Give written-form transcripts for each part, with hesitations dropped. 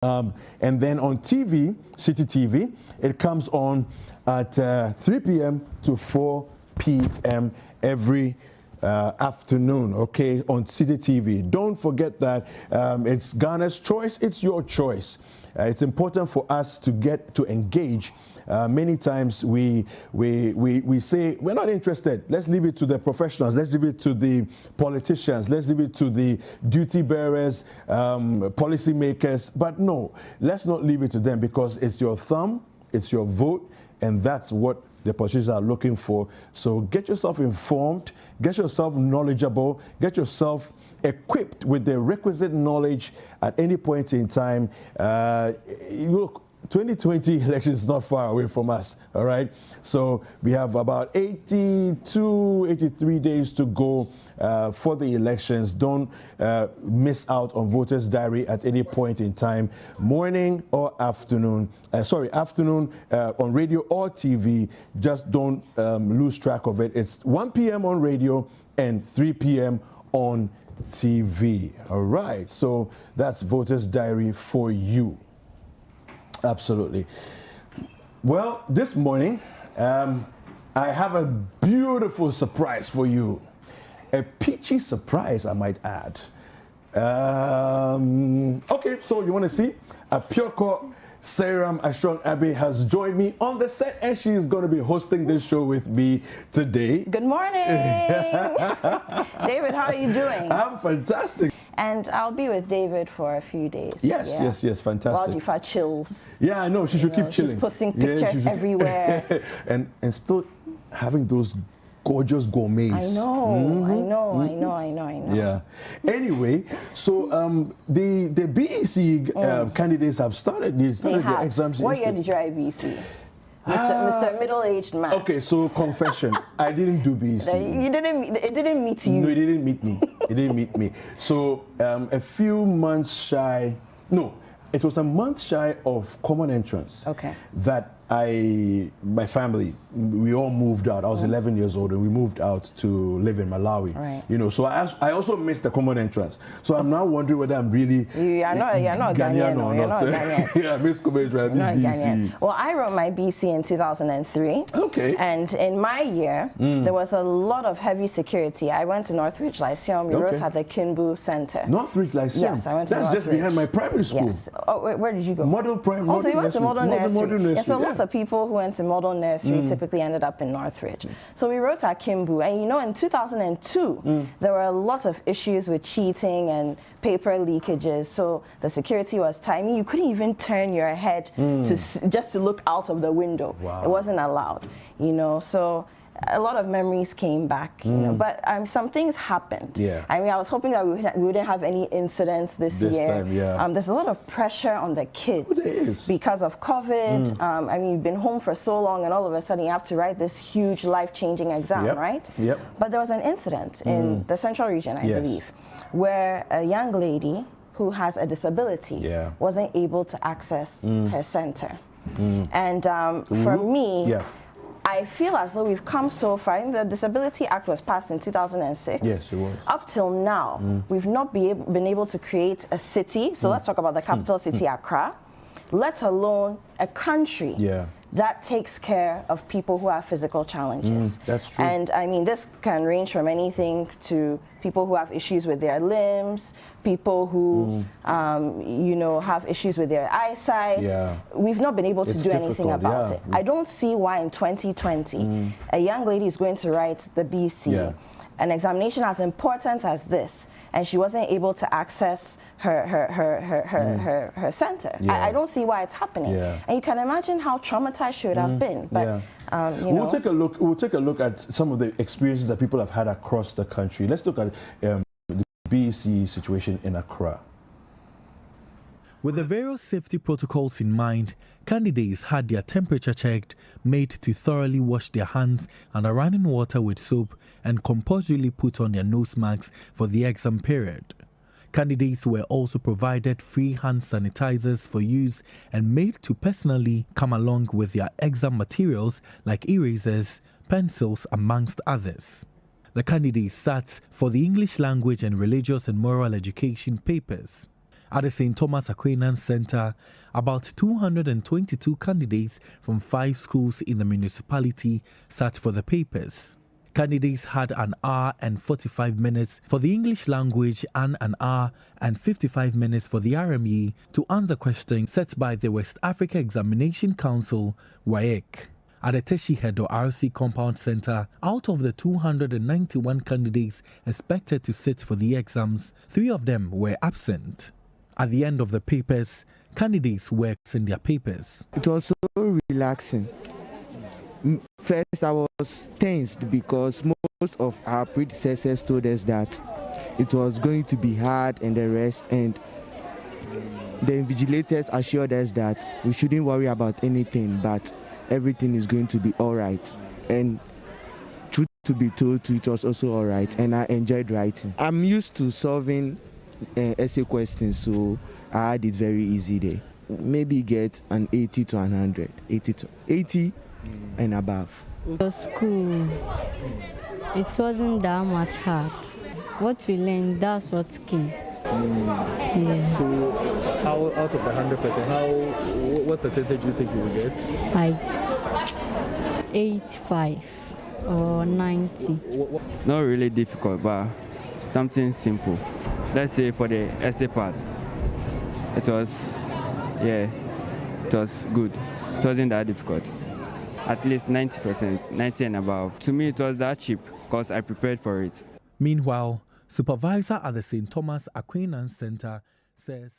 And then on TV, Citi TV, it comes on at 3 p.m. to 4 p.m. every afternoon, okay, on Citi TV. Don't forget that it's Ghana's choice, it's your choice. It's important for us to get to engage. Many times we say we're not interested. Let's leave it to the professionals. Let's leave it to the politicians. Let's leave it to the duty bearers, policy makers. But no, let's not leave it to them, because it's your thumb, it's your vote, and that's what the politicians are looking for. So get yourself informed, get yourself knowledgeable, get yourself equipped with the requisite knowledge at any point in time. Look, 2020 election is not far away from us, all right? So we have about 82, 83 days to go for the elections. Don't miss out on Voters' Diary at any point in time, morning or afternoon. Afternoon on radio or TV. Just don't lose track of it. It's 1 p.m. on radio and 3 p.m. on TV. All right, so that's Voters' Diary for you. Absolutely. Well, this morning, I have a beautiful surprise for you. A peachy surprise, I might add. Okay, so you want to see? Apiorkor Seram Ashron Abbey has joined me on the set, and she is going to be hosting this show with me today. Good morning. David, how are you doing? I'm fantastic. And I'll be with David for a few days. Yes, yeah. yes, fantastic. While Jifa chills. Yeah, I know. She should keep chilling. She's posting pictures everywhere. and still having those gorgeous gourmets. I know. Yeah. Anyway, so the BECE candidates have started. They started their exams. What year did you write BECE? Mr. Middle-aged man. Okay, so confession, I didn't do BECE. It didn't meet you. No, it didn't meet me. It didn't meet me. So a few months shy. No, it was a month shy of common entrance. Okay. That my family, we all moved out. I was 11 years old, and we moved out to live in Malawi. Right. You know, so I also missed the common entrance. So I'm now wondering whether I'm really you're not Ghanaian or not. You're not Ghanaian. Yeah, I missed common entrance. I missed BECE. Well, I wrote my BECE in 2003. Okay. And in my year, there was a lot of heavy security. I went to Northridge Lyceum. We wrote at the Kinbu Center. Northridge Lyceum? Yes, I went to That's Northridge. just behind my primary school. Yes. Oh, where did you go? Model Primary. Also, you went to Model Nursery. Yes, so lots yeah. of people who went to Model Nursery typically ended up in Northridge. So we wrote at Kimbu, and you know, in 2002, there were a lot of issues with cheating and paper leakages. So the security was tight. I mean, you couldn't even turn your head just to look out of the window. Wow. It wasn't allowed, you know. So a lot of memories came back, you know, but some things happened. Yeah. I mean, I was hoping that we wouldn't have any incidents this year. Time, yeah. There's a lot of pressure on the kids because of COVID. I mean, you've been home for so long, and all of a sudden you have to write this huge life-changing exam, right? Yep. But there was an incident in the Central Region, I believe, where a young lady who has a disability wasn't able to access her center. And for me, I feel as though we've come so far. The Disability Act was passed in 2006. Yes, it was. Up till now, we've not been able to create a city. So let's talk about the capital city, Accra, let alone a country that takes care of people who have physical challenges. That's true. And I mean, this can range from anything to people who have issues with their limbs, people who, you know, have issues with their eyesight. Yeah. We've not been able to do anything about it. I don't see why in 2020 a young lady is going to write the BECE, an examination as important as this, and she wasn't able to access her center. I don't see why it's happening. And you can imagine how traumatized she would have been. But you know. We'll take a look at some of the experiences that people have had across the country. Let's look at the BECE situation in Accra. With the various safety protocols in mind, candidates had their temperature checked, made to thoroughly wash their hands under running water with soap, and compulsorily put on their nose masks for the exam period. Candidates were also provided free hand sanitizers for use and made to personally come along with their exam materials like erasers, pencils, amongst others. The candidates sat for the English language and religious and moral education papers. At the St. Thomas Aquinas Center, about 222 candidates from 5 schools in the municipality sat for the papers. Candidates had an hour and 45 minutes for the English language and an hour and 55 minutes for the RME to answer questions set by the West Africa Examination Council, WAEC. At the Teshi Hedo RC Compound Center, out of the 291 candidates expected to sit for the exams, 3 of them were absent. At the end of the papers, candidates were in their papers. It was so relaxing. First, I was tensed because most of our predecessors told us that it was going to be hard and the rest, and the invigilators assured us that we shouldn't worry about anything, but everything is going to be all right. And truth to be told, it was also all right, and I enjoyed writing. I'm used to solving essay questions, so I had it very easy there. Maybe get an 80 to 100, 80 and above. The school, it wasn't that much hard. What we learned, that's what's key. Yeah. So, how out of the 100%, what percentage do you think you will get? Like 85 or 90. Not really difficult, but something simple. Let's say for the essay part, it was good. It wasn't that difficult. At least 90%, 90 and above. To me, it was that cheap because I prepared for it. Meanwhile, supervisor at the St. Thomas Aquinas Center says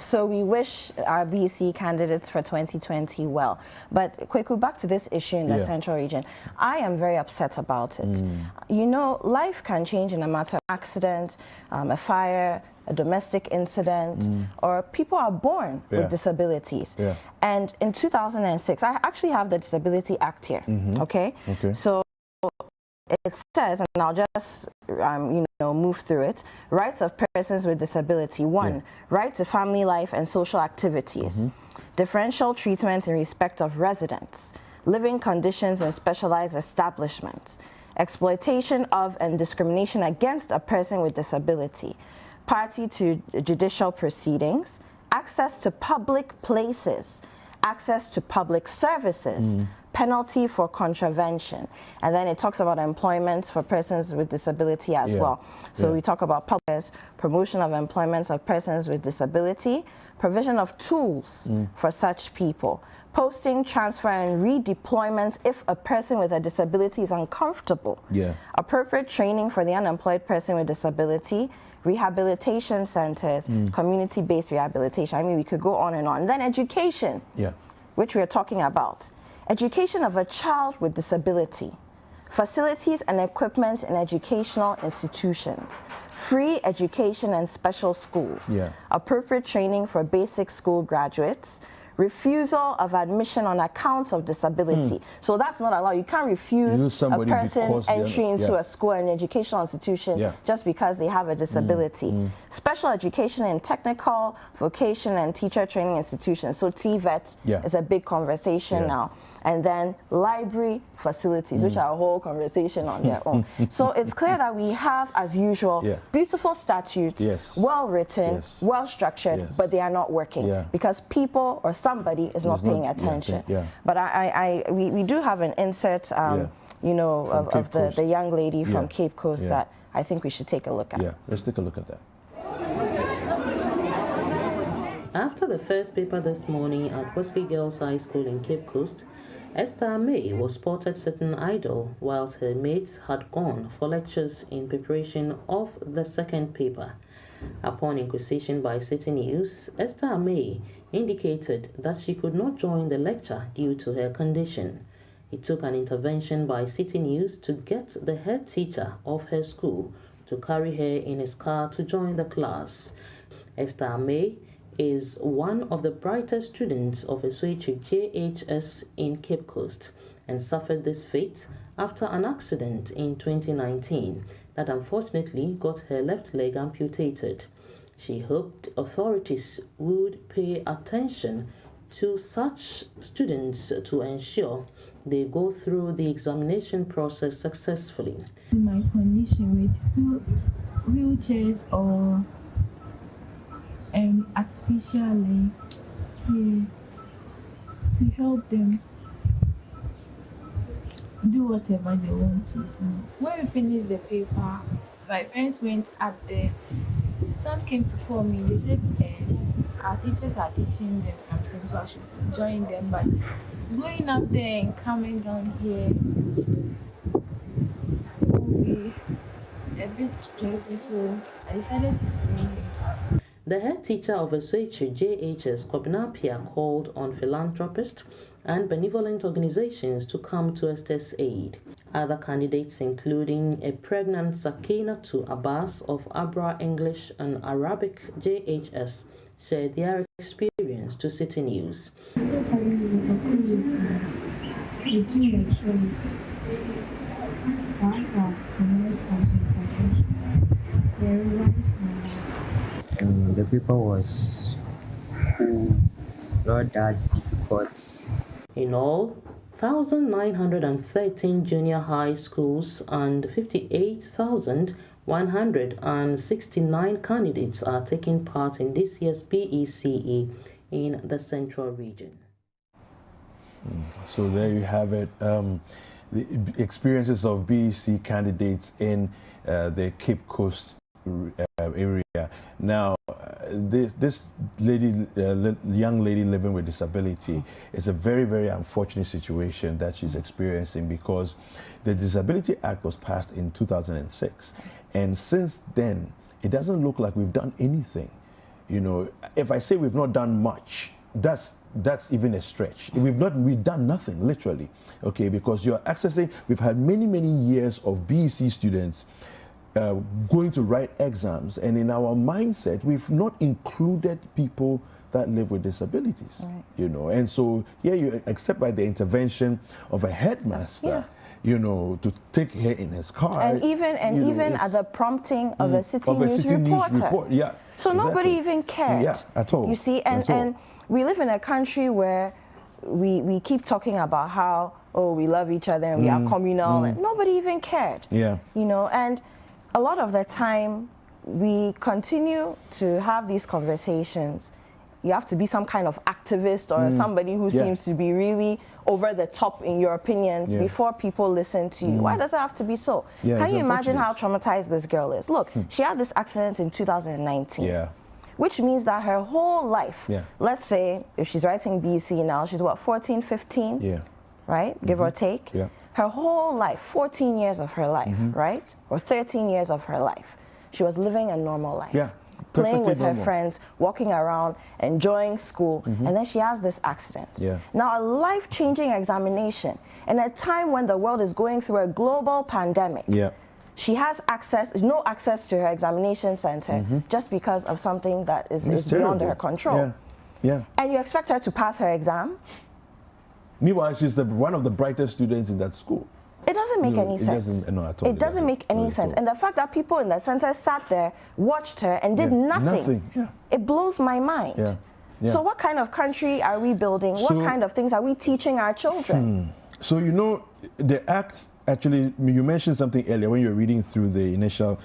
So we wish our BECE candidates for 2020 well. But Kweku, back to this issue in the Central Region. I am very upset about it. You know, life can change in a matter of accident, a fire, a domestic incident, or people are born with disabilities. And in 2006, I actually have the Disability Act here, okay? So it says, and I'll just move through it, rights of persons with disability. 1, right to family life and social activities, differential treatment in respect of residents, living conditions in specialized establishments, exploitation of and discrimination against a person with disability, party to judicial proceedings, access to public places, access to public services, penalty for contravention. And then it talks about employment for persons with disability as well. So we talk about public promotion of employment of persons with disability, provision of tools for such people, posting, transfer, and redeployment if a person with a disability is uncomfortable, appropriate training for the unemployed person with disability, rehabilitation centers, community-based rehabilitation. I mean, we could go on and on. Then education, which we are talking about. Education of a child with disability, facilities and equipment in educational institutions, free education and special schools, appropriate training for basic school graduates, refusal of admission on account of disability. So that's not allowed. You can't refuse a person entry into a school and educational institution just because they have a disability. Special education in technical, vocation, and teacher training institutions. So TVET is a big conversation now. And then library facilities, which are a whole conversation on their own. So it's clear that we have, as usual, beautiful statutes, well written, well structured, but they are not working because people or somebody is not paying attention. But we do have an insert, you know, of the young lady from Cape Coast that I think we should take a look at. Let's take a look at that. After the first paper this morning at Wesley Girls High School in Cape Coast, Esther May was spotted sitting idle whilst her mates had gone for lectures in preparation of the second paper. Upon inquisition by Citi News, Esther May indicated that she could not join the lecture due to her condition. It took an intervention by Citi News to get the head teacher of her school to carry her in his car to join the class. Esther May is one of the brightest students of Eswechi JHS in Cape Coast and suffered this fate after an accident in 2019 that unfortunately got her left leg amputated. She hoped authorities would pay attention to such students to ensure they go through the examination process successfully. My condition with wheelchairs or artificially, to help them do whatever they want to do. When we finished the paper, my friends went up there. Some came to call me. They said our teachers are teaching them something, so I should join them. But going up there and coming down here will be a bit stressful, so I decided to stay here. The head teacher of Esoichi JHS, Apia, called on philanthropists and benevolent organizations to come to Esther's aid. Other candidates, including a pregnant Sakinatu Abbas of Abra English and Arabic JHS, shared their experience to Citi News. The paper was not that difficult. In all, 1,913 junior high schools and 58,169 candidates are taking part in this year's BECE in the Central Region. So there you have it. The experiences of BECE candidates in the Cape Coast area. Now, this lady, young lady living with disability, is a very, very unfortunate situation that she's experiencing, because the Disability Act was passed in 2006, and since then it doesn't look like we've done anything. You know, if I say we've not done much, that's even a stretch. We've done nothing, literally, okay, because you're accessing, we've had many years of BEC students going to write exams, and in our mindset, we've not included people that live with disabilities, right. You know, and so here you, except by the intervention of a headmaster, you know, to take her in his car, and even at the prompting of a Citi News reporter. Yeah. So exactly. Nobody even cared. At all. You see, and we live in a country where we keep talking about how, oh, we love each other and we are communal, and nobody even cared. Yeah. You know, and a lot of the time we continue to have these conversations. You have to be some kind of activist or somebody who seems to be really over the top in your opinions before people listen to you. Why does it have to be so? Can you imagine how traumatized this girl is? Look, she had this accident in 2019. Which means that her whole life, let's say if she's writing BECE now, she's what, 14, 15? Right? Give or take? Her whole life, 14 years of her life, right? Or 13 years of her life, she was living a normal life. Playing with her friends, walking around, enjoying school, and then she has this accident. Now, a life-changing examination, in a time when the world is going through a global pandemic, she has no access to her examination center just because of something that is beyond her control. And you expect her to pass her exam? Meanwhile, she's one of the brightest students in that school. It doesn't make any sense. It doesn't make any sense. And the fact that people in the center sat there, watched her, and did nothing, it blows my mind. So what kind of country are we building? What kind of things are we teaching our children? So, you know, the act, actually, you mentioned something earlier when you were reading through the initial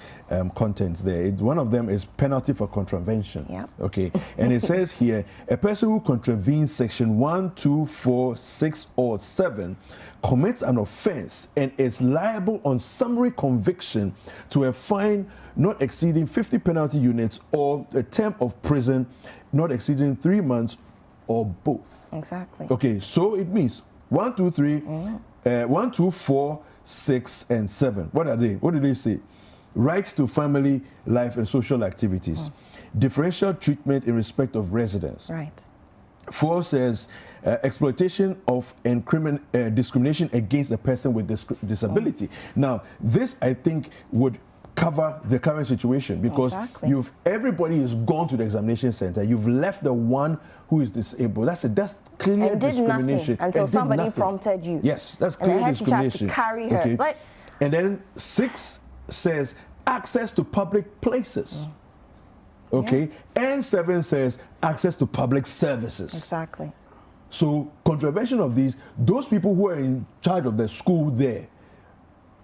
contents there. One of them is penalty for contravention. Okay, and it says here, a person who contravenes section 1, 2, 4, 6, or 7 commits an offense and is liable on summary conviction to a fine not exceeding 50 penalty units or a term of prison not exceeding 3 months or both. Exactly. Okay, so it means 1, 2, 3, 1, 2, 4, 6, and 7. What are they? What do they say? Rights to family, life, and social activities. Differential treatment in respect of residence. Right. 4 says exploitation of and discrimination against a person with disability. Now, this I think would cover the current situation, because everybody has gone to the examination center. You've left the one who is disabled. That's clear discrimination. Until somebody prompted you. Yes, that's clear discrimination. To carry her. Okay. Right. And then 6 says access to public places. Okay, and 7 says access to public services. Exactly. So contravention of these, those people who are in charge of the school there,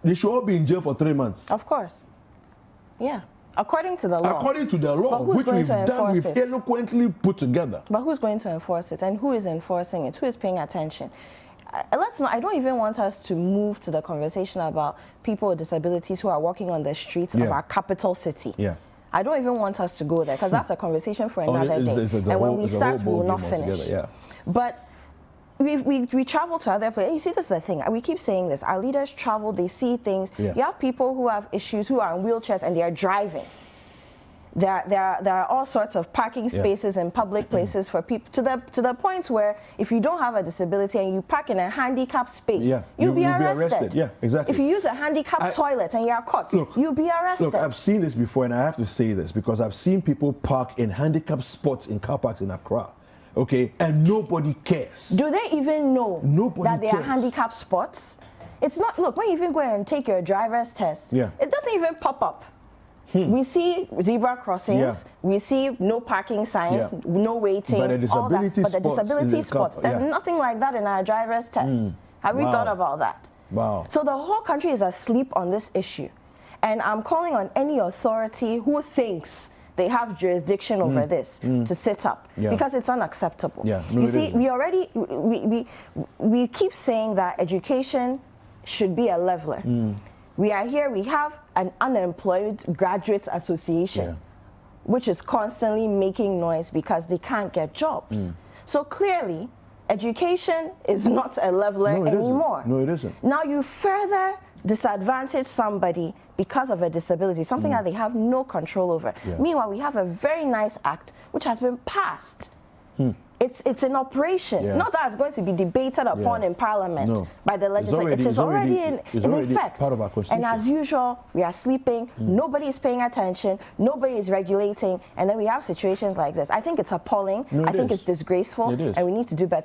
they should all be in jail for 3 months. Of course. Yeah. According to the law. According to the law, which we've eloquently put together. But who's going to enforce it? And who is enforcing it? Who is paying attention? Let's not, I don't even want us to move to the conversation about people with disabilities who are walking on the streets of our capital city. Yeah. I don't even want us to go there because that's a conversation for another day. And when we start, we will not finish. Yeah. But we travel to other places. You see, this is the thing. We keep saying this. Our leaders travel, they see things. Yeah. You have people who have issues, who are in wheelchairs, and they are driving. There are all sorts of parking spaces in public places for people, to the point where if you don't have a disability and you park in a handicapped space, you'll be arrested. Yeah, exactly. If you use a handicapped toilet and you're caught, you'll be arrested. Look, I've seen this before, and I have to say this because I've seen people park in handicapped spots in car parks in Accra. Okay, and nobody cares. Do they even know that they are handicapped spots? It's not, look, when you even go and take your driver's test, it doesn't even pop up. We see zebra crossings, we see no parking signs, no waiting, but the disability spots, there's nothing like that in our driver's test. Have we thought about that? Wow. So the whole country is asleep on this issue. And I'm calling on any authority who thinks they have jurisdiction over this to sit up because it's unacceptable. You see, we keep saying that education should be a leveler. We are here, we have an unemployed graduates association which is constantly making noise because they can't get jobs. So clearly, education is not a leveler anymore. No, it isn't. Now you further disadvantage somebody because of a disability, something that they have no control over. Meanwhile, we have a very nice act which has been passed. It's in operation. Not that it's going to be debated upon in Parliament by the legislature. It is already in effect. Part of our constitution. And as usual, we are sleeping. Nobody is paying attention. Nobody is regulating. And then we have situations like this. I think it's appalling. I think it's disgraceful. And we need to do better.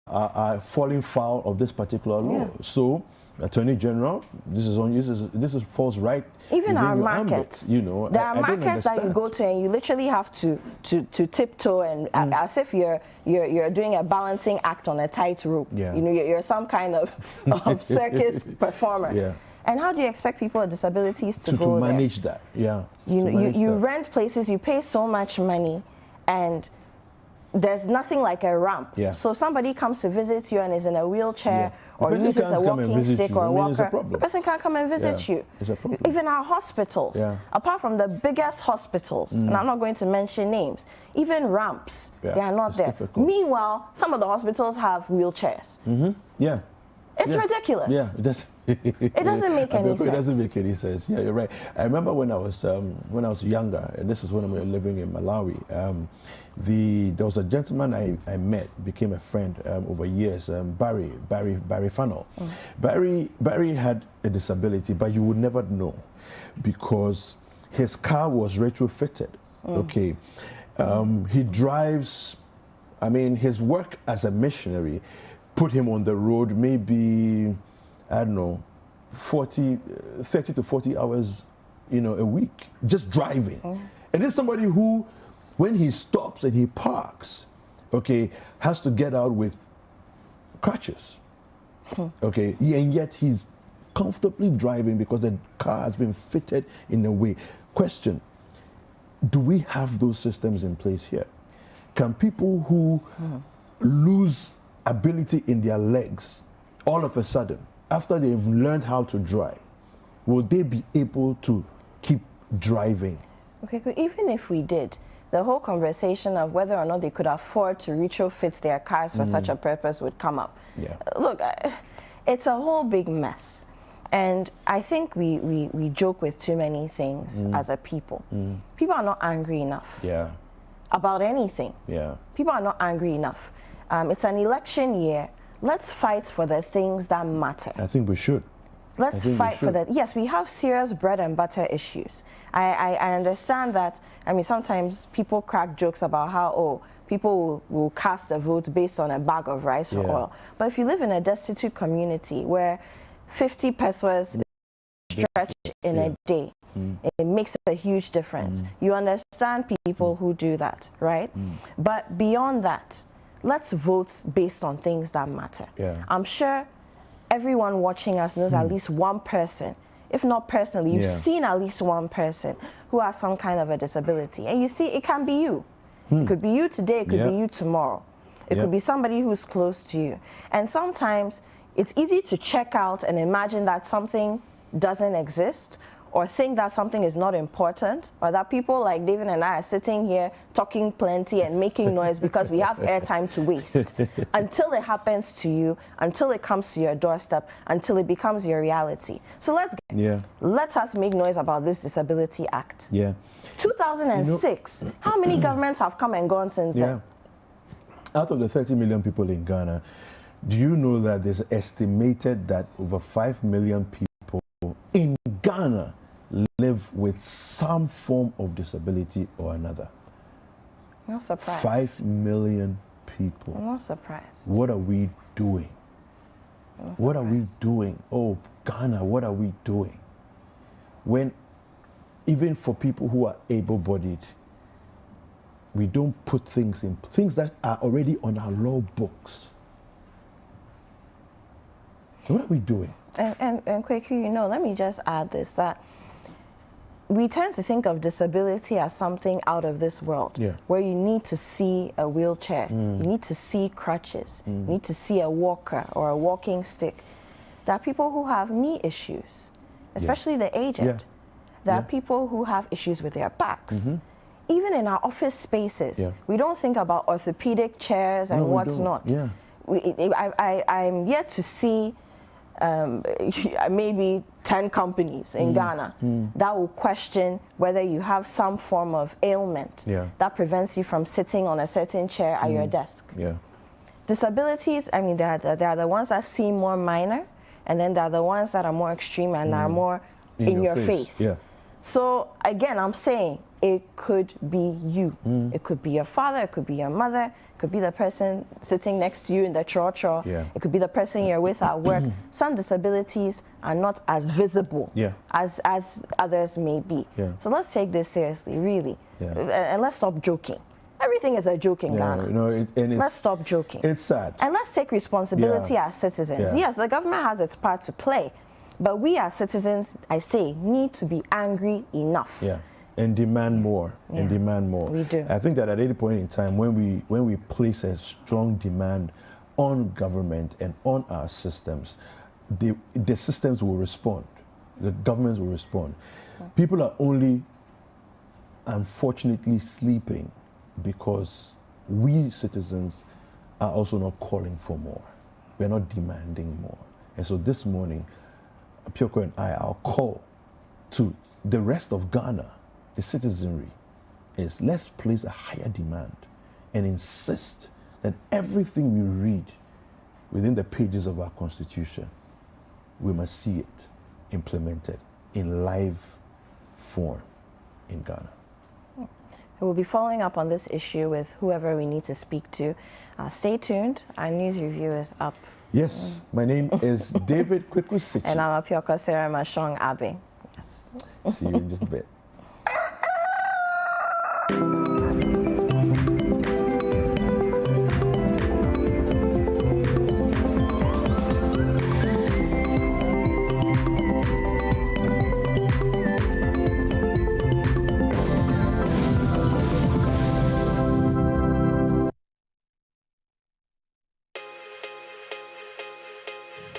Are falling foul of this particular law. So, Attorney General, this falls right. Even our markets, you know, there are markets that you go to and you literally have to tiptoe and as if you're doing a balancing act on a tightrope. You know, you're some kind of circus performer. And how do you expect people with disabilities to go manage that? You rent places, you pay so much money, and there's nothing like a ramp. So somebody comes to visit you and is in a wheelchair or uses a walking stick or a walker. The person can't come and visit you. It's a problem. Even our hospitals, apart from the biggest hospitals, and I'm not going to mention names, even ramps, they are not there. Difficult. Meanwhile, some of the hospitals have wheelchairs. It's ridiculous. It doesn't make any sense. It doesn't make any sense. Yeah, you're right. I remember when I was younger, and this is when we were living in Malawi. There was a gentleman I met, became a friend over years. Barry Funnel. Barry had a disability, but you would never know because his car was retrofitted. Okay, he drives. I mean, his work as a missionary put him on the road maybe, I don't know, 30 to 40 hours, you know, a week, just driving. And it's somebody who, when he stops and he parks, okay, has to get out with crutches. Okay, and yet he's comfortably driving because the car has been fitted in a way. Question, do we have those systems in place here? Can people who lose ability in their legs all of a sudden, after they've learned how to drive, will they be able to keep driving? Okay, but even if we did, the whole conversation of whether or not they could afford to retrofit their cars for such a purpose would come up. Look, it's a whole big mess. And I think we joke with too many things as a people. People are not angry enough about anything. People are not angry enough. It's an election year. Let's fight for the things that matter. I think we should. Let's fight for that. Yes, we have serious bread and butter issues. I understand that. I mean, sometimes people crack jokes about how, people will cast a vote based on a bag of rice or oil. But if you live in a destitute community where 50 pesos stretch in a day, it makes a huge difference. You understand people who do that, right? But beyond that, let's vote based on things that matter. I'm sure everyone watching us knows at least one person if not personally, you've seen at least one person who has some kind of a disability. And you see, it can be you. It could be you today, it could be you tomorrow. It could be somebody who's close to you. And sometimes it's easy to check out and imagine that something doesn't exist, or think that something is not important, or that people like David and I are sitting here talking plenty and making noise because we have airtime to waste. Until it happens to you, until it comes to your doorstep, until it becomes your reality. So let us make noise about this Disability Act. 2006, how many governments have come and gone since then? Out of the 30 million people in Ghana, do you know that there's estimated that over 5 million people in Ghana live with some form of disability or another? Not surprised. 5 million people. I'm not surprised. What are we doing? What are we doing? Oh, Ghana, what are we doing? When, even for people who are able-bodied, we don't put things that are already on our law books. What are we doing? And Kweku, you know, let me just add this, that we tend to think of disability as something out of this world, where you need to see a wheelchair, you need to see crutches, you need to see a walker or a walking stick. There are people who have knee issues, especially the aged. There are people who have issues with their backs. Even in our office spaces, we don't think about orthopedic chairs and what's not. I'm yet to see maybe 10 companies in Ghana that will question whether you have some form of ailment that prevents you from sitting on a certain chair at your desk. Disabilities, I mean, there are the ones that seem more minor, and then there are the ones that are more extreme and are more in your face. So again, I'm saying it could be you. It could be your father, it could be your mother, it could be the person sitting next to you in the church, it could be the person you're with at work. Some disabilities are not as visible as others may be. So let's take this seriously, really. And let's stop joking. Everything is a joke in Ghana. Let's stop joking. It's sad. And let's take responsibility as citizens. Yes, the government has its part to play, but we as citizens, I say, need to be angry enough. And demand more, and demand more. We do. I think that at any point in time, when we place a strong demand on government and on our systems, the systems will respond. The governments will respond. People are only, unfortunately, sleeping because we citizens are also not calling for more. We're not demanding more. And so this morning, Apiorkor and our call to the rest of Ghana, the citizenry, is let's place a higher demand and insist that everything we read within the pages of our Constitution, we must see it implemented in live form in Ghana. We'll be following up on this issue with whoever we need to speak to. Stay tuned. Our news review is up. Yes, my name is David Citi. And I'm Apiorkor Sarah Mashong Abe. Yes. See you in just a bit.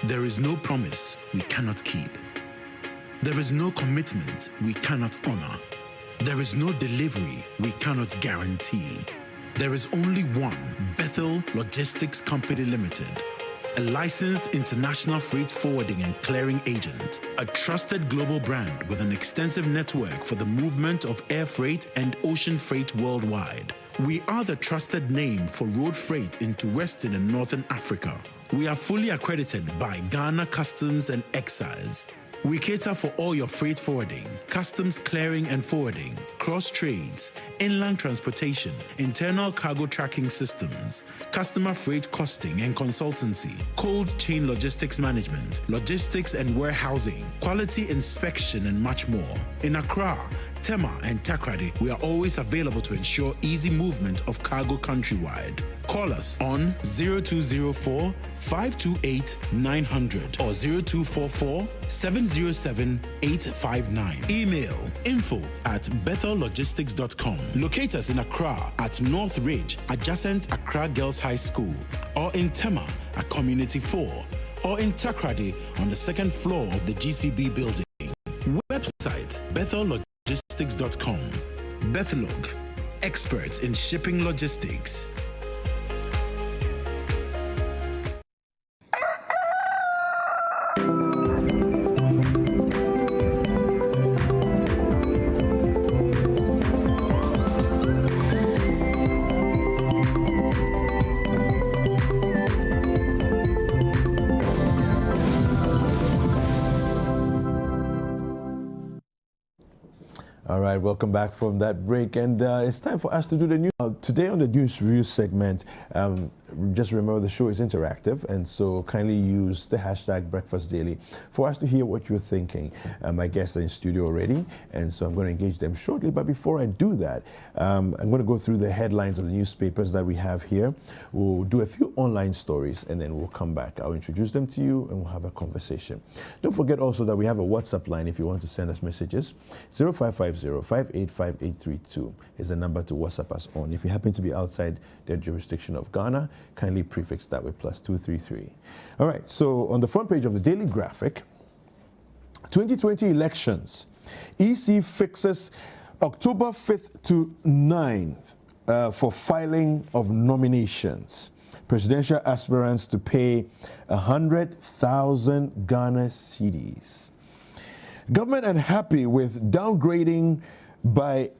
There is no promise we cannot keep. There is no commitment we cannot honor. There is no delivery we cannot guarantee. There is only one Bethel Logistics Company Limited, a licensed international freight forwarding and clearing agent, a trusted global brand with an extensive network for the movement of air freight and ocean freight worldwide. We are the trusted name for road freight into Western and Northern Africa. We are fully accredited by Ghana Customs and Excise. We cater for all your freight forwarding, customs clearing and forwarding, cross trades, inland transportation, internal cargo tracking systems, customer freight costing and consultancy, cold chain logistics management, logistics and warehousing, quality inspection, and much more. In Accra, Tema and Takrady, we are always available to ensure easy movement of cargo countrywide. Call us on 0204 528 900 or 0244 707 859. Email info@bethellogistics.com. Locate us in Accra at North Ridge, adjacent Accra Girls High School, or in Tema at Community 4, or in Takrady on the second floor of the GCB building. Website bethellogistics.com. Bethlog, experts in shipping logistics. All right, welcome back from that break, and it's time for us to do the news. Today on the news review segment, just remember the show is interactive, and so kindly use the hashtag #BreakfastDaily for us to hear what you're thinking. My guests are in studio already, and so I'm going to engage them shortly, but before I do that, I'm going to go through the headlines of the newspapers that we have here. We'll do a few online stories, and then we'll come back. I'll introduce them to you, and we'll have a conversation. Don't forget also that we have a WhatsApp line if you want to send us messages. 0550-585-832 is the number to WhatsApp us on. If you happen to be outside the jurisdiction of Ghana, kindly prefix that with +233. All right, so on the front page of the Daily Graphic, 2020 elections. EC fixes October 5th to 9th for filing of nominations. Presidential aspirants to pay 100,000 Ghana cedis. Government unhappy with downgrading by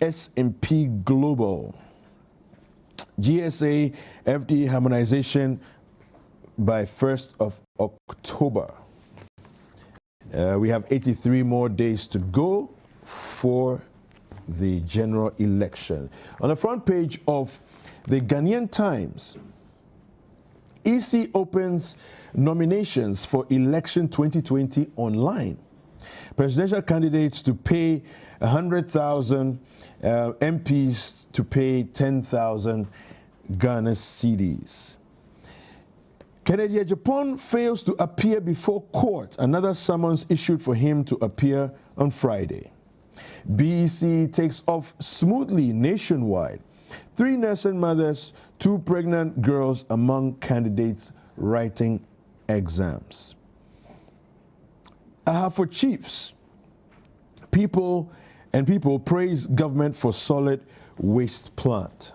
S&P Global. GSA FD harmonization by 1st of October. We have 83 more days to go for the general election. On the front page of the Ghanaian Times, EC opens nominations for election 2020 online. Presidential candidates to pay 100,000, MPs to pay 10,000 Ghana cedis. Kennedy Japan fails to appear before court. Another summons issued for him to appear on Friday. BECE takes off smoothly nationwide. 3 nursing mothers, 2 pregnant girls among candidates writing exams. For chiefs, people praise government for solid waste plant.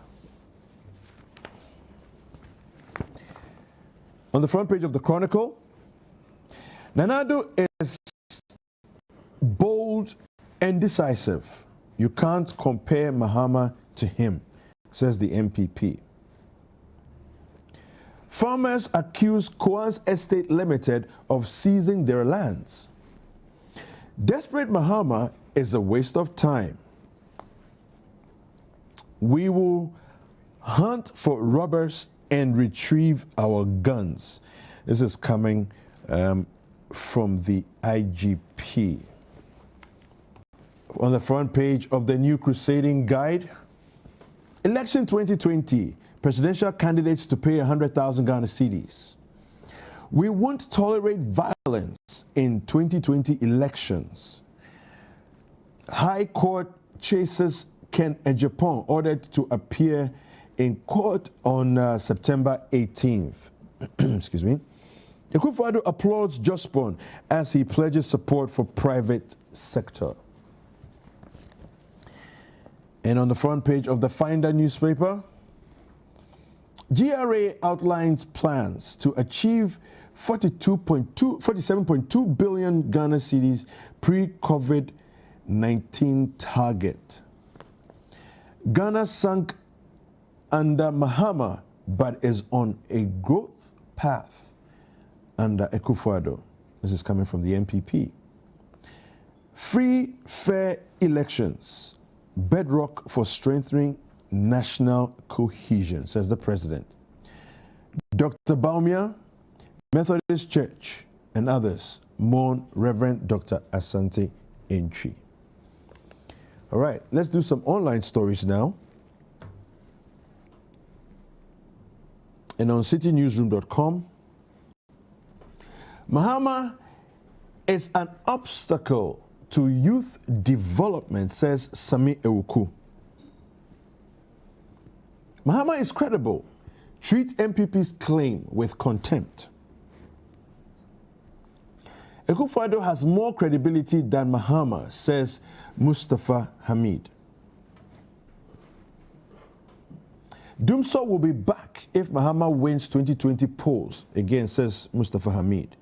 On the front page of the Chronicle, Nana Addo is bold and decisive. You can't compare Mahama to him, says the MPP. Farmers accuse Koans Estate Limited of seizing their lands. Desperate Mahama is a waste of time. We will hunt for robbers and retrieve our guns. This is coming from the IGP. On the front page of the New Crusading Guide, Election 2020, presidential candidates to pay 100,000 Ghana cedis. We won't tolerate violence in 2020 elections. High Court chases Ken Ejapon, ordered to appear in court on September 18th. Excuse me. Akufo-Addo applauds Jospon as he pledges support for private sector. And on the front page of the Finder newspaper, GRA outlines plans to achieve 47.2 billion Ghana cedis pre-COVID-19 target. Ghana sunk under Mahama, but is on a growth path under Akufo-Addo. This is coming from the MPP. Free, fair elections, bedrock for strengthening national cohesion, says the president. Dr. Baumia, Methodist Church, and others mourn Reverend Dr. Asante Entry. All right, let's do some online stories now. And on citinewsroom.com, Mahama is an obstacle to youth development, says Sami Ewuku. Mahama is credible. Treat MPP's claim with contempt. Akufo-Addo has more credibility than Mahama, says Mustafa Hamid. Dumso will be back if Mahama wins 2020 polls, again, says Mustafa Hamid.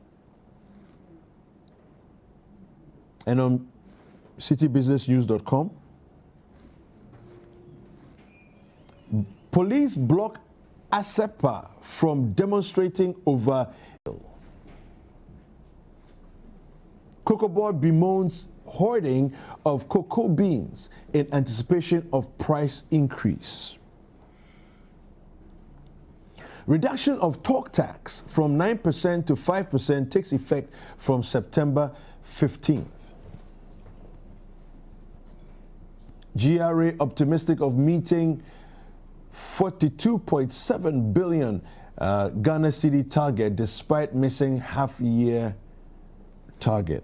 And on citybusinessnews.com, police block ASEPA from demonstrating over Cocoa Board bemoans hoarding of cocoa beans in anticipation of price increase. Reduction of talk tax from 9% to 5% takes effect from September 15th. GRA optimistic of meeting 42.7 billion Ghana Citi target despite missing half-year target.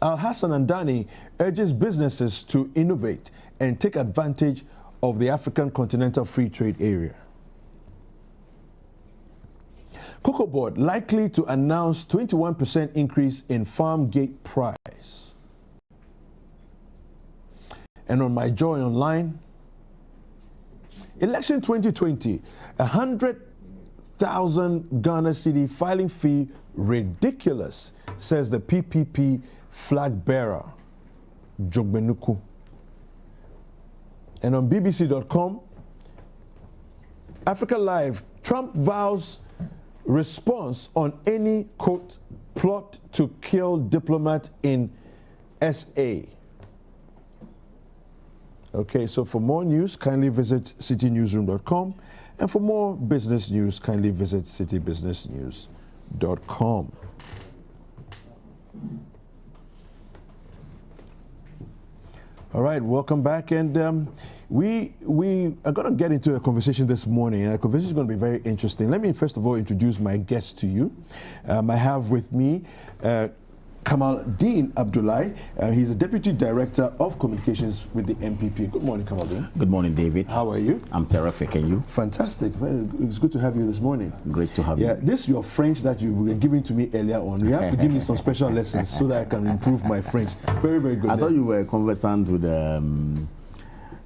Al-Hassan Andani urges businesses to innovate and take advantage of the African Continental Free Trade Area. Cocoa Board likely to announce 21% increase in farm gate price. And on My Joy Online, election 2020, 100,000 Ghana Citi filing fee ridiculous, says the PPP flag bearer, Jogbenuku. And on BBC.com, Africa Live, Trump vows response on any, quote, plot to kill diplomat in SA. Okay, so for more news, kindly visit citinewsroom.com. And for more business news, kindly visit citybusinessnews.com. All right, welcome back. And we are going to get into a conversation this morning. And the conversation is going to be very interesting. Let me first of all introduce my guest to you. I have with me Kamal Dean Abdullahi. He's the Deputy Director of Communications with the MPP. Good morning, Kamal Dean. Good morning, David. How are you? I'm terrific, and you? Fantastic. Well, it's good to have you this morning. Great to have you. Yeah, this your French that you were giving to me earlier on. You have to give me some special lessons so that I can improve my French. Very, very good. I thought you were conversant with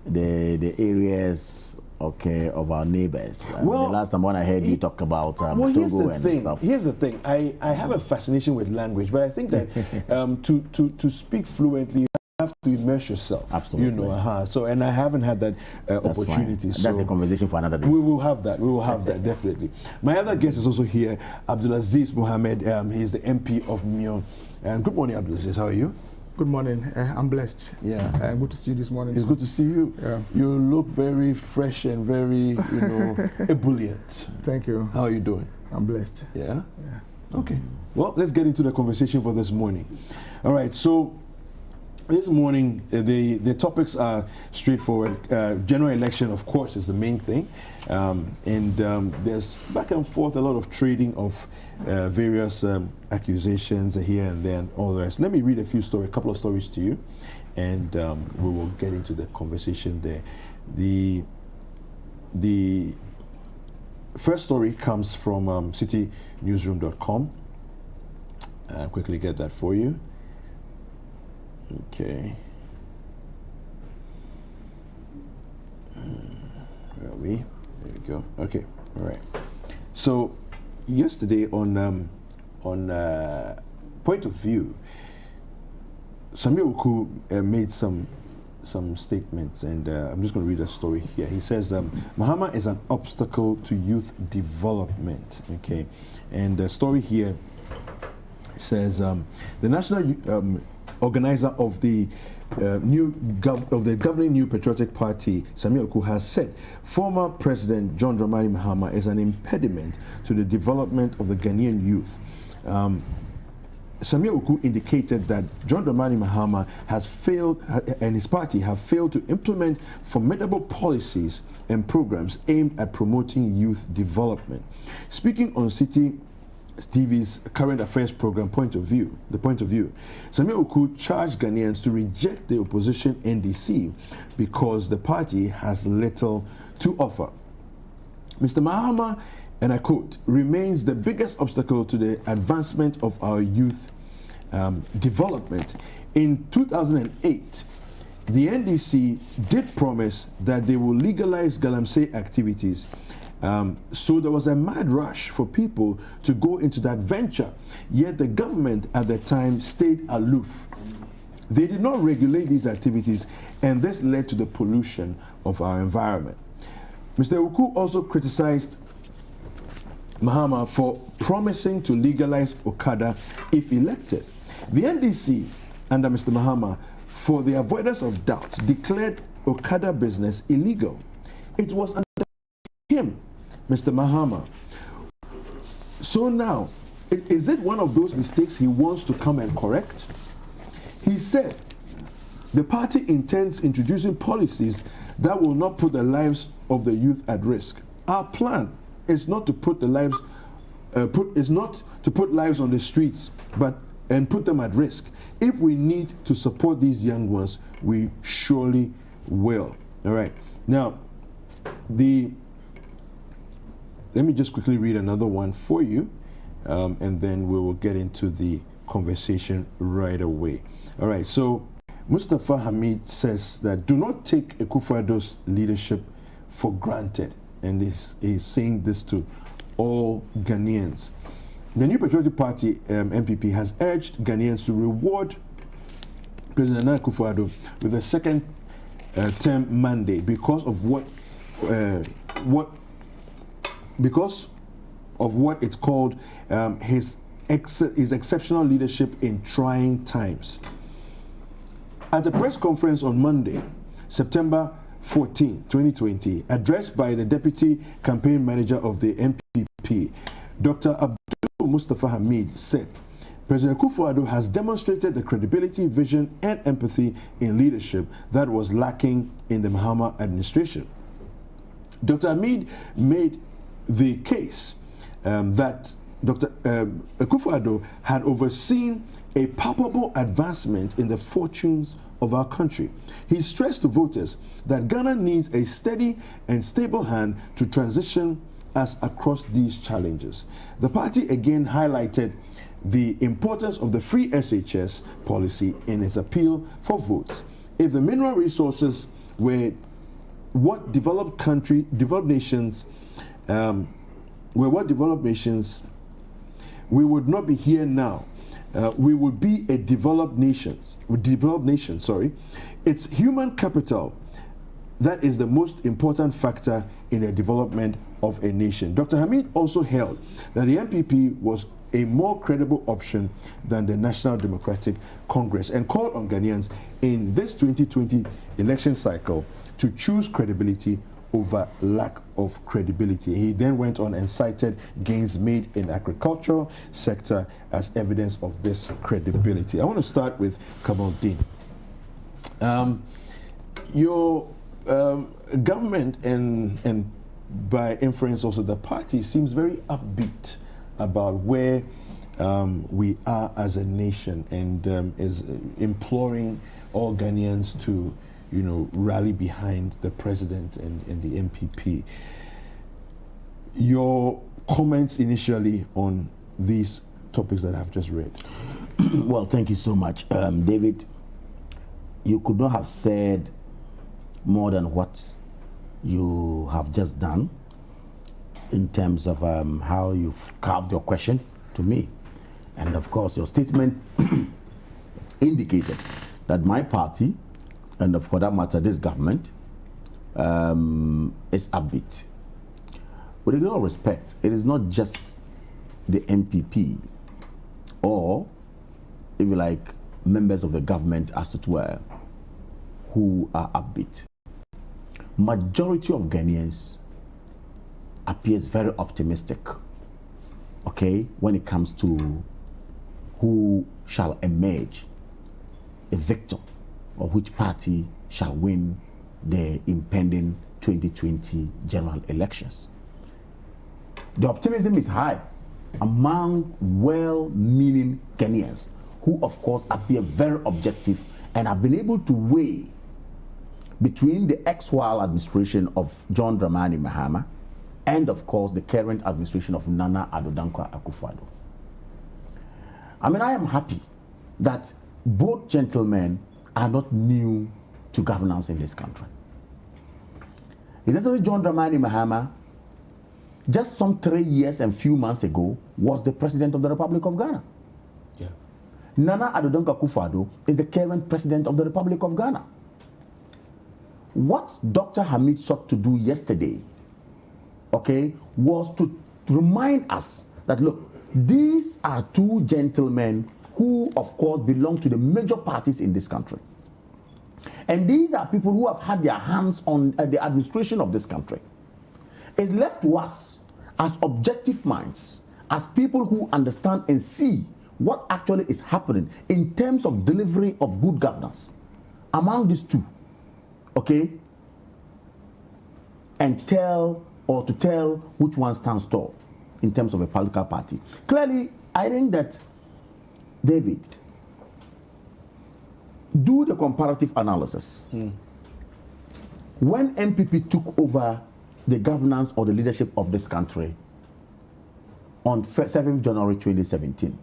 the areas, okay, of our neighbors. Well, the last time when I heard you talk about Togo and stuff. Here's the thing. I have a fascination with language, but I think that to speak fluently, you have to immerse yourself. Absolutely. You know, so and I haven't had that opportunity. So that's a conversation for another day. We will have that. We will have that definitely. My other guest is also here, Abdulaziz Mohammed. He's the MP of Mion. Good morning, Abdulaziz. How are you? Good morning. I'm blessed. Yeah. Good to see you this morning. It's good to see you. Yeah. You look very fresh and very, ebullient. Thank you. How are you doing? I'm blessed. Yeah? Okay. Well, let's get into the conversation for this morning. All right. So this morning, the topics are straightforward. General election, of course, is the main thing. There's back and forth, a lot of trading of various accusations here and there and all the rest. Let me read a couple of stories to you, and we will get into the conversation there. The first story comes from citynewsroom.com. I'll quickly get that for you. Okay. Where are we? There we go. Okay. All right. So yesterday on Point of View, Sami Ewuku made some statements, and I'm just going to read a story here. He says, Mahama is an obstacle to youth development. Okay. And the story here says, the national organizer of the governing New Patriotic Party, Sami Ewuku, has said former President John Dramani Mahama is an impediment to the development of the Ghanaian youth. Samia Oku indicated that John Dramani Mahama has failed and his party have failed to implement formidable policies and programs aimed at promoting youth development. Speaking on Citi TV's current affairs program Point of View, Samia Oku charged Ghanaians to reject the opposition NDC because the party has little to offer. Mr. Mahama, and I quote, remains the biggest obstacle to the advancement of our youth development. In 2008, the NDC did promise that they will legalize galamsey activities. So there was a mad rush for people to go into that venture, yet the government at the time stayed aloof. They did not regulate these activities, and this led to the pollution of our environment. Mr. Oku also criticized Mahama for promising to legalize Okada if elected. The NDC, under Mr. Mahama, for the avoidance of doubt, declared Okada business illegal. It was under him, Mr. Mahama. So now, is it one of those mistakes he wants to come and correct? He said the party intends introducing policies that will not put the lives of the youth at risk. Our plan is not to put the lives, put lives on the streets, and put them at risk. If we need to support these young ones, we surely will. All right. Now, let me just quickly read another one for you, and then we will get into the conversation right away. All right. So, Mustafa Hamid says that do not take Akufo-Addo's leadership for granted, and he's saying this to all Ghanaians. The New Patriotic Party, NPP, has urged Ghanaians to reward President Nana Akufo-Addo with a second term mandate because of what it's called his exceptional leadership in trying times. At a press conference on Monday, September 14, 2020, addressed by the Deputy Campaign Manager of the NPP, Dr. Abdul Mustafa Hamid said, President Akufo-Addo has demonstrated the credibility, vision, and empathy in leadership that was lacking in the Mahama administration. Dr. Hamid made the case that Dr. Akufo-Addo had overseen a palpable advancement in the fortunes of our country. He stressed to voters that Ghana needs a steady and stable hand to transition us across these challenges. The party again highlighted the importance of the free SHS policy in its appeal for votes. If the mineral resources were what developed nations, we would not be here now. We would be a developed nation. It's human capital that is the most important factor in the development of a nation. Dr. Hamid also held that the NPP was a more credible option than the National Democratic Congress and called on Ghanaians in this 2020 election cycle to choose credibility over lack of credibility. He then went on and cited gains made in agricultural sector as evidence of this credibility. I want to start with Kamaldeen. Your government and by inference also the party seems very upbeat about where we are as a nation and is imploring all Ghanaians to rally behind the president and the NPP. Your comments initially on these topics that I've just read. Well, thank you so much. David, you could not have said more than what you have just done in terms of how you've carved your question to me. And of course, your statement indicated that my party, and for that matter, this government, is upbeat. With all respect, it is not just the NPP or, if you like, members of the government, as it were, who are upbeat. Majority of Ghanaians appears very optimistic, okay, when it comes to who shall emerge a victor, or which party shall win the impending 2020 general elections. The optimism is high among well-meaning Kenyans who, of course, appear very objective and have been able to weigh between the ex-while administration of John Dramani Mahama and, of course, the current administration of Nana Addo Dankwa Akufo-Addo. I mean, I am happy that both gentlemen are not new to governance in this country. Essentially, John Dramani Mahama, just some 3 years and few months ago, was the president of the Republic of Ghana. Yeah. Nana Addo Dankwa Akufo-Addo is the current president of the Republic of Ghana. What Dr. Hamid sought to do yesterday, okay, was to remind us that, look, these are two gentlemen who, of course, belong to the major parties in this country. And these are people who have had their hands on the administration of this country. It's left to us as objective minds, as people who understand and see what actually is happening in terms of delivery of good governance among these two, okay, and tell which one stands tall in terms of a political party. Clearly, I think that, David, do the comparative analysis. When MPP took over the governance or the leadership of this country on 7th January 2017,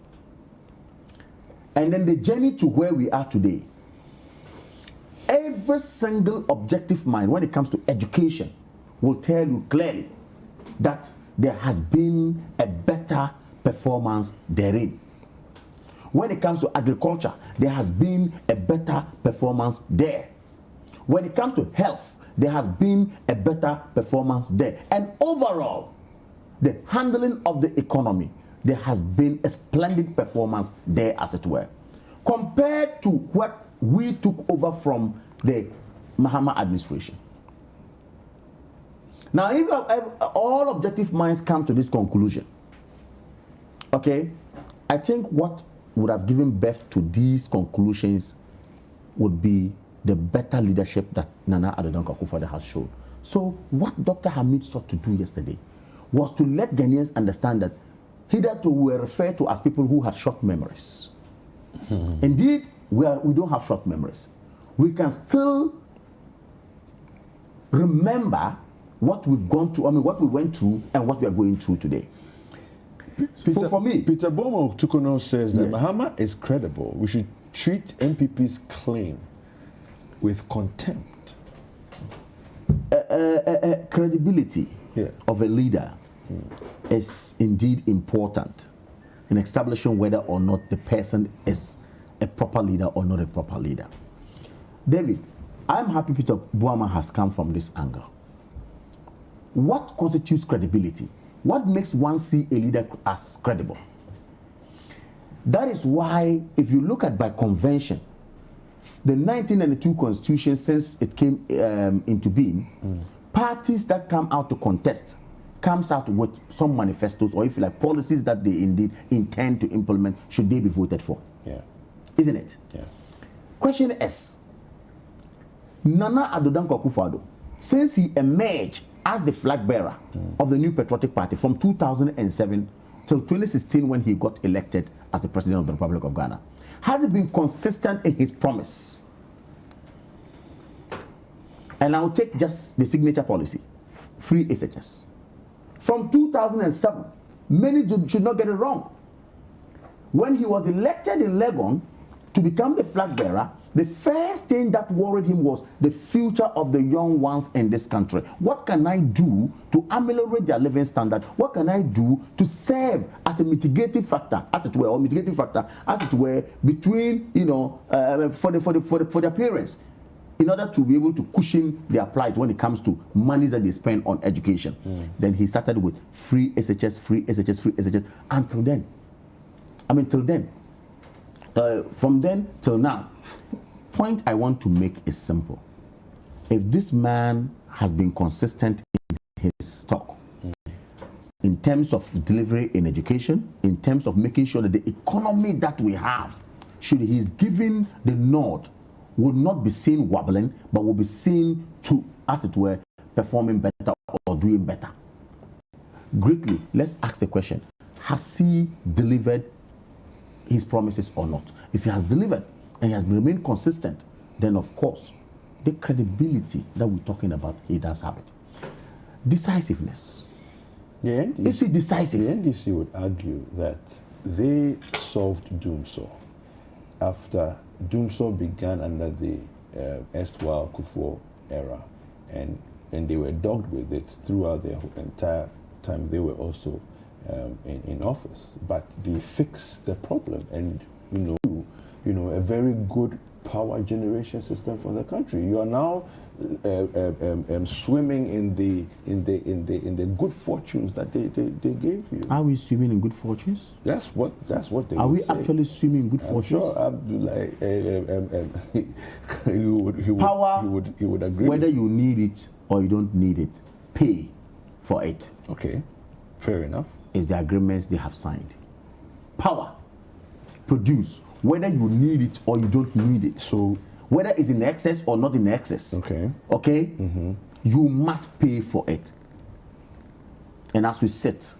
and then the journey to where we are today, every single objective mind when it comes to education will tell you clearly that there has been a better performance therein. When it comes to agriculture, there has been a better performance there. When it comes to health, there has been a better performance there. And overall, the handling of the economy, there has been a splendid performance there, as it were, compared to what we took over from the Mahama administration. Now, if all objective minds come to this conclusion, okay, I think what would have given birth to these conclusions would be the better leadership that Nana Addo Dankwa Akufo-Addo has shown. So what Dr. Hamid sought to do yesterday was to let Ghanaians understand that hitherto we were referred to as people who had short memories. Indeed, we don't have short memories. We can still remember what we've gone through, I mean, what we went through and what we are going through today. For me, Peter Bomo Tukono says that Mahama is credible. We should treat MPP's claim with contempt. Credibility of a leader is indeed important in establishing whether or not the person is a proper leader or not a proper leader. David, I'm happy Peter Boama has come from this angle. What constitutes credibility? What makes one see a leader as credible? That is why, if you look at by convention, the 1992 Constitution, since it came into being, parties that come out to contest comes out with some manifestos, or if you like, policies that they indeed intend to implement, should they be voted for. Yeah. Isn't it? Yeah. Question is, Nana Addo Dankwa Akufo-Addo, since he emerged as the flag bearer of the New Patriotic Party from 2007 till 2016 when he got elected as the President of the Republic of Ghana, has he been consistent in his promise? And I'll take just the signature policy, free SHS. From 2007, many should not get it wrong. When he was elected in Legon to become the flag bearer, the first thing that worried him was the future of the young ones in this country. What can I do to ameliorate their living standard? What can I do to serve as a mitigating factor, as it were, or mitigating factor, as it were, between, you know, for their parents, in order to be able to cushion their plight when it comes to monies that they spend on education. Then he started with free SHS, free SHS, free SHS, until then. I mean, till then. From then till now, point I want to make is simple. If this man has been consistent in his talk, in terms of delivery in education, in terms of making sure that the economy that we have, should he's given the nod, will not be seen wobbling, but will be seen to, as it were, performing better or doing better. Greatly, let's ask the question, has he delivered his promises or not? If he has delivered and he has remained consistent, then of course, the credibility that we're talking about, he does have it. Decisiveness. Is it decisive? The NDC would argue that they solved Doomsaw after Doomsaw began under the erstwhile Kufuor era, and they were dogged with it throughout their entire time they were also in office. But they fixed the problem, and a very good power generation system for the country. You are now swimming in the good fortunes that they gave you. Are we swimming in good fortunes? That's what they are would we say. Actually swimming in good fortunes? Sure, he would agree. Whether you need it or you don't need it, pay for it. Okay, fair enough. Is the agreements they have signed. Power, produce, whether you need it or you don't need it. So whether it's in excess or not in excess. Okay. Okay? Mm-hmm. You must pay for it. And as we sit,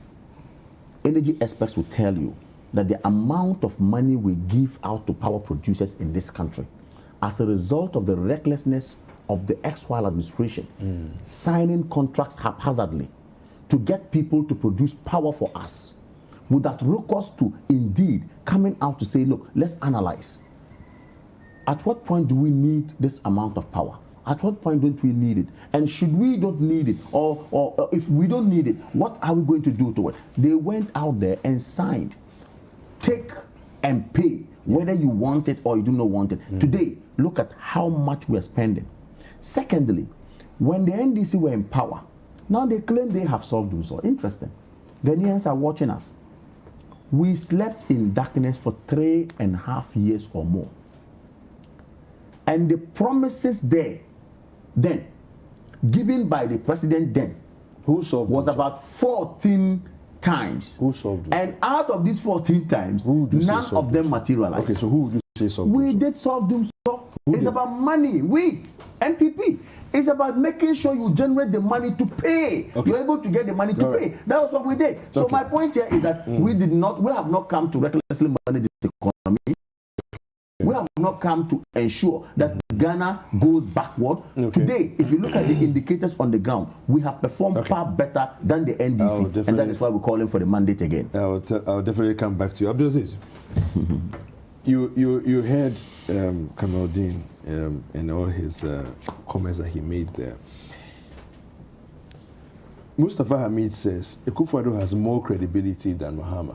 energy experts will tell you that the amount of money we give out to power producers in this country as a result of the recklessness of the erstwhile administration signing contracts haphazardly to get people to produce power for us, would that rook us to indeed coming out to say, look, let's analyze. At what point do we need this amount of power? At what point don't we need it? And should we don't need it, or if we don't need it, what are we going to do to it? They went out there and signed, take and pay, whether you want it or you do not want it. Today, look at how much we're spending. Secondly, when the NDC were in power, now they claim they have solved Doomsaw. Interesting. Ghanaians are watching us. We slept in darkness for 3.5 years or more. And the promises there, then, given by the president then, was about 14 times. Who solved it? And out of these 14 times, none of them materialized. Okay, so who would you say solved We Doomsaw? did solve Doomsaw. It's about money. We, NPP. It's about making sure you generate the money to pay. Okay. You're able to get the money to pay. That was what we did. So my point here is that we have not come to recklessly manage this economy. We have not come to ensure that Ghana goes backward. Today, if you look at the indicators on the ground, we have performed far better than the NDC, and that is why we're calling for the mandate again. I'll definitely come back to you. Abdulaziz, you heard Kamaldeen and all his comments that he made there. Mustafa Hamid says Akufo-Addo has more credibility than Mahama.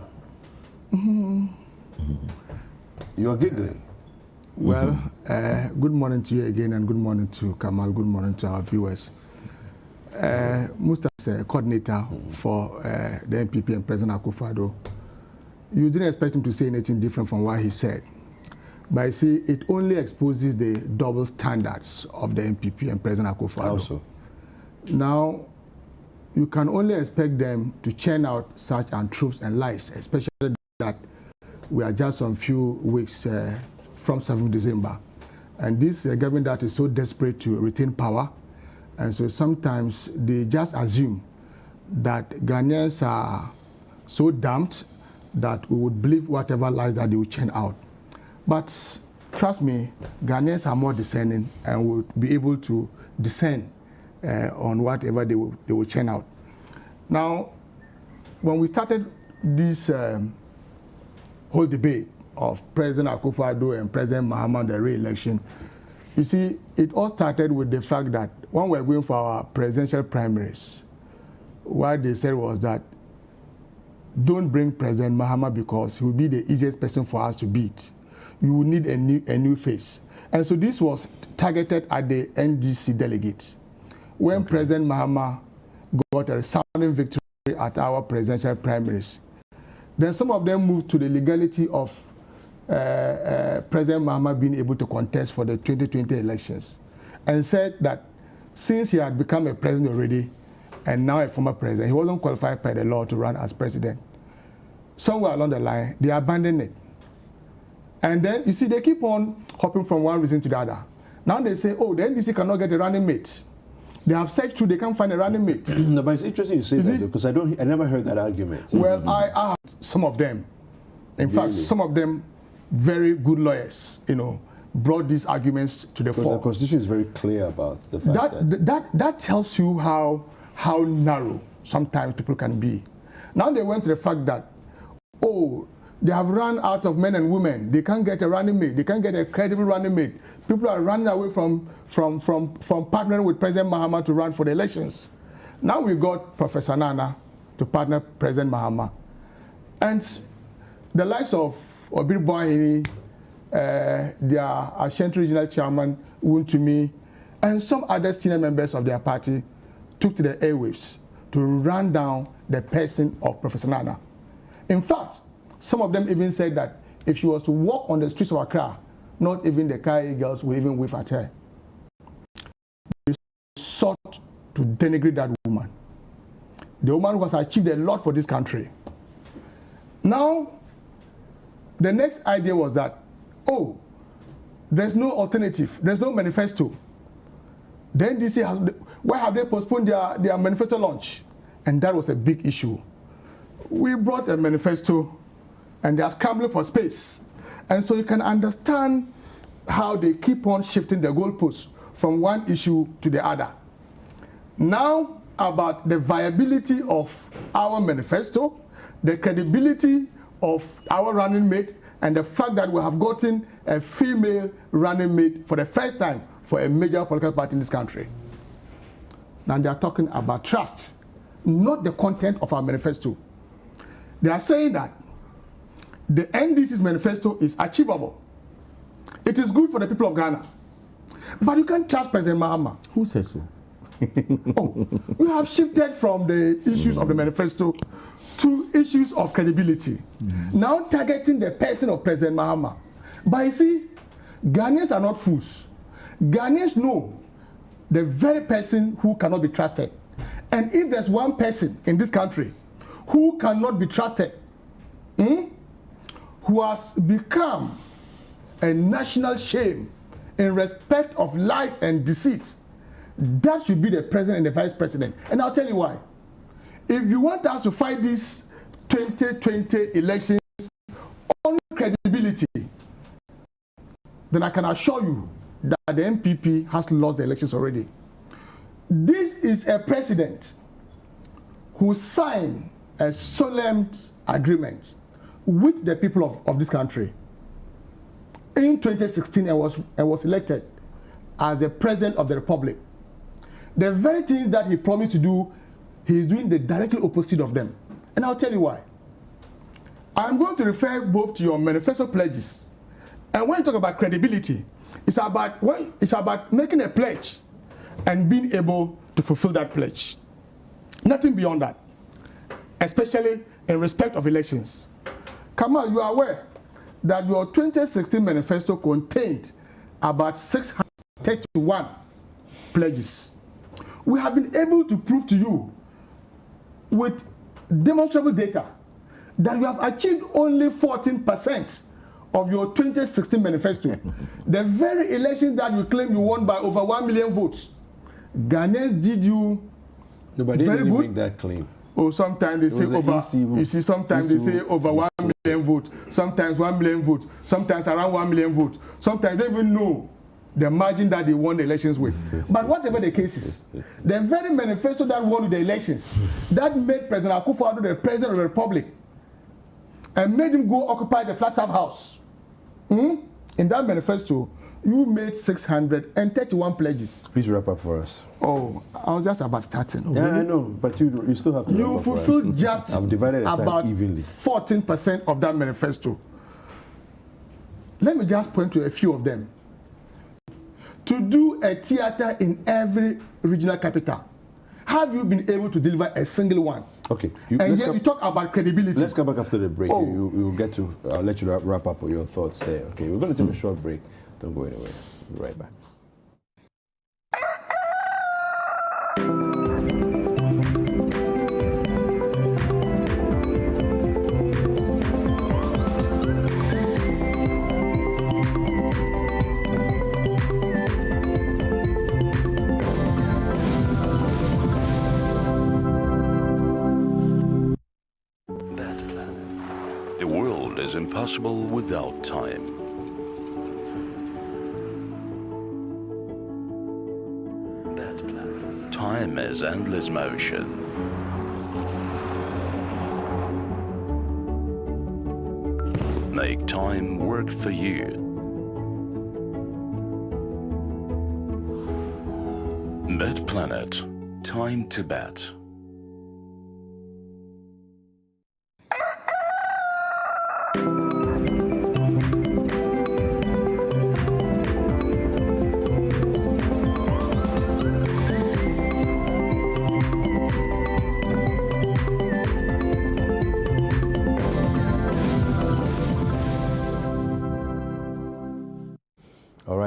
You're giggling. Well, good morning to you again, and good morning to Kamal. Good morning to our viewers. Mustafa is a coordinator for the NPP and President Akufo-Addo. You didn't expect him to say anything different from what he said. But I see it only exposes the double standards of the NPP and President Akufo-Addo. Also, now, you can only expect them to churn out such untruths and lies, especially that we are just a few weeks from 7th December. And this government that is so desperate to retain power, and so sometimes they just assume that Ghanaians are so damped that we would believe whatever lies that they will churn out. But trust me, Ghanaians are more discerning and will be able to discern on whatever they will churn out. Now, when we started this whole debate of President Akufo-Addo and President Mahama, the re-election, you see, it all started with the fact that when we were going for our presidential primaries, what they said was that don't bring President Mahama because he will be the easiest person for us to beat. You will need a new face. And so this was targeted at the NDC delegates. When President Mahama got a resounding victory at our presidential primaries, then some of them moved to the legality of President Mahama being able to contest for the 2020 elections, and said that since he had become a president already and now a former president. He wasn't qualified by the law to run as president. Somewhere along the line, they abandoned it. And then, you see, they keep on hopping from one reason to the other. Now they say, oh, the NDC cannot get a running mate. They have searched through, they can't find a running mate. No, but it's interesting you say that, because I never heard that argument. Well, I heard some of them. In fact, some of them, very good lawyers, brought these arguments to the fore. The Constitution is very clear about the fact that tells you how narrow sometimes people can be. Now they went to the fact that, oh, they have run out of men and women. They can't get a running mate. They can't get a credible running mate. People are running away from partnering with President Mahama to run for the elections. Now we got Professor Nana to partner President Mahama. And the likes of Obiri Boahini, their Ashanti Regional Chairman, Wuntumi, and some other senior members of their party took to the airwaves to run down the person of Professor Nana. In fact, some of them even said that if she was to walk on the streets of Accra, not even the Kai girls would even wave at her. They sought to denigrate that woman. The woman who has achieved a lot for this country. Now, the next idea was that, oh, there's no alternative, there's no manifesto. The NDC why have they postponed their manifesto launch? And that was a big issue. We brought a manifesto, and they are scrambling for space. And so you can understand how they keep on shifting the goalposts from one issue to the other. Now, about the viability of our manifesto, the credibility of our running mate, and the fact that we have gotten a female running mate for the first time for a major political party in this country. Now they are talking about trust, not the content of our manifesto. They are saying that the NDC's manifesto is achievable. It is good for the people of Ghana. But you can't trust President Mahama. Who says so? We have shifted from the issues of the manifesto to issues of credibility. Now targeting the person of President Mahama. But you see, Ghanaians are not fools. Ghanaians know the very person who cannot be trusted. And if there's one person in this country who cannot be trusted, who has become a national shame in respect of lies and deceit, that should be the president and the vice president. And I'll tell you why. If you want us to fight these 2020 elections on credibility, then I can assure you that the MPP has lost the elections already. This is a president who signed a solemn agreement with the people of this country in 2016 and was elected as the president of the republic. The very thing that he promised to do, he is doing the directly opposite of them. And I'll tell you why. I'm going to refer both to your manifesto pledges. And when you talk about credibility, it's about making a pledge and being able to fulfill that pledge. Nothing beyond that, especially in respect of elections. Kamal, you are aware that your 2016 manifesto contained about 631 pledges. We have been able to prove to you with demonstrable data that you have achieved only 14% of your 2016 manifesto. The very election that you claim you won by over 1 million votes, Ghanaians did you Nobody very didn't good. make that claim. Oh, sometimes they say over. You see, sometimes they say over 1 million votes. Sometimes 1 million votes. Sometimes around 1 million votes. Sometimes they don't even know the margin that they won the elections with. But whatever the case is, the very manifesto that won the elections, that made President Akufo-Addo the president of the republic, and made him go occupy the Flagstaff House. In that manifesto, you made 631 pledges. Please wrap up for us. Oh, I was just about starting. Yeah, I know, but you still have to wrap You up for us. fulfilled just I've divided the time about evenly. 14% of that manifesto. Let me just point to a few of them. To do a theater in every regional capital, have you been able to deliver a single one? Okay. And yet you talk about credibility. Let's come back after the break. Oh. You'll get to, I'll let you wrap up on your thoughts there. Okay, we're going to take a short break. Don't go anywhere. We'll be right back. The world is impossible without time. Time is endless motion. Make time work for you. Bet Planet. Time to bet.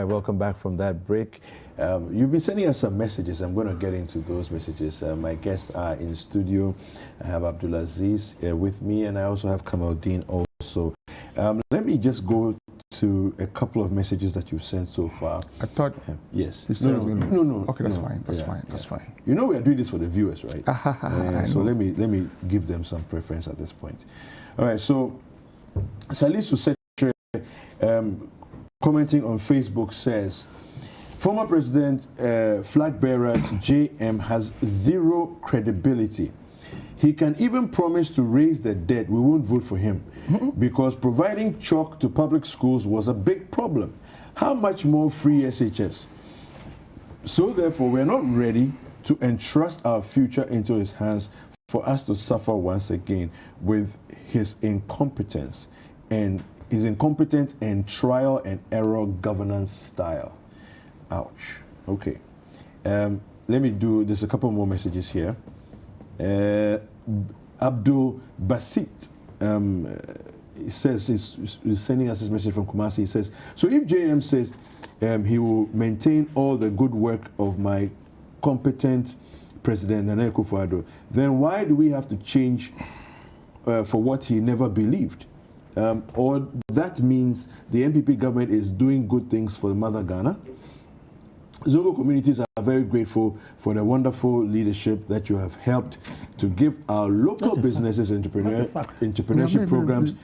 Welcome back from that break. You've been sending us some messages. I'm going to get into those messages. My guests are in studio. I have Abdulaziz with me, and I also have Kamaldeen also. Let me just go to a couple of messages that you've sent so far. I thought yes. No. Okay, that's fine. That's fine. You know we are doing this for the viewers, right? So let me give them some preference at this point. All right. So Salisu Setre, commenting on Facebook, says, former President flag bearer JM has zero credibility. He can even promise to raise the debt. We won't vote for him because providing chalk to public schools was a big problem. How much more free SHS? So therefore, we're not ready to entrust our future into his hands for us to suffer once again with his incompetence and trial and error governance style. Ouch. Okay. Let me do, there's a couple more messages here. Abdul Basit he says, he's sending us this message from Kumasi. He says, so if JM says he will maintain all the good work of my competent President Nana Akufo-Addo, then why do we have to change for what he never believed? Or that means the NPP government is doing good things for the mother Ghana. Zongo communities are very grateful for the wonderful leadership that you have helped to give our local businesses entrepreneurship programs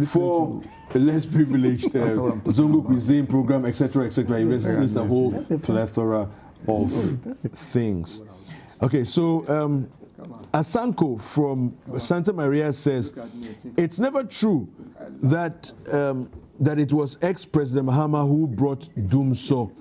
for less privileged Zongo cuisine program, etc., etc. It's a whole plethora of things. Okay, so Asanko from Santa Maria says, it's never true that that it was ex-President Mahama who brought Dumso.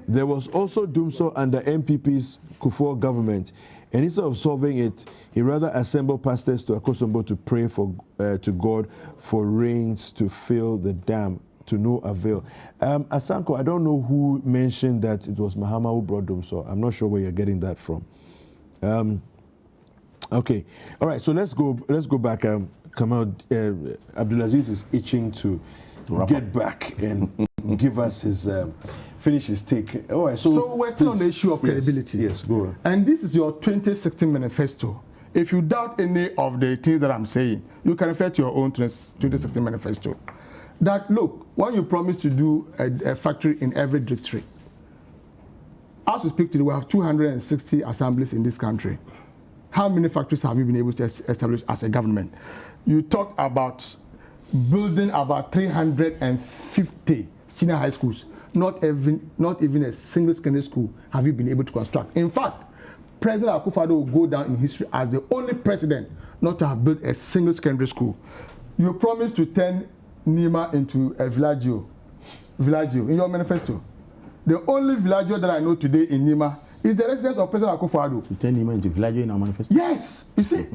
There was also Dumso under MPP's Kufuor government, and instead of solving it, he rather assembled pastors to Akosombo to pray for to God for rains to fill the dam to no avail. Asanko, I don't know who mentioned that it was Mahama who brought Dumso. I'm not sure where you're getting that from. Okay, all right. So let's go back. Kamal Abdulaziz is itching to get back and give us his finish his take. All right. So we're still on the issue of credibility. Yes, go on. And this is your 2016 manifesto. If you doubt any of the things that I'm saying, you can refer to your own 2016 manifesto. That look, when you promise to do a factory in every district, as we speak today, we have 260 assemblies in this country. How many factories have you been able to establish as a government? You talked about building about 350 senior high schools. Not even a single secondary school have you been able to construct. In fact, President Akufo-Addo will go down in history as the only president not to have built a single secondary school. You promised to turn Nima into a villaggio in your manifesto. The only villaggio that I know today in Nima is the residence of President Akufo-Addo. To turn Nima into villaggio in our manifesto? Yes. You see,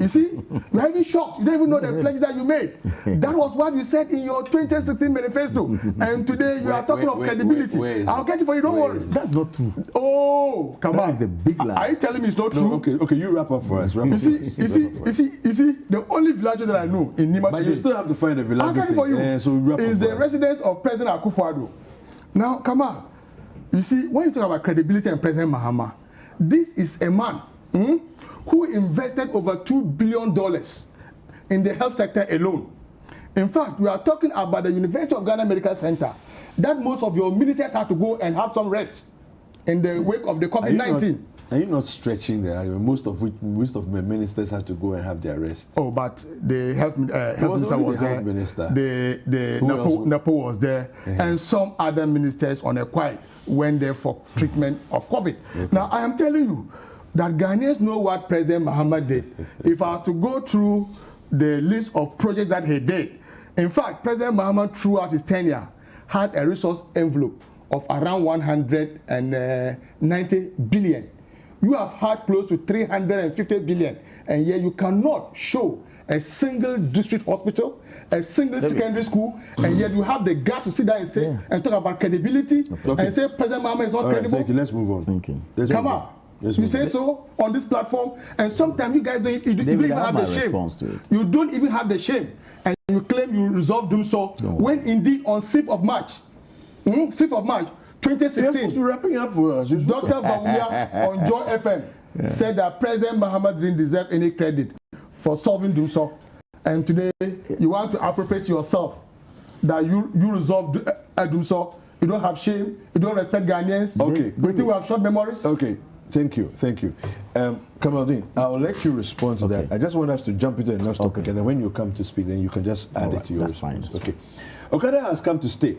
you're even shocked. You don't even know the pledge that you made. That was what you said in your 2016 manifesto. And today you are talking of credibility. I'll get it for you, don't worry. That's not true. Oh, come on. That is a big lie. Are you telling me it's not true? Okay, you wrap up for us. You see, the only villaggio that I know in Nima but today, you still have to find a villaggio. I'll get it for you. So wrap is up the residence of President Akufo-Addo. Now, come on. You see, when you talk about credibility and President Mahama, this is a man who invested over $2 billion in the health sector alone. In fact, we are talking about the University of Ghana Medical Center, that most of your ministers had to go and have some rest in the wake of the COVID-19. Are you not stretching the argument? Most of the ministers had to go and have their rest. Oh, but the health minister was there. The Napo was there, and some other ministers on a quiet went there for treatment of COVID. Okay. Now, I am telling you that Ghanaians know what President Mahama did. If I was to go through the list of projects that he did, in fact, President Mahama throughout his tenure had a resource envelope of around 190 billion. You have had close to 350 billion, and yet you cannot show a single district hospital, a single secondary school, and yet you have the guts to sit there and say and talk about credibility and say President Mahama is not credible. Thank you. Let's move on. Thank you. Come on. You say so on this platform, and sometimes you guys don't even have the shame. You don't even have the shame, and you claim you resolved them so when indeed on 6th of March, 6th of March, 2016, you're wrapping up for us. Dr. Bawumia on Joy FM said that President Mahama didn't deserve any credit for solving them so, and today you want to appropriate yourself that you resolved them so. You don't have shame. You don't respect Ghanaians. Okay. We think we have short memories. Okay. Thank you. Kamaldeen, I'll let you respond to that. I just want us to jump into the next topic, and then when you come to speak, then you can just add it to your response. Okay. Okada has come to stay.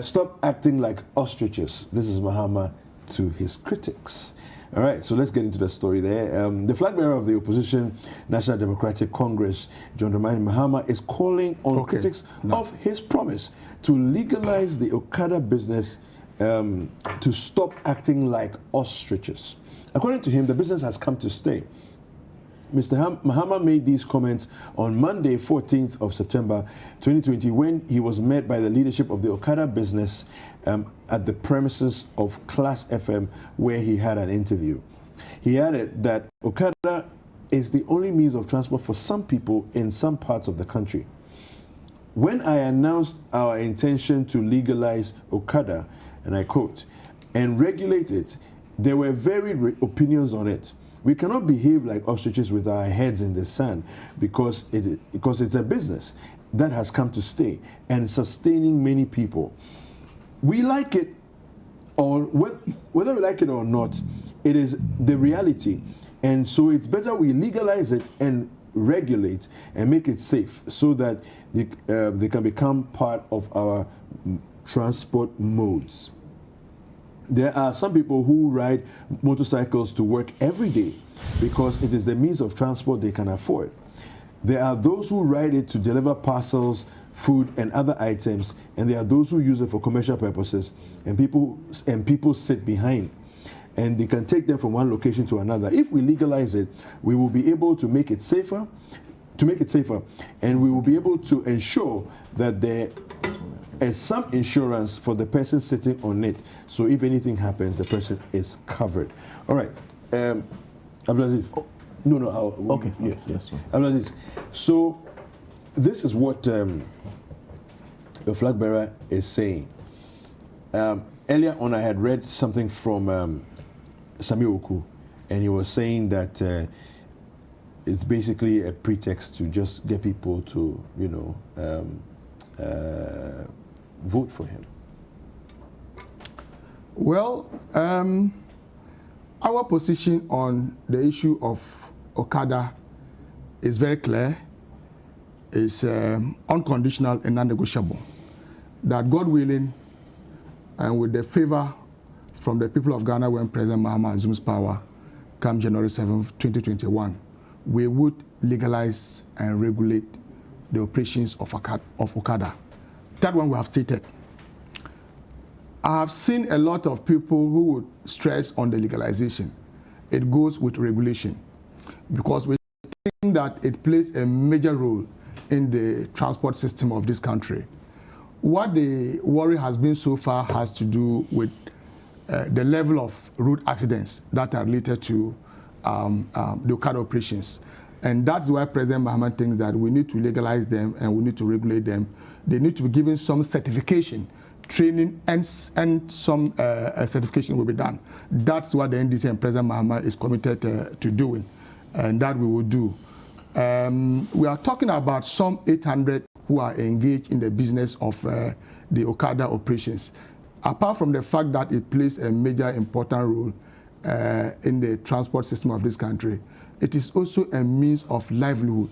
Stop acting like ostriches. This is Mahama to his critics. All right, so let's get into the story there. The flag bearer of the opposition, National Democratic Congress, John Dramani Mahama, is calling on critics of his promise to legalize the Okada business to stop acting like ostriches. According to him, the business has come to stay. Mr. Mahama made these comments on Monday, 14th of September 2020, when he was met by the leadership of the Okada business at the premises of Class FM, where he had an interview. He added that Okada is the only means of transport for some people in some parts of the country. When I announced our intention to legalize Okada, and I quote, and regulate it, there were varied opinions on it. We cannot behave like ostriches with our heads in the sand because it's a business that has come to stay and sustaining many people. We like it, or whether we like it or not, it is the reality. And so it's better we legalize it and regulate and make it safe so that they can become part of our transport modes. There are some people who ride motorcycles to work every day because it is the means of transport they can afford. There are those who ride it to deliver parcels, food, and other items, and there are those who use it for commercial purposes, and people sit behind, and they can take them from one location to another. If we legalize it, we will be able to make it safer, and we will be able to ensure that there is some insurance for the person sitting on it. So if anything happens, the person is covered. All right. Abdulaziz. Okay. Yes. Abdulaziz. So this is what the flag bearer is saying. Earlier on, I had read something from Sami Oku, and he was saying that it's basically a pretext to just get people to, vote for him. Well, our position on the issue of Okada is very clear. It's unconditional and non-negotiable. That God willing, and with the favor from the people of Ghana when President Mahama assumes power, come January 7, 2021, we would legalize and regulate the operations of Okada. That one we have stated. I have seen a lot of people who would stress on the legalization. It goes with regulation because we think that it plays a major role in the transport system of this country. What the worry has been so far has to do with the level of road accidents that are related to the Okada operations. And that's why President Mahama thinks that we need to legalize them and we need to regulate them. They need to be given some certification, training, and some certification will be done. That's what the NDC and President Mahama is committed to doing, and that we will do. We are talking about some 800 who are engaged in the business of the Okada operations. Apart from the fact that it plays a major important role in the transport system of this country, it is also a means of livelihood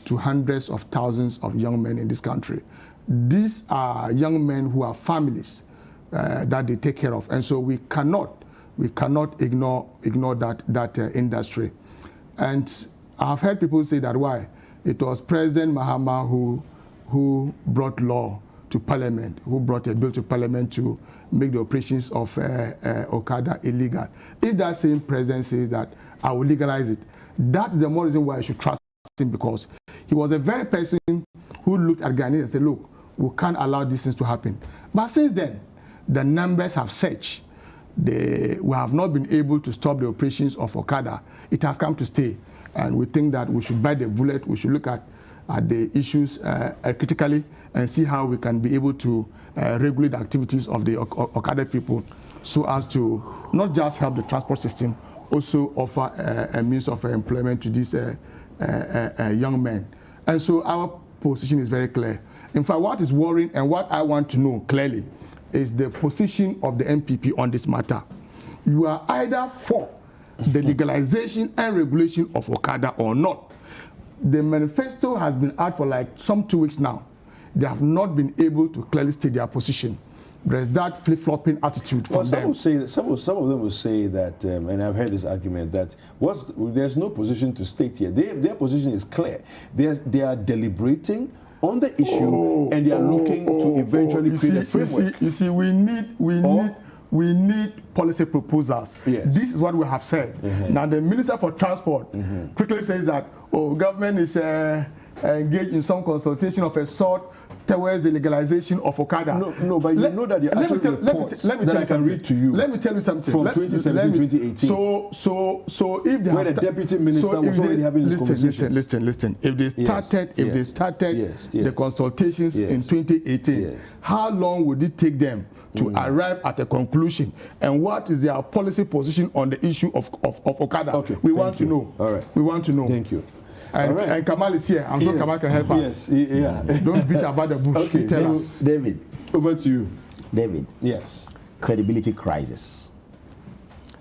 to hundreds of thousands of young men in this country. These are young men who have families that they take care of, and so we cannot ignore that industry. And I've heard people say that why it was President Mahama who brought law to Parliament, who brought a bill to Parliament to make the operations of Okada illegal. If that same president says that I will legalize it, that's the more reason why I should trust him, because he was a very person who looked at Ghanaians and said, look, we can't allow these things to happen. But since then, the numbers have surged. We have not been able to stop the operations of Okada. It has come to stay. And we think that we should bite the bullet. We should look at the issues critically and see how we can be able to regulate the activities of the Okada people so as to not just help the transport system, also offer a means of employment to these young men. And so our position is very clear. In fact, what is worrying and what I want to know clearly is the position of the MPP on this matter. You are either for the legalization and regulation of Okada or not. The manifesto has been out for like some 2 weeks now. They have not been able to clearly state their position. There's that flip-flopping attitude from them. Some of them will say that, and I've heard this argument, that there's no position to state here. Their position is clear. They are deliberating on the issue, and they are looking to eventually create a framework. You see, we need policy proposals. Yes. This is what we have said. Now, the Minister for Transport quickly says that, government is engaged in some consultation of a sort towards the legalization of Okada. No, but you know that the actual reports that I can read to you. Let me tell you something. From 2017, 2018. So if they where the deputy minister was already having these conversations. Listen. If they started, the consultations in 2018, how long would it take them to arrive at a conclusion? And what is their policy position on the issue of Okada? Okay, we want to know. All right. We want to know. Thank you. And Kamal is here. I'm sure Kamal can help us. Yes, Don't beat about the bush. Okay, Tell us. David. Over to you. David. Yes. Credibility crisis.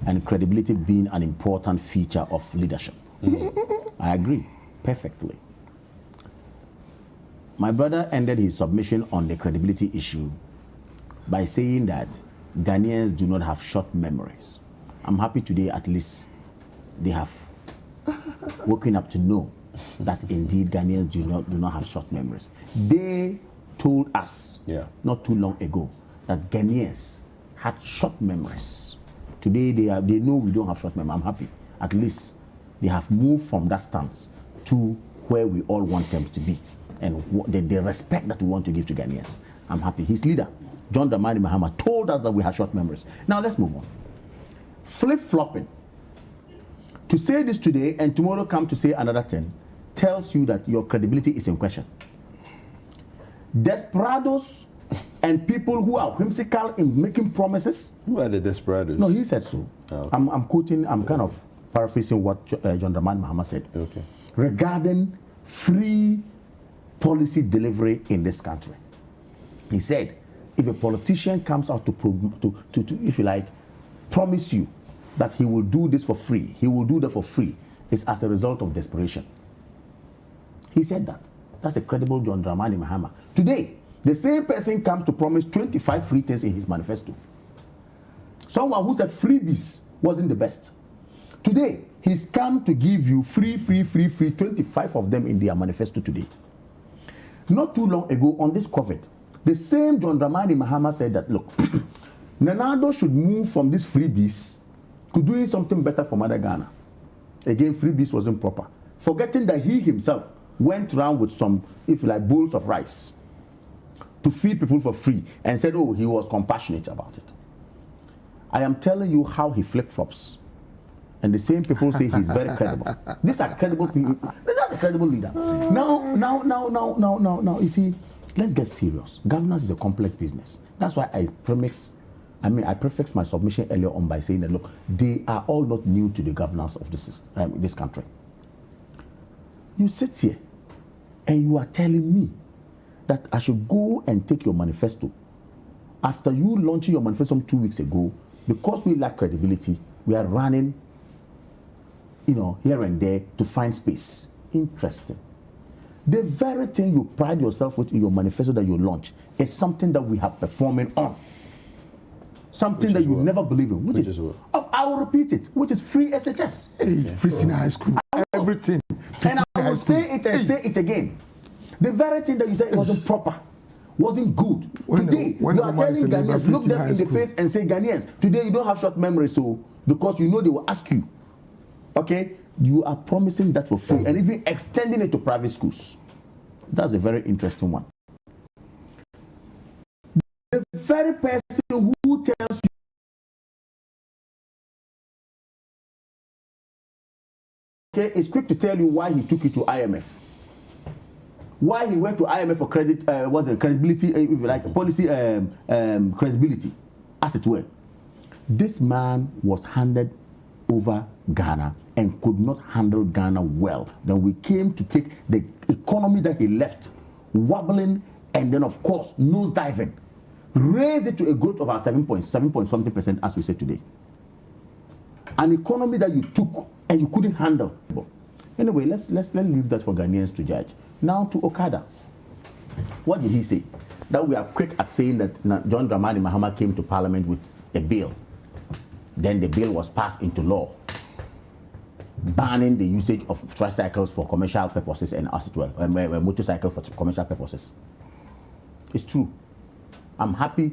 And credibility being an important feature of leadership. I agree perfectly. My brother ended his submission on the credibility issue by saying that Ghanaians do not have short memories. I'm happy today at least they have woken up to know that indeed Ghanaians do not have short memories. They told us not too long ago that Ghanaians had short memories. Today they know we don't have short memory. I'm happy. At least they have moved from that stance to where we all want them to be, and the respect that we want to give to Ghanaians. I'm happy. His leader, John Dramani Mahama, told us that we have short memories. Now let's move on. Flip-flopping. To say this today and tomorrow come to say another thing tells you that your credibility is in question. Desperados and people who are whimsical in making promises. Who are the desperados? No, he said so. Oh, okay. I'm quoting, I'm kind of paraphrasing what John Dramani Mahama said. Okay. Regarding free policy delivery in this country. He said, if a politician comes out to if you like, promise you that he will do this for free, he will do that for free, it's as a result of desperation. He said that. That's a credible John Dramani Mahama. Today, the same person comes to promise 25 free things in his manifesto. Someone who said freebies wasn't the best. Today, he's come to give you free, 25 of them in their manifesto today. Not too long ago on this COVID, the same John Dramani Mahama said that, look, Nanado should move from these freebies to doing something better for Mother Ghana. Again, freebies wasn't proper. Forgetting that he himself went around with some, if you like, bowls of rice to feed people for free and said, oh, he was compassionate about it. I am telling you how he flip-flops. And the same people say he's very credible. These are credible people. That's a credible leader. Now, you see, let's get serious. Governance is a complex business. That's why I prefixed my submission earlier on by saying that, look, they are all not new to the governance of this country. You sit here and you are telling me that I should go and take your manifesto after you launching your manifesto 2 weeks ago because we lack credibility. we are running, here and there to find space. Interesting. The very thing you pride yourself with in your manifesto that you launch is something that we have performing on. Something that you never believe in, which is I will repeat it, which is free SHS. Free senior high school, everything. And I will say it and say it again. The very thing that you said it wasn't proper, wasn't good. Today, you are telling Ghanaians, look them in the face and say, Ghanaians, today you don't have short memory, so because you know they will ask you. Okay? You are promising that for free and even extending it to private schools. That's a very interesting one. The very person who tells you is quick to tell you why he took it to IMF. Why he went to IMF for credit, was it credibility, if you like, policy credibility, as it were. This man was handed over Ghana and could not handle Ghana well. Then we came to take the economy that he left wobbling and then, of course, nosediving, raise it to a growth of our 7.something% as we say today. An economy that you took and you couldn't handle. Anyway, let's leave that for Ghanaians to judge. Now to Okada. What did he say? That we are quick at saying that John Dramani Mahama came to Parliament with a bill. Then the bill was passed into law, banning the usage of tricycles for commercial purposes and as well, motorcycle for commercial purposes. It's true. I'm happy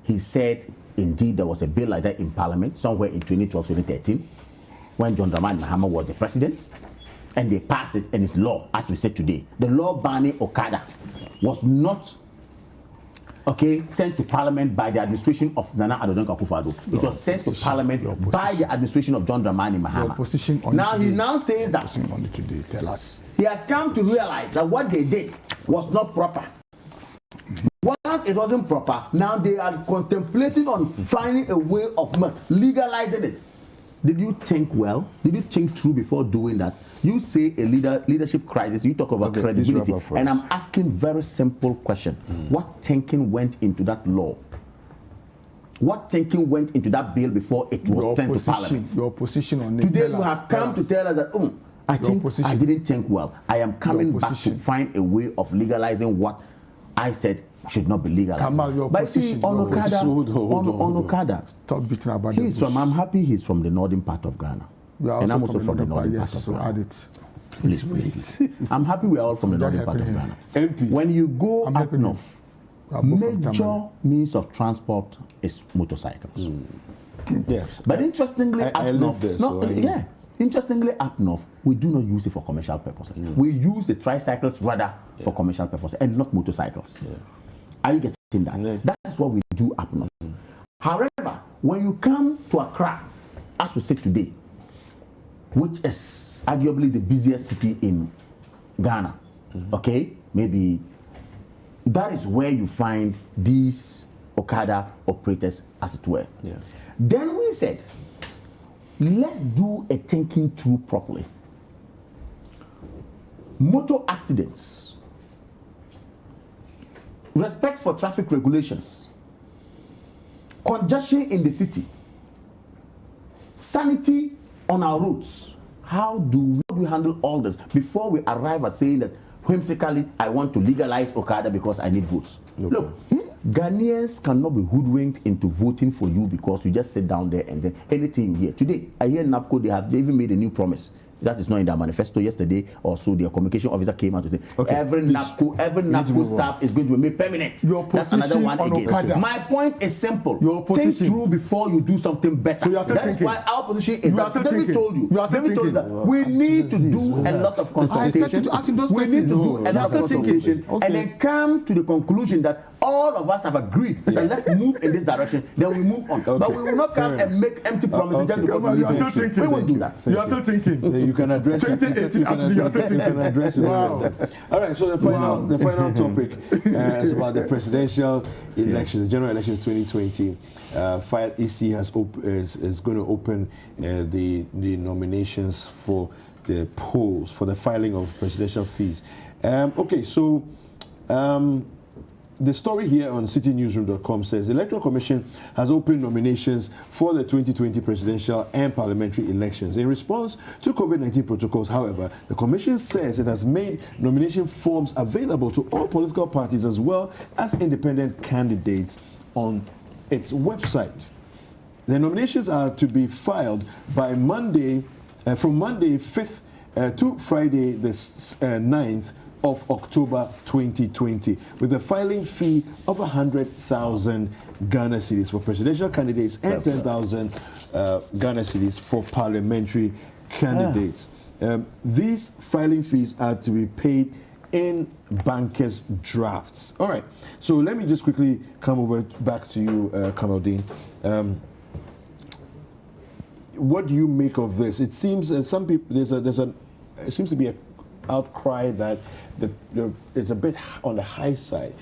he said indeed there was a bill like that in Parliament somewhere in 2012, 2013, when John Dramani Mahama was the president, and they passed it and it's law, as we said today. The law banning Okada was not sent to Parliament by the administration of Nana Addo Dankwa Akufo-Addo. It was sent to Parliament by the administration of John Dramani Mahama. Now he now says that tell us. He has come to realize that what they did was not proper. Once it wasn't proper, now they are contemplating on finding a way of legalizing it. Did you think well? Did you think through before doing that? You say a leadership crisis, you talk about credibility, and I'm asking very simple question. What thinking went into that law? What thinking went into that bill before it was sent to Parliament? Your position on it. Today you have come to tell us that, I didn't think well. I am coming back to find a way of legalizing what I said should not be legalized. But see, on Okada, stop beating about I'm happy he's from the northern part of Ghana. And I'm also from the northern part of Ghana. Add it. Please. I'm happy we're all from the northern part of Ghana. MP. When you go up north, major means of transport is motorcycles. Yes. But interestingly, I live there, so interestingly, up north, we do not use it for commercial purposes. We use the tricycles rather for commercial purposes and not motorcycles. Are you getting that? That's what we do up north. However, when you come to Accra, as we said today, which is arguably the busiest city in Ghana, maybe that is where you find these Okada operators, as it were. Then we said, let's do a thinking through properly. Motor accidents, respect for traffic regulations, congestion in the city, sanity on our roads. How do we handle all this before we arrive at saying that whimsically I want to legalize Okada because I need votes? Look, Ghanaians cannot be hoodwinked into voting for you because you just sit down there and then anything you hear. Today, I hear NAPCO, they even made a new promise. That is not in their manifesto yesterday or so. Their communication officer came out to say every NAPCO staff is going to be made permanent. That's another one again. Okada. My point is simple. Think through before you do something better. So that is why our position is that David told you. David told you that we need to do a lot of consultation. We need to do a lot of consultation and then come to the conclusion that all of us have agreed that let's move in this direction, then we move on. But we will not come and make empty promises just because we won't do that. You are still thinking. You can address it. You can address it. Wow. All right, so the final topic is about the presidential elections, the general elections 2020. EC is going to open the nominations for the polls, for the filing of presidential fees. the story here on citynewsroom.com says the Electoral Commission has opened nominations for the 2020 presidential and parliamentary elections. In response to COVID-19 protocols, however, the Commission says it has made nomination forms available to all political parties as well as independent candidates on its website. The nominations are to be filed by Monday, from Monday 5th to Friday the 9th of October 2020, with a filing fee of 100,000 Ghana cedis for presidential candidates and 10,000 Ghana cedis for parliamentary candidates. These filing fees are to be paid in bankers' drafts. All right, so let me just quickly come over back to you, Kamaldeen. What do you make of this? It seems some people it seems to be an outcry that it's a bit on the high side,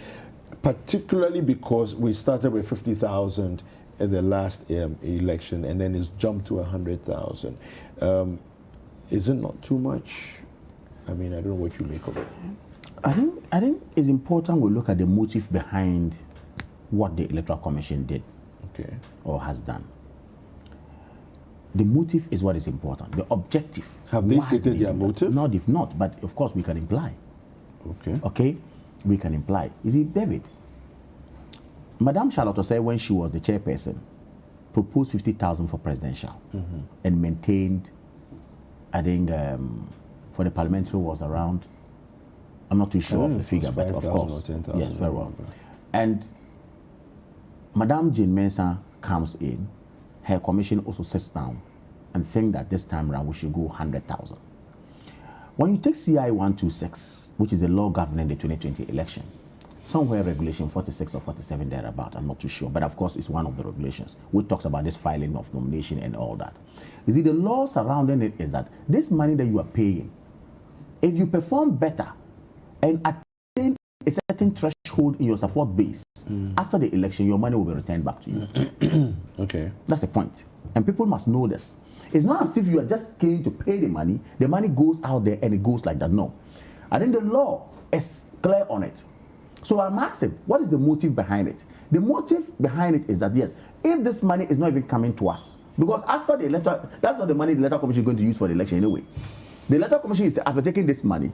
particularly because we started with 50,000 in the last election and then it's jumped to 100,000. Is it not too much? I mean, I don't know what you make of it. I think it's important we look at the motive behind what the Electoral Commission did, or has done. The motive is what is important. The objective. Have they stated their motive? No, they've not. But of course, we can imply. Okay. Okay, we can imply. You see, David, Madame Charlotte said when she was the chairperson, proposed 50,000 for presidential, and maintained, I think, for the parliamentary was around. I'm not too sure of the figure, but of course, 10,000. yes, very well. And Madame Jane Mensah comes in. Her commission also sits down and think that this time around we should go 100,000. When you take CI 126, which is the law governing the 2020 election, somewhere regulation 46 or 47 thereabout, I'm not too sure, but of course it's one of the regulations which talks about this filing of nomination and all that. You see, the law surrounding it is that this money that you are paying, if you perform better and attain a certain threshold in your support base, after the election, your money will be returned back to you. Okay. That's the point. And people must know this. It's not as if you are just going to pay the money goes out there and it goes like that. No. I think the law is clear on it. So I'm asking, what is the motive behind it? The motive behind it is that, yes, if this money is not even coming to us, because after the electoral, that's not the money the Electoral Commission is going to use for the election anyway. The Electoral Commission is, after taking this money,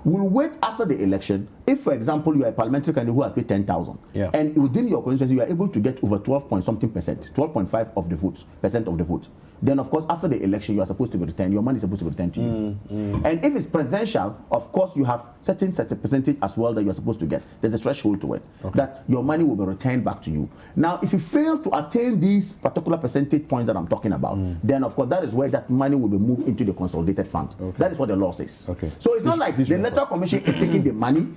will wait after the election. If, for example, you are a parliamentary candidate who has paid 10,000, and within your constituency you are able to get over 12.5% of the vote, then of course after the election you are supposed to be returned. Your money is supposed to be returned to you. And if it's presidential, of course you have certain percentage as well that you are supposed to get. There's a threshold to it that your money will be returned back to you. Now, if you fail to attain these particular percentage points that I'm talking about, then of course that is where that money will be moved into the consolidated fund. That is what the law says. So it's not like the Electoral Commission is taking the money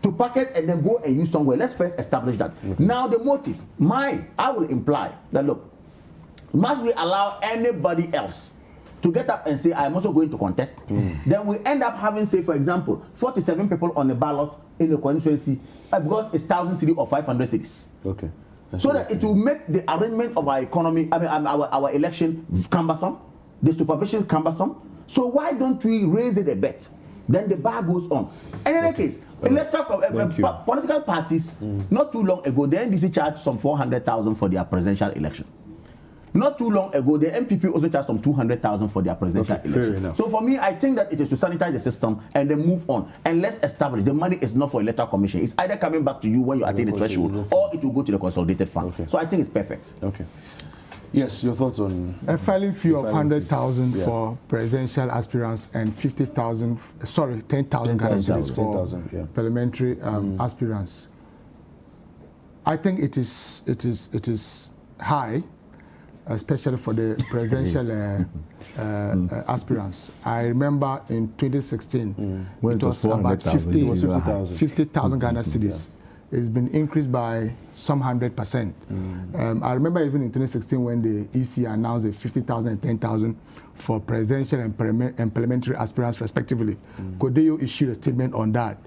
to packet and then go and use somewhere. Let's first establish that. Now the motive, I will imply that, look, must we allow anybody else to get up and say, I'm also going to contest? Then we end up having, say, for example, 47 people on the ballot in the constituency because it's 1,000 cities or 500 cities. So that it will make the arrangement of our economy, our election cumbersome, the supervision cumbersome. So why don't we raise it a bit? Then the bar goes on. In any case, political parties, not too long ago, the NDC charged some 400,000 for their presidential election. Not too long ago, the MPP also charged some 200,000 for their presidential election. So for me, I think that it is to sanitize the system and then move on. And let's establish the money is not for Electoral Commission. It's either coming back to you when you attain the threshold, or it will go to the consolidated fund. So I think it's perfect. Yes, your thoughts on a filing fee of 100,000 for presidential aspirants and 10,000 Ghana cedis for parliamentary aspirants. I think it is high, especially for the presidential aspirants. I remember in 2016, it was about 50,000 Ghana cedis. It's been increased by some 100%. I remember even in 2016 when the EC announced the 50,000 and 10,000 for presidential and parliamentary aspirants respectively. Kodeo issued a statement on that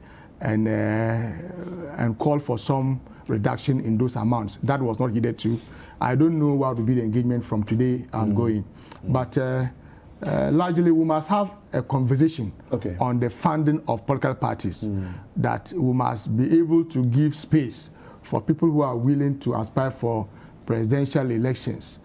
and called for some reduction in those amounts. That was not heeded to. I don't know what will be the engagement from today going. But largely we must have a conversation on the funding of political parties, that we must be able to give space for people who are willing to aspire for presidential elections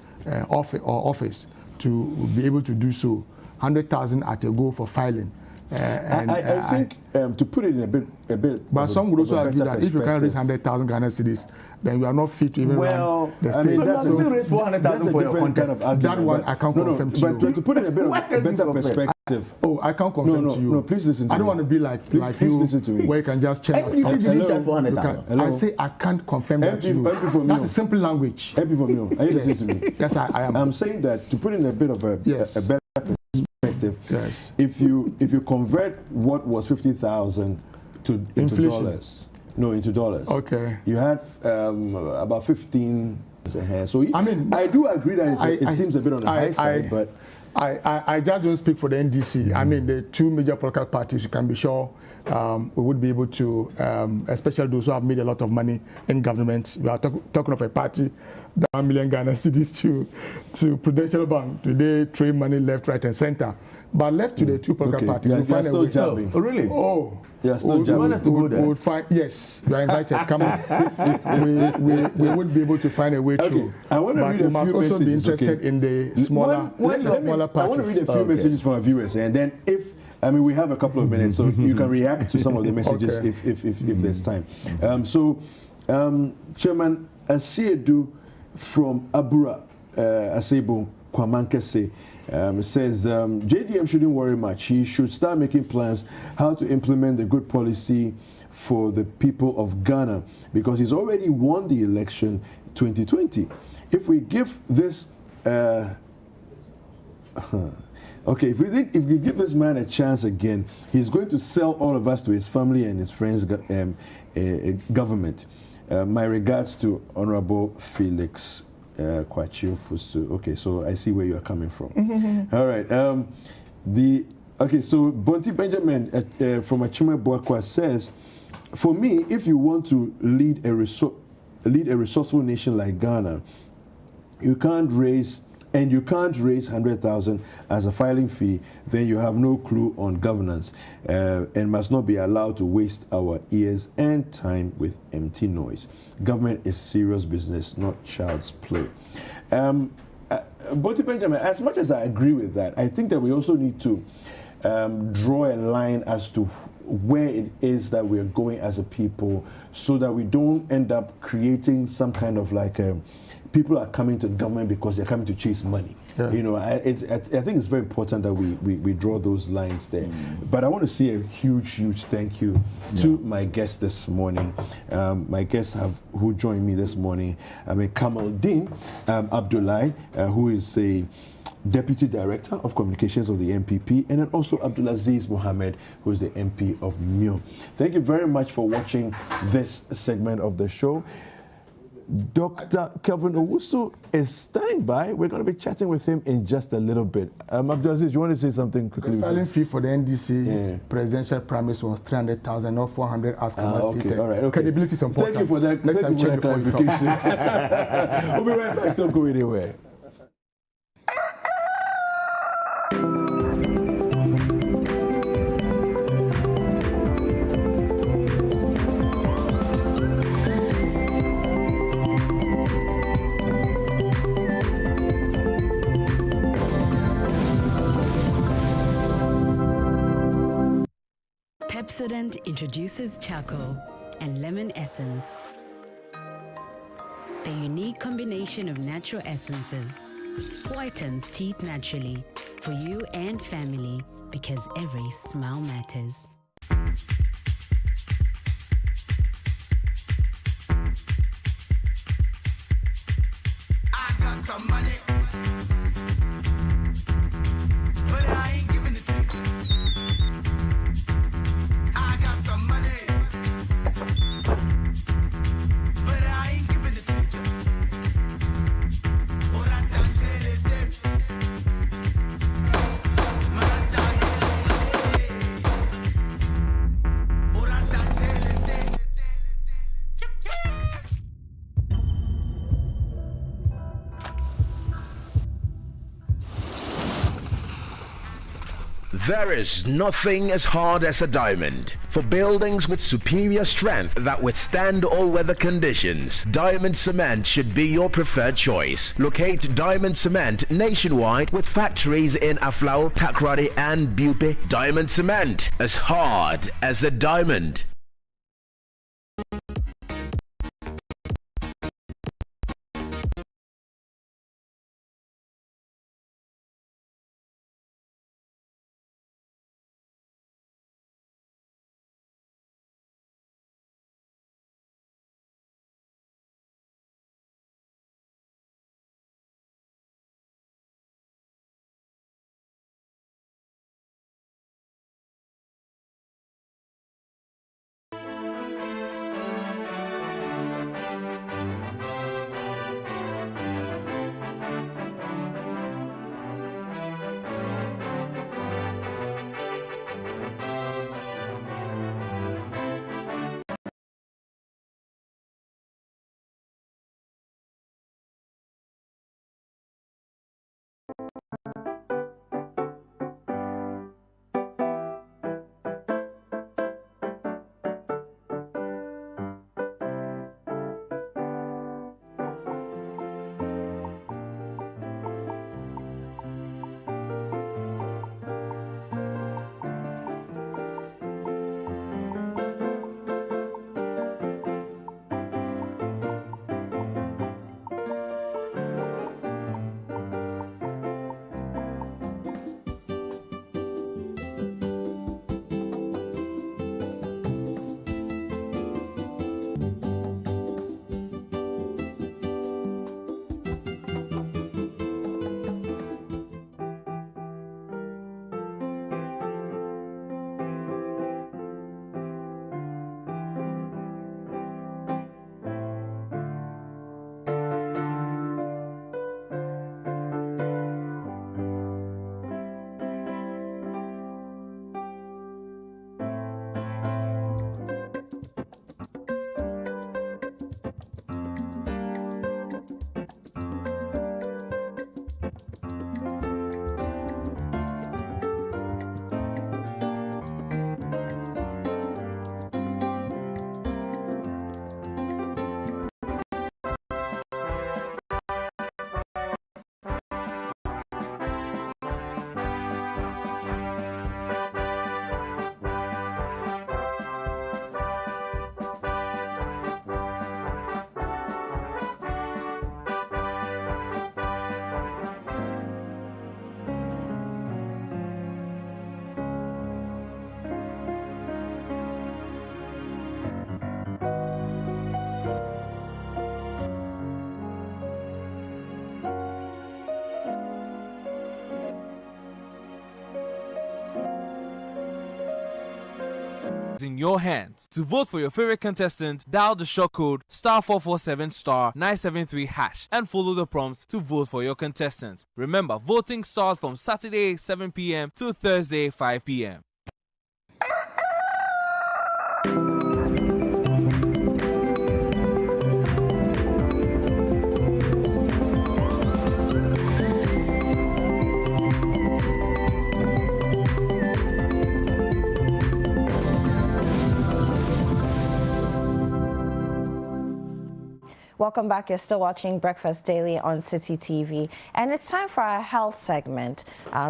office to be able to do so. 100,000 at a go for filing. I think to put it in a bit. But some would also argue that if you can raise 100,000 Ghana cedis, then you are not fit to even run the state. I mean, that's raise 400,000 for your contest. Kind of argument, that one I can't confirm to you. But to put it in a bit of a better perspective. I can't confirm to you. No, please listen to me. I don't want to be like you, listen to me. where you can just check. I say I can't confirm that to you. That's a simple language. MP from you. Are you listening to me? Yes, I am. I'm saying that to put it in a bit of a better perspective. Yes. If you convert what was 50,000 into dollars. No, into dollars. Okay. You had about 15 ahead. So I do agree that it seems a bit on the high side, but I just don't speak for the NDC. I mean, the two major political parties, you can be sure we would be able to, especially those who have made a lot of money in government. We are talking of a party, that 1 million Ghana cedis to Prudential Bank. Today, trade money left, right, and center. But left to the two political parties, you find a way. Oh, really? Oh. Yeah, still you want us to go there? Yes, you are invited. Come on. we would be able to find a way through. I want to read a few messages. We must also be interested in the smaller parties. I want to read a few messages from our viewers, and then we have a couple of minutes, so you can react to some of the messages if there's time. Chairman Asiedu from Abura Asebo Kwamankese says JDM shouldn't worry much. He should start making plans how to implement the good policy for the people of Ghana, because he's already won the election 2020. If we give this if we give this man a chance again, he's going to sell all of us to his family and his friends' government. My regards to Honorable Felix Kwachio Fusu. Okay, so I see where you are coming from. All right. So Bonti Benjamin from Achime Boakwa says, for me, if you want to lead a resourceful nation like Ghana, you can't raise 100,000 as a filing fee, then you have no clue on governance and must not be allowed to waste our ears and time with empty noise. Government is serious business, not child's play. Bonti Benjamin, as much as I agree with that, I think that we also need to draw a line as to where it is that we're going as a people, so that we don't end up creating some kind of like people are coming to government because they're coming to chase money. Yeah. You know, I think it's very important that we draw those lines there. But I want to say a huge thank you to my guests this morning. My guests who joined me this morning. Kamaldeen Abdullahi, who is a Deputy Director of Communications of the MPP, and then also Abdulaziz Mohammed, who is the MP of Mio. Thank you very much for watching this segment of the show. Dr. Kelvin Owusu is standing by. We're going to be chatting with him in just a little bit. Abdulaziz, you want to say something quickly? The filing fee for the NDC presidential promise was 300,000, not 400 as stated. All right, okay. Credibility is important. Thank you for that. Next time check clarification. We'll be right back. Don't go anywhere. Pepsodent introduces charcoal and lemon essence. The unique combination of natural essences whitens teeth naturally for you and family, because every smile matters. I got some money, but I ain't giving it to you. I got some money, but I ain't giving it to you. What I touch it is it. There is nothing as hard as a diamond. For buildings with superior strength that withstand all weather conditions, Diamond Cement should be your preferred choice. Locate Diamond Cement nationwide with factories in Aflao, Takrady and Bupe. Diamond Cement, as hard as a diamond. In your hands. To vote for your favorite contestant, dial the short code *447 *973# and follow the prompts to vote for your contestant. Remember, voting starts from Saturday 7 p.m. to Thursday 5 p.m. Welcome back. You're still watching Breakfast Daily on Citi TV, and it's time for our health segment.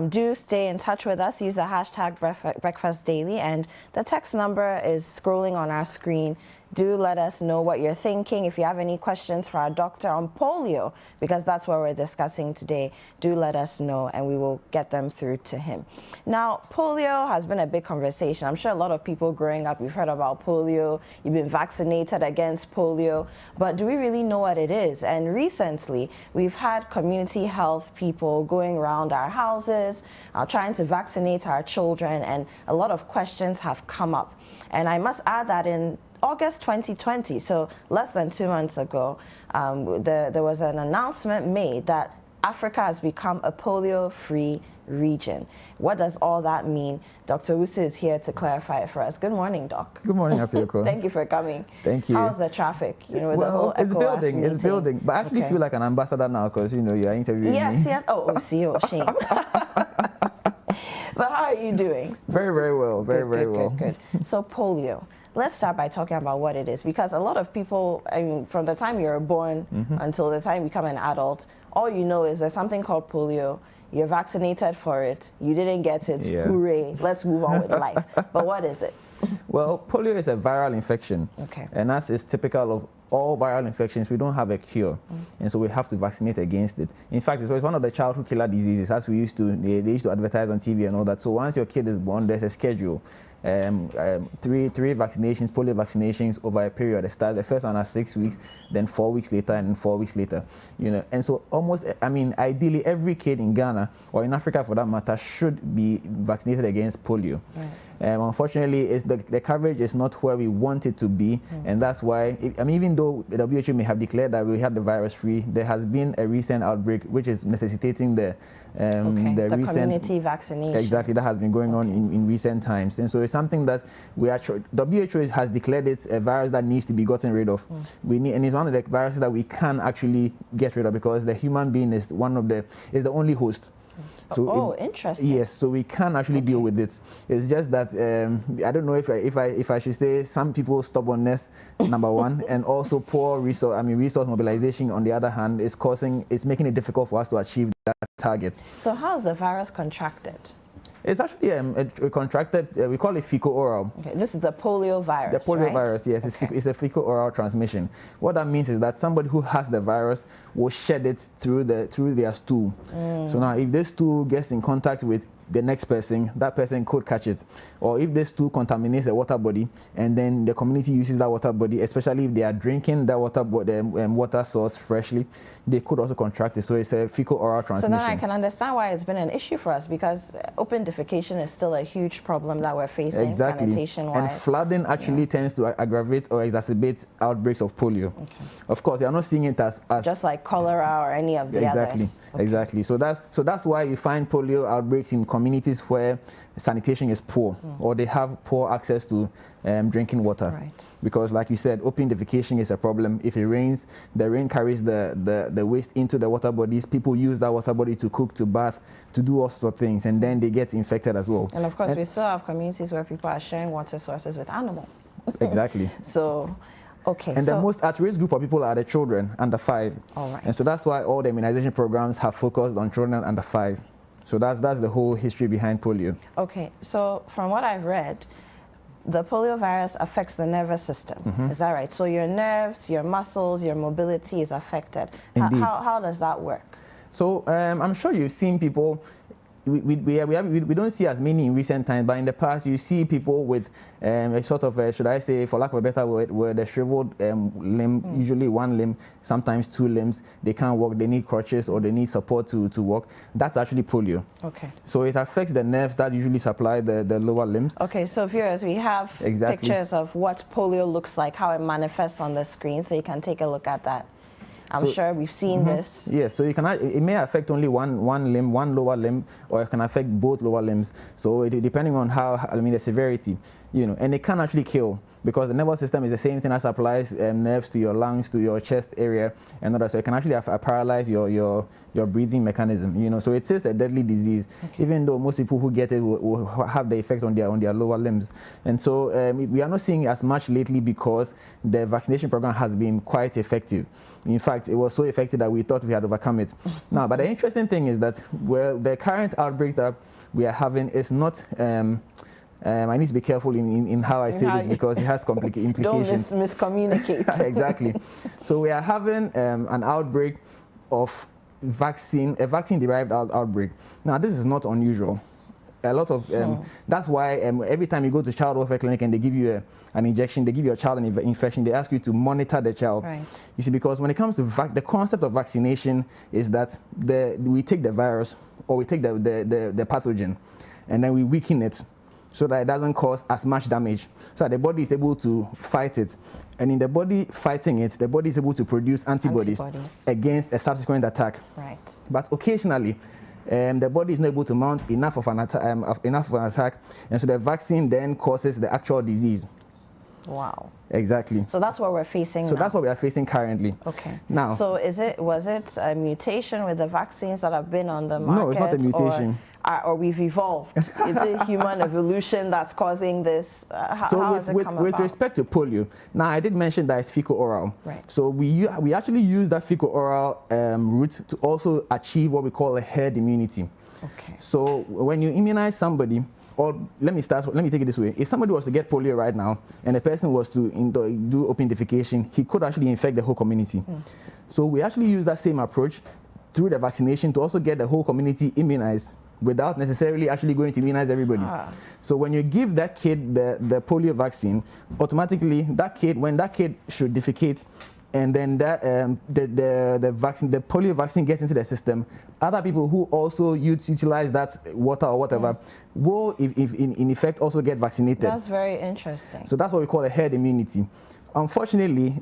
Do stay in touch with us. Use the hashtag Breakfast Daily, and the text number is scrolling on our screen. Do let us know what you're thinking. If you have any questions for our doctor on polio, because that's what we're discussing today, do let us know and we will get them through to him. Now, polio has been a big conversation. I'm sure a lot of people growing up, you've heard about polio, you've been vaccinated against polio, but do we really know what it is? And recently, we've had community health people going around our houses, trying to vaccinate our children, and a lot of questions have come up. And I must add that in August 2020, so less than 2 months ago, there was an announcement made that Africa has become a polio-free region. What does all that mean? Dr. Wusu is here to clarify it for us. Good morning, Doc. Good morning, Apiorkor. Thank you for coming. Thank you. How's the traffic? You know, with well, the whole it's building. meeting. It's building. But I actually feel like an ambassador now because, you know, you're interviewing me. Yes. Oh, see, shame. But how are you doing? Very, very well. Very well. Good. So polio. Let's start by talking about what it is, because a lot of people, I mean, from the time you're born until the time you become an adult, all you know is there's something called polio. You're vaccinated for it. You didn't get it. Yeah. Hooray. Let's move on with life. But what is it? Well, polio is a viral infection. Okay. And as is typical of all viral infections, we don't have a cure. And so we have to vaccinate against it. In fact, it's one of the childhood killer diseases, as we used to, they used to advertise on TV and all that. So once your kid is born, there's a schedule. Three vaccinations, polio vaccinations over a period. They start the first one at 6 weeks, then 4 weeks later, and then 4 weeks later. You know, and so almost, I mean, ideally every kid in Ghana or in Africa for that matter should be vaccinated against polio. Right. Unfortunately, the coverage is not where we want it to be, and that's why, I mean, even though the WHO may have declared that we have the virus free, there has been a recent outbreak which is necessitating the recent community vaccination. Exactly, that has been going on in recent times, and so it's something that we are. WHO has declared it's a virus that needs to be gotten rid of. We need, and it's one of the viruses that we can actually get rid of because the human being is is the only host. So interesting. Yes, so we can actually deal with it. It's just that I don't know if I should say some people's stubbornness, number one, and also poor resource mobilization on the other hand is making it difficult for us to achieve that target. So how is the virus contracted? It's actually contracted, we call it fecal-oral. Okay, this is the polio virus, The polio virus, yes, it's a fecal-oral transmission. What that means is that somebody who has the virus will shed it through their stool. So now if this stool gets in contact with the next person, that person could catch it. Or if this stool contaminates a water body and then the community uses that water body, especially if they are drinking that water source freshly, they could also contract it. So it's a fecal-oral transmission. So then I can understand why it's been an issue for us, because open defecation is still a huge problem that we're facing sanitation-wise. And flooding actually tends to aggravate or exacerbate outbreaks of polio. Of course, you're not seeing it as just like cholera or any of the others. Exactly. So that's why you find polio outbreaks in communities where sanitation is poor or they have poor access to drinking water. Right. Because like you said, open defecation is a problem. If it rains, the rain carries the waste into the water bodies. People use that water body to cook, to bath, to do all sorts of things, and then they get infected as well. And of course, we still have communities where people are sharing water sources with animals. Exactly. So, okay. And the most at-risk group of people are the children under 5. All right. And so that's why all the immunization programs have focused on children under 5. So that's the whole history behind polio. Okay, so from what I've read, the polio virus affects the nervous system. Is that right? So your nerves, your muscles, your mobility is affected. Indeed. How does that work? So I'm sure you've seen people. We don't see as many in recent times, but in the past you see people with a sort of, should I say, for lack of a better word, where the shriveled limb, usually one limb, sometimes 2 limbs, they can't walk, they need crutches or they need support to walk. That's actually polio. Okay. So it affects the nerves that usually supply the lower limbs. Okay, so viewers, we have pictures of what polio looks like, how it manifests on the screen, so you can take a look at that. I'm sure we've seen this. Yes, so it may affect only one limb, one lower limb, or it can affect both lower limbs. So depending on the severity, and it can actually kill, because the nervous system is the same thing that supplies nerves to your lungs, to your chest area, and others. So it can actually paralyze your breathing mechanism. So it is a deadly disease, even though most people who get it will have the effect on their lower limbs. And so we are not seeing as much lately because the vaccination program has been quite effective. In fact, it was so effective that we thought we had overcome it. Now, but the interesting thing is that the current outbreak that we are having is not. I need to be careful in how I say this because it has implications. Don't miscommunicate. Exactly. So we are having an outbreak of a vaccine-derived outbreak. Now, this is not unusual. A lot of that's why every time you go to child welfare clinic and they give you an injection, they give your child an infection, they ask you to monitor the child. Right. You see, because when it comes to the concept of vaccination is that we take the virus or we take the pathogen and then we weaken it so that it doesn't cause as much damage, so that the body is able to fight it. And in the body fighting it, the body is able to produce antibodies against a subsequent attack. Right. But occasionally, the body is not able to mount enough of an attack, and so the vaccine then causes the actual disease. Wow. Exactly. So that's what we're facing now. So that's what we are facing currently. Okay. Now. So was it a mutation with the vaccines that have been on the market? No, it's not a mutation. or we've evolved? Is it human evolution that's causing this? How has it come about? With respect to polio, now I did mention that it's fecal-oral. Right. So we actually use that fecal-oral route to also achieve what we call a herd immunity. Okay. So when you immunize somebody, or let me take it this way. If somebody was to get polio right now and the person was to do open defecation, he could actually infect the whole community. So we actually use that same approach through the vaccination to also get the whole community immunized without necessarily actually going to immunize everybody. So when you give that kid the polio vaccine, automatically when that kid should defecate, and then that the polio vaccine gets into the system, other people who also utilize that water or whatever will, in effect, also get vaccinated. That's very interesting. So that's what we call a herd immunity. Unfortunately,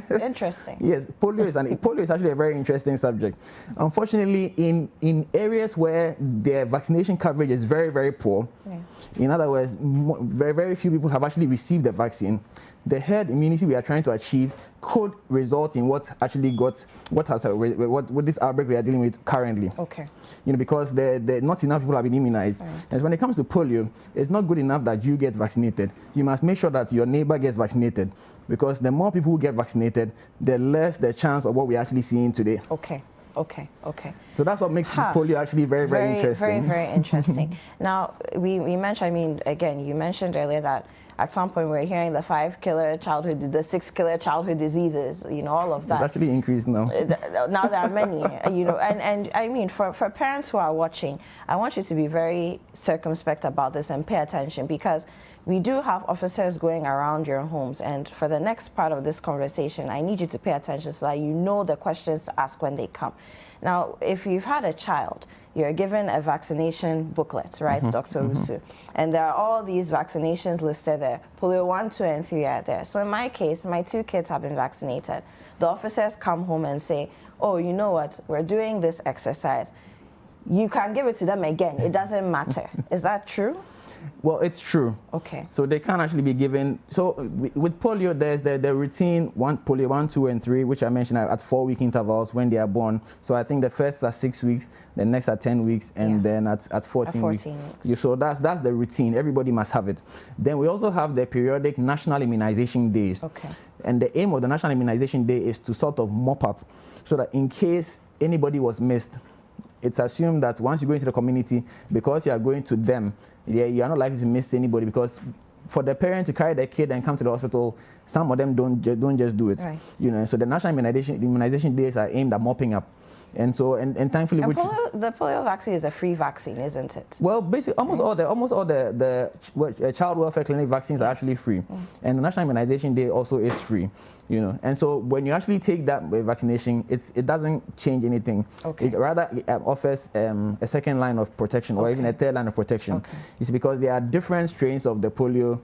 interesting. Yes, polio is actually a very interesting subject. Unfortunately, in areas where their vaccination coverage is very, very poor, in other words, very, very few people have actually received the vaccine, the herd immunity we are trying to achieve could result in what this outbreak we are dealing with currently. Okay. Because not enough people have been immunized. Right. And when it comes to polio, it's not good enough that you get vaccinated. You must make sure that your neighbor gets vaccinated, because the more people who get vaccinated, the less the chance of what we're actually seeing today. Okay. So that's what makes polio actually very, very interesting. Very, very interesting. Now, we mentioned, again, you mentioned earlier that at some point we're hearing the 6 killer childhood diseases, all of that. It's actually increased now. Now there are many, and I mean, for parents who are watching, I want you to be very circumspect about this and pay attention, because we do have officers going around your homes, and for the next part of this conversation, I need you to pay attention so that you know the questions to ask when they come. Now, if you've had a child, you're given a vaccination booklet, right, Dr. Usu? And there are all these vaccinations listed there. Polio 1, 2, and 3 are there. So in my case, my 2 kids have been vaccinated. The officers come home and say, oh, you know what, we're doing this exercise. You can give it to them again. It doesn't matter. Is that true? Well, it's true. Okay. So they can actually be given. So with polio, there's the routine polio 1, 2, and 3, which I mentioned at 4-week intervals when they are born. So I think the first are 6 weeks, the next are 10 weeks, and then at 14 weeks. So that's the routine. Everybody must have it. Then we also have the periodic national immunization days. Okay. And the aim of the national immunization day is to sort of mop up, so that in case anybody was missed, it's assumed that once you go into the community, because you are going to them, you are not likely to miss anybody, because for the parent to carry their kid and come to the hospital, some of them don't just do it. Right. So the national immunization days are aimed at mopping up. And so, and thankfully, the polio vaccine is a free vaccine, isn't it? Well, basically, almost all the child welfare clinic vaccines are actually free, and the national immunization day also is free. And so when you actually take that vaccination, it doesn't change anything. Okay. It rather offers a second line of protection, or even a third line of protection. Okay. It's because there are different strains of the polio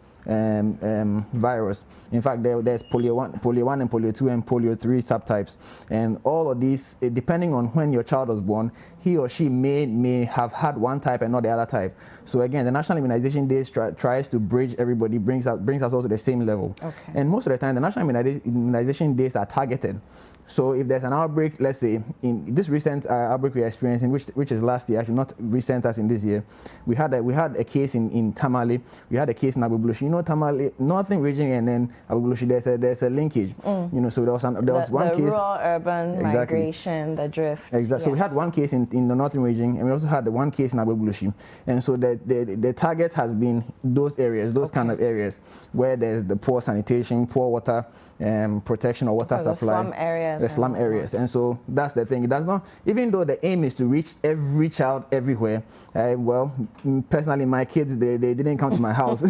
virus. In fact, there's polio 1 and polio 2 and polio 3 subtypes, and all of these, depending on when your child was born, he or she may have had one type and not the other type. So again, the national immunization days tries to bridge everybody, brings us all to the same level. Okay. And most of the time, the national immunization days are targeted. So if there's an outbreak, let's say in this recent outbreak we are experiencing, which is last year, actually not recent as in this year, we had a case in Tamale, we had a case in Agbogbloshie. Tamale, northern region, and then Agbogbloshie, there's a linkage. So there was one case. The rural-urban migration, the drift. Exactly. Yes. So we had one case in the northern region, and we also had one case in Agbogbloshie. And so the target has been those areas, those kind of areas where there's the poor sanitation, poor water protection or water supply. The slum areas. And so that's the thing. It does not, even though the aim is to reach every child everywhere, well, personally, my kids, they didn't come to my house.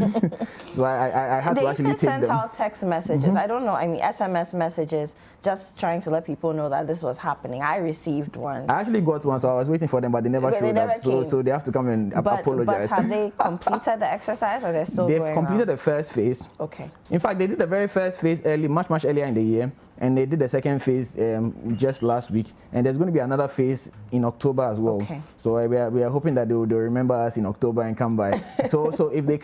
So I had to actually take them. They sent out text messages. I don't know, SMS messages, just trying to let people know that this was happening. I received one. I actually got one, so I was waiting for them, but they never showed up. So they have to come and apologize. But have they completed the exercise, or they're still going on? They've completed the first phase. Okay. In fact, they did the very first phase much earlier in the year, and they did the second phase just last week, and there's going to be another phase in October as well. Okay. So we are hoping that they'll remember us in October and come by. so if they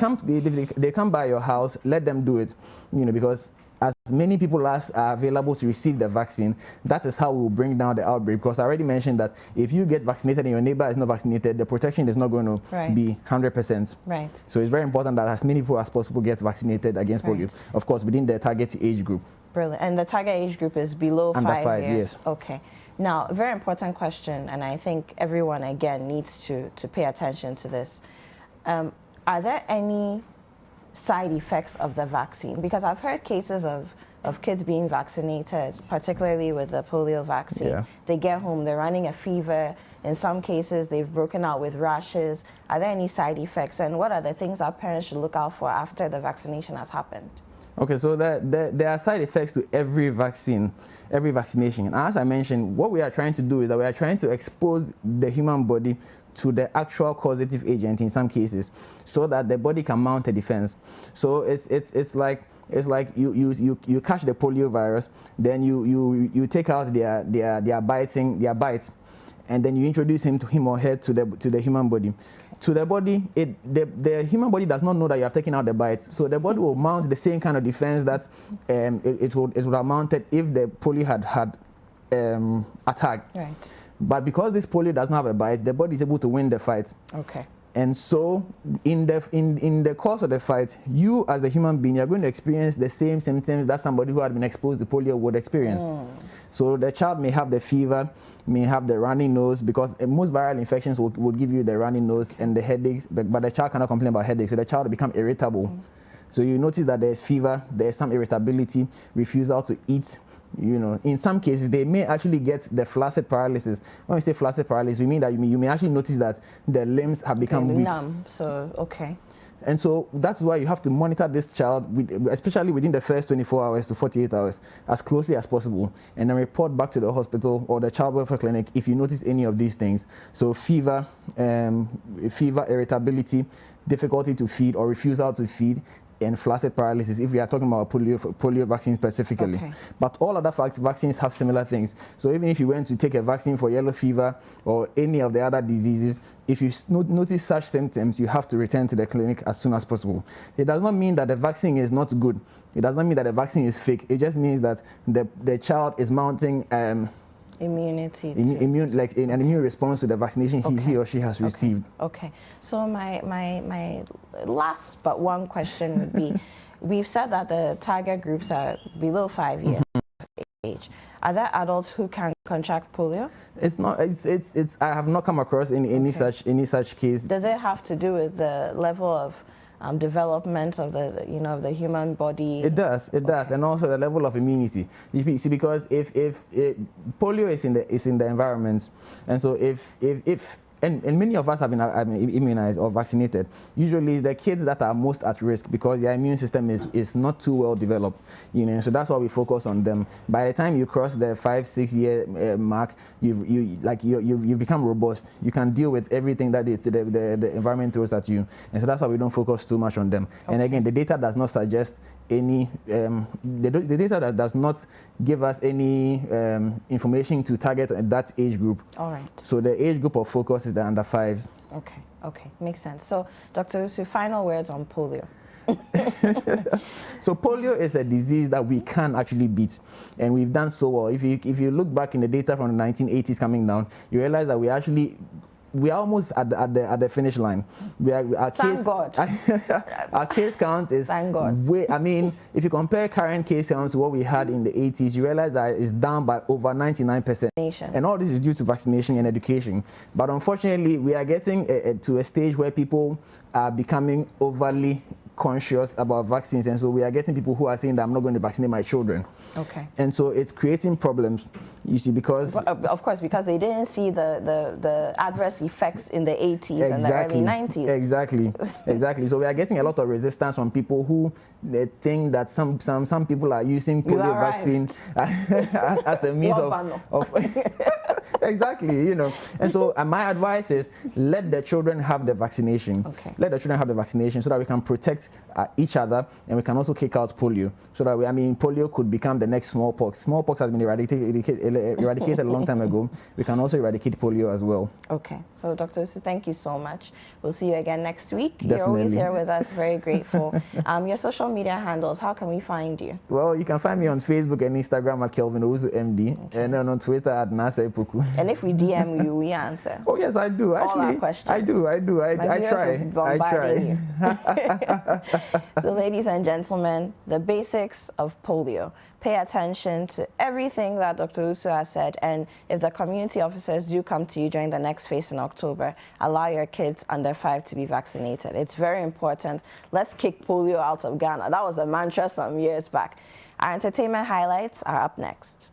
come by your house, let them do it, because as many people as are available to receive the vaccine, that is how we will bring down the outbreak. Because I already mentioned that if you get vaccinated and your neighbor is not vaccinated, the protection is not going to be 100%. Right. So it's very important that as many people as possible get vaccinated against polio. Of course, within the target age group. Brilliant. And the target age group is below Under 5 years? Yes. Okay. Now, a very important question, and I think everyone, again, needs to pay attention to this. Are there any side effects of the vaccine? Because I've heard cases of kids being vaccinated, particularly with the polio vaccine. Yeah. They get home, they're running a fever. In some cases, they've broken out with rashes. Are there any side effects? And what are the things our parents should look out for after the vaccination has happened? Okay, so there are side effects to every vaccination. And as I mentioned, what we are trying to do is that we are trying to expose the human body to the actual causative agent in some cases, so that the body can mount a defense. So it's like you catch the polio virus, then you take out their bites, and then you introduce him or her to the human body. To the body, the human body does not know that you have taken out the bites, so the body will mount the same kind of defense that it would have mounted if the polio had attacked. Right. But because this polio does not have a bite, the body is able to win the fight. Okay. And so in the course of the fight, you as a human being, you're going to experience the same symptoms that somebody who had been exposed to polio would experience. So the child may have the fever, may have the runny nose, because most viral infections will give you the runny nose and the headaches, but the child cannot complain about headaches, so the child will become irritable. So you notice that there's fever, there's some irritability, refusal to eat. You know, in some cases, they may actually get the flaccid paralysis. When we say flaccid paralysis, we mean that you may actually notice that the limbs have become weak. Numb, so, okay. And so that's why you have to monitor this child, especially within the first 24 hours to 48 hours, as closely as possible, and then report back to the hospital or the child welfare clinic if you notice any of these things. So fever, irritability, difficulty to feed or refusal to feed, and flaccid paralysis, if we are talking about polio vaccine specifically. Okay. But all other vaccines have similar things. So even if you went to take a vaccine for yellow fever or any of the other diseases, if you notice such symptoms, you have to return to the clinic as soon as possible. It does not mean that the vaccine is not good. It does not mean that the vaccine is fake. It just means that the child is mounting immunity, like an immune response to the vaccination he or she has received. Okay. So my last but one question would be, we've said that the target groups are below 5 years of age. Are there adults who can contract polio? It's not. It's. I have not come across any such case. Does it have to do with the level of development of the human body? It does, and also the level of immunity. You see, because if polio is in the environment, and so if many of us have been immunized or vaccinated, usually the kids that are most at risk because their immune system is not too well developed, so that's why we focus on them. By the time you cross the 5-6 year mark, you've become robust. You can deal with everything that the environment throws at you, and so that's why we don't focus too much on them. Okay. And again, the data does not suggest any the data that does not give us any information to target that age group. All right. So the age group of focus is the under 5s. Okay, makes sense. So Dr. Usu, final words on polio. So polio is a disease that we can actually beat, and we've done so well. If you look back in the data from the 1980s coming down, you realize that we are almost at the finish line. Thank God. Our case count is way. I mean, if you compare current case counts to what we had in the 80s, you realize that it's down by over 99%. And all this is due to vaccination and education. But unfortunately, we are getting to a stage where people are becoming overly conscious about vaccines, and so we are getting people who are saying that I'm not going to vaccinate my children. Okay. And so it's creating problems, you see, because of course, because they didn't see the adverse effects in the 80s and the early 90s. Exactly. So we are getting a lot of resistance from people who think that some people are using polio vaccine as a means of exactly, And so my advice is let the children have the vaccination. Okay. Let the children have the vaccination so that we can protect each other, and we can also kick out polio. So that polio could become the next smallpox. Smallpox has been eradicated eradicated a long time ago, we can also eradicate polio as well. Okay. So, Dr. Usu, thank you so much. We'll see you again next week. Definitely. You're always here with us. Very grateful. Your social media handles, how can we find you? Well, you can find me on Facebook and Instagram at Kelvin Owusu MD, and then on Twitter at Nasa Epuku. And if we DM you, we answer. Oh yes, I do. Actually, all our questions. I do. I try. So, ladies and gentlemen, the basics of polio. Pay attention to everything that Dr. Usu has said, and if the community officers do come to you during the next phase in October, allow your kids under 5 to be vaccinated. It's very important. Let's kick polio out of Ghana. That was the mantra some years back. Our entertainment highlights are up next.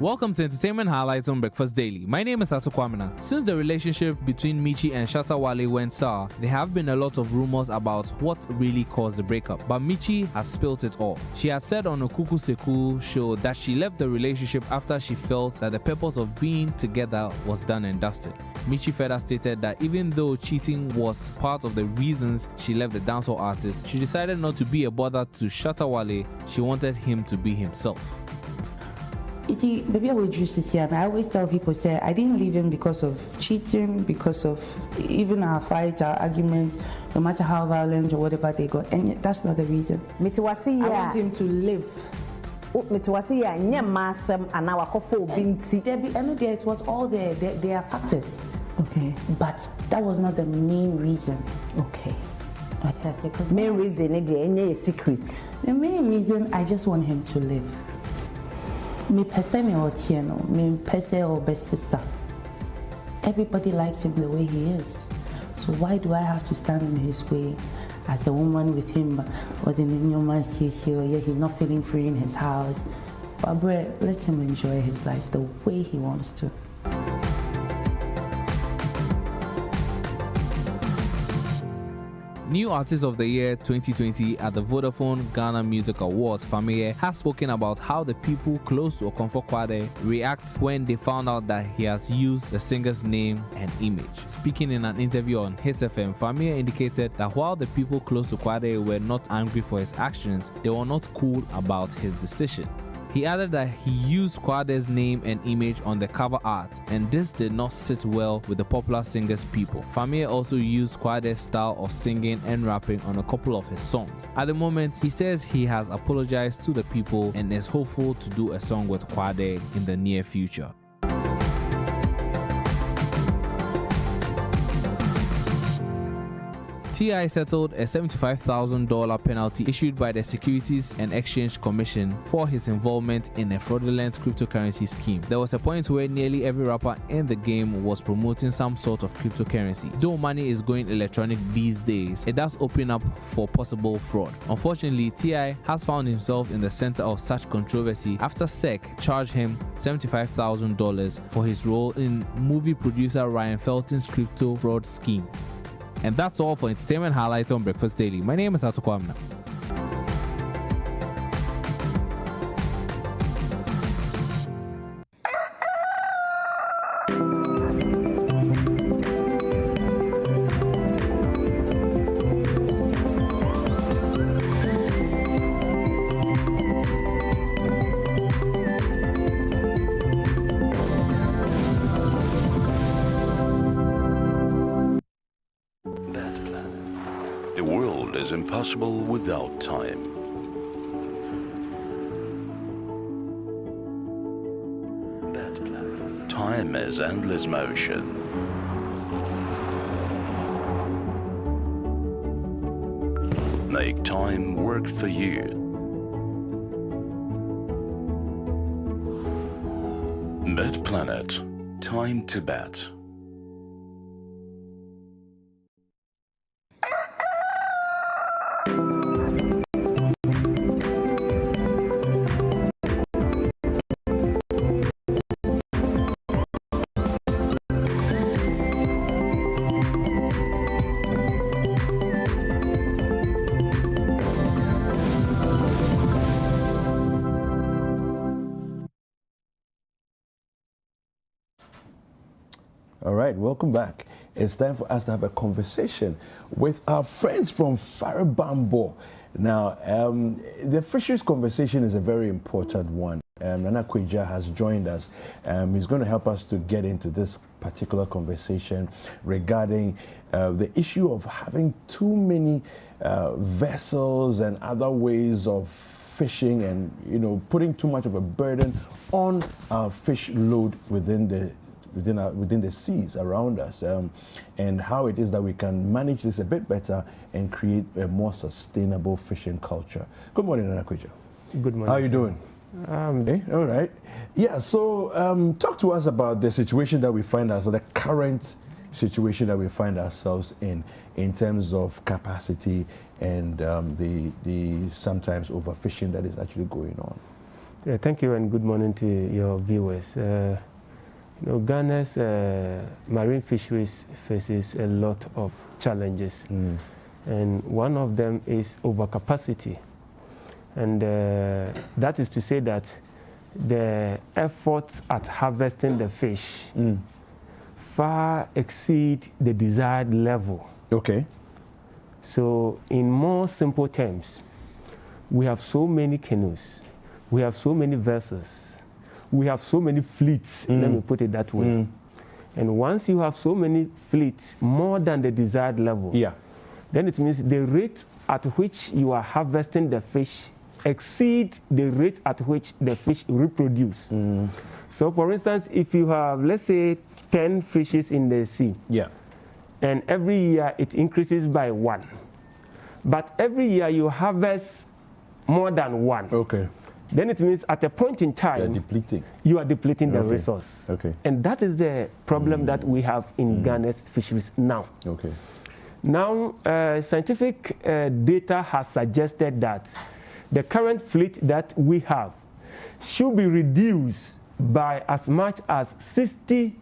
Welcome to Entertainment Highlights on Breakfast Daily. My name is Ato Kwamina. Since the relationship between Michi and Shatta Wale went sour, there have been a lot of rumors about what really caused the breakup. But Michi has spilled it all. She had said on a Kuku Seku show that she left the relationship after she felt that the purpose of being together was done and dusted. Michi further stated that even though cheating was part of the reasons she left the dancehall artist, she decided not to be a bother to Shatta Wale. She wanted him to be himself. You see, maybe I would use this here, and I always tell people, say, I didn't leave him because of cheating, because of even our fights, our arguments, no matter how violent or whatever they got, and that's not the reason. I want him to live. It was all there. There are factors. Okay. But that was not the main reason. Okay. Main reason, any secret. The main reason, I just want him to live. Everybody likes him the way he is. So why do I have to stand in his way as a woman with him? Or the new man sees you, yeah, he's not feeling free in his house. But let him enjoy his life the way he wants to. New Artist of the Year 2020 at the Vodafone Ghana Music Awards, Fameye has spoken about how the people close to Okomfo Kwade react when they found out that he has used the singer's name and image. Speaking in an interview on Hits FM, Fameye indicated that while the people close to Kwade were not angry for his actions, they were not cool about his decision. He added that he used Kwade's name and image on the cover art, and this did not sit well with the popular singer's people. Fameye also used Kwade's style of singing and rapping on a couple of his songs. At the moment, he says he has apologized to the people and is hopeful to do a song with Kwade in the near future. T.I. settled a $75,000 penalty issued by the Securities and Exchange Commission for his involvement in a fraudulent cryptocurrency scheme. There was a point where nearly every rapper in the game was promoting some sort of cryptocurrency. Though money is going electronic these days, it does open up for possible fraud. Unfortunately, T.I. has found himself in the center of such controversy after SEC charged him $75,000 for his role in movie producer Ryan Felton's crypto fraud scheme. And that's all for Entertainment Highlights on Breakfast Daily. My name is Ato Kwamina. Impossible without time. Time is endless motion. Make time work for you. Bet Planet. Time to bet. All right, welcome back. It's time for us to have a conversation with our friends from Farabambo. Now, the fisheries conversation is a very important one. Nana Kweja has joined us. He's going to help us to get into this particular conversation regarding the issue of having too many vessels and other ways of fishing, and putting too much of a burden on our fish load within the seas around us, and how it is that we can manage this a bit better and create a more sustainable fishing culture. Good morning, Nana Kweja. Good morning. How are you doing? All right. Yeah, so talk to us about the situation that we find ourselves, the current situation that we find ourselves in terms of capacity and the sometimes overfishing that is actually going on. Yeah, thank you, and good morning to your viewers. Ghana's marine fisheries faces a lot of challenges, and one of them is overcapacity. And that is to say that the efforts at harvesting the fish far exceed the desired level. Okay. So in more simple terms, we have so many canoes, we have so many vessels, we have so many fleets, let me put it that way. And once you have so many fleets, more than the desired level, then it means the rate at which you are harvesting the fish exceed the rate at which the fish reproduce. So for instance, if you have, let's say, 10 fishes in the sea, and every year it increases by 1, but every year you harvest more than 1, then it means at a point in time you are depleting the resource. And that is the problem that we have in Ghana's fisheries now. Now, scientific data has suggested that the current fleet that we have should be reduced by as much as 60%.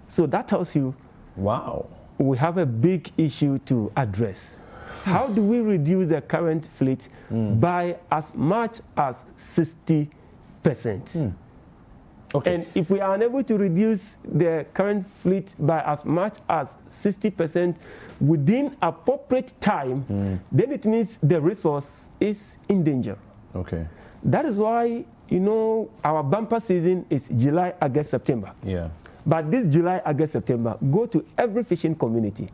So that tells you, wow, we have a big issue to address. How do we reduce the current fleet by as much as 60%? And if we are unable to reduce the current fleet by as much as 60% within appropriate time, then it means the resource is in danger. That is why, our bumper season is July, August, September. But this July, August, September, go to every fishing community.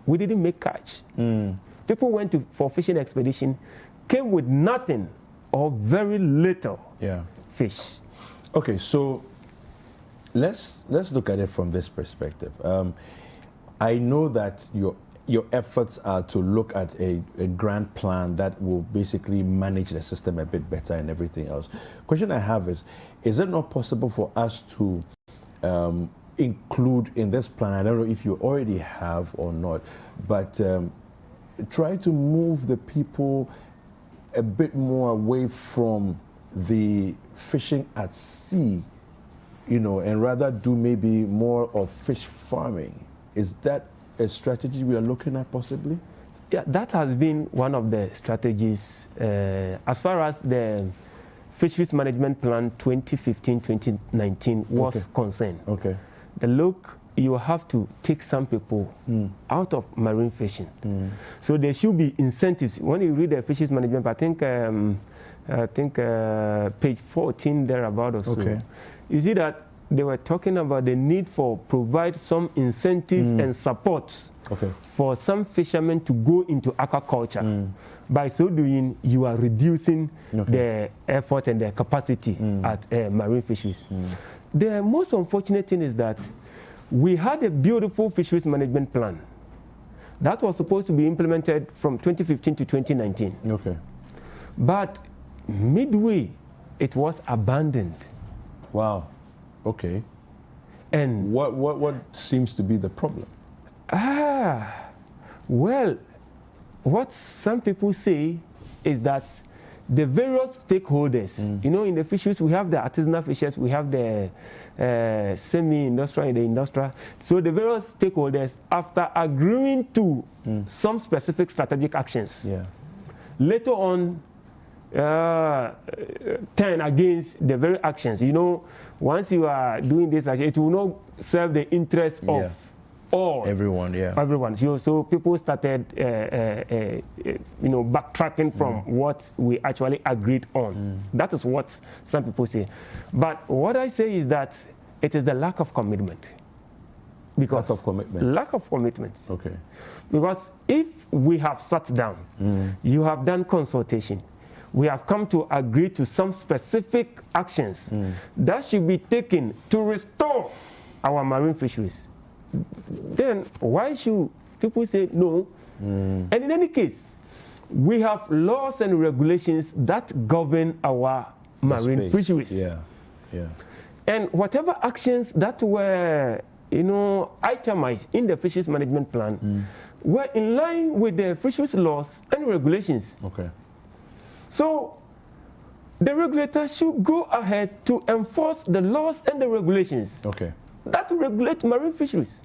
We didn't make catch. People went for fishing expedition, came with nothing or very little fish. Okay, so let's look at it from this perspective. I know that your efforts are to look at a grand plan that will basically manage the system a bit better and everything else. Question I have is it not possible for us to include in this plan, I don't know if you already have or not, but try to move the people a bit more away from the fishing at sea, and rather do maybe more of fish farming? Is that a strategy we are looking at possibly? Yeah, that has been one of the strategies as far as the Fisheries Management Plan 2015-2019 was concerned. Look, you have to take some people out of marine fishing. So there should be incentives. When you read the Fisheries Management, I think page 14 thereabout or so, you see that they were talking about the need for provide some incentive and support for some fishermen to go into aquaculture. By so doing, you are reducing the effort and the capacity at marine fisheries. The most unfortunate thing is that we had a beautiful fisheries management plan that was supposed to be implemented from 2015 to 2019. But midway, it was abandoned. Wow. Okay. And what seems to be the problem? Well, what some people say is that the various stakeholders, in the fisheries, we have the artisanal fishers, we have the semi-industrial and the industrial. So the various stakeholders, after agreeing to some specific strategic actions, later on turn against the very actions. Once you are doing this, it will not serve the interest of all. Everyone, yeah. Everyone. So people started, backtracking from what we actually agreed on. That is what some people say. But what I say is that it is the lack of commitment. Because lack of commitment. Lack of commitment. Okay. Because if we have sat down, you have done consultation, we have come to agree to some specific actions that should be taken to restore our marine fisheries, then why should people say no? And in any case, we have laws and regulations that govern our marine fisheries. Yeah, yeah. And whatever actions that were, itemized in the fisheries management plan were in line with the fisheries laws and regulations. Okay. So the regulator should go ahead to enforce the laws and the regulations that regulate marine fisheries.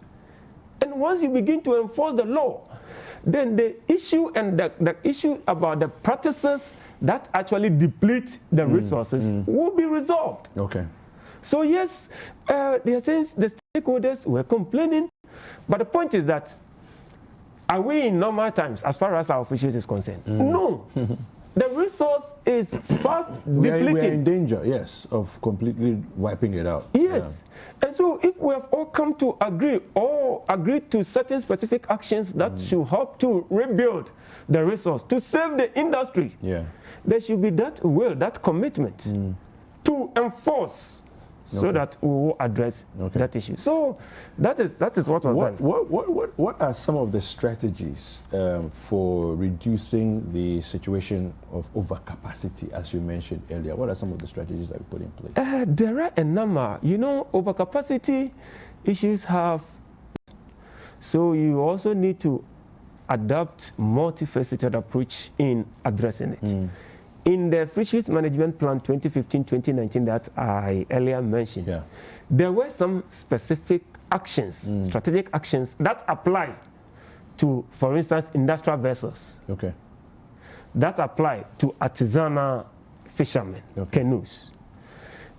And once you begin to enforce the law, then the issue and the issue about the practices that actually deplete the resources will be resolved. Okay. So yes, the stakeholders were complaining, but the point is that, are we in normal times as far as our fisheries is concerned? No. The resource is fast depleting. We are in danger, yes, of completely wiping it out. Yes. Yeah. And so if we have all come to agree to certain specific actions that should help to rebuild the resource, to save the industry, there should be that will, that commitment to enforce so that we will address that issue. So that is what was done. What are some of the strategies for reducing the situation of overcapacity, as you mentioned earlier? What are some of the strategies that we put in place? There are a number. Overcapacity issues have, so you also need to adopt multifaceted approach in addressing it. In the Fisheries Management Plan 2015-2019 that I earlier mentioned, there were some specific actions, strategic actions that apply to, for instance, industrial vessels. Okay. That apply to artisanal fishermen, canoes.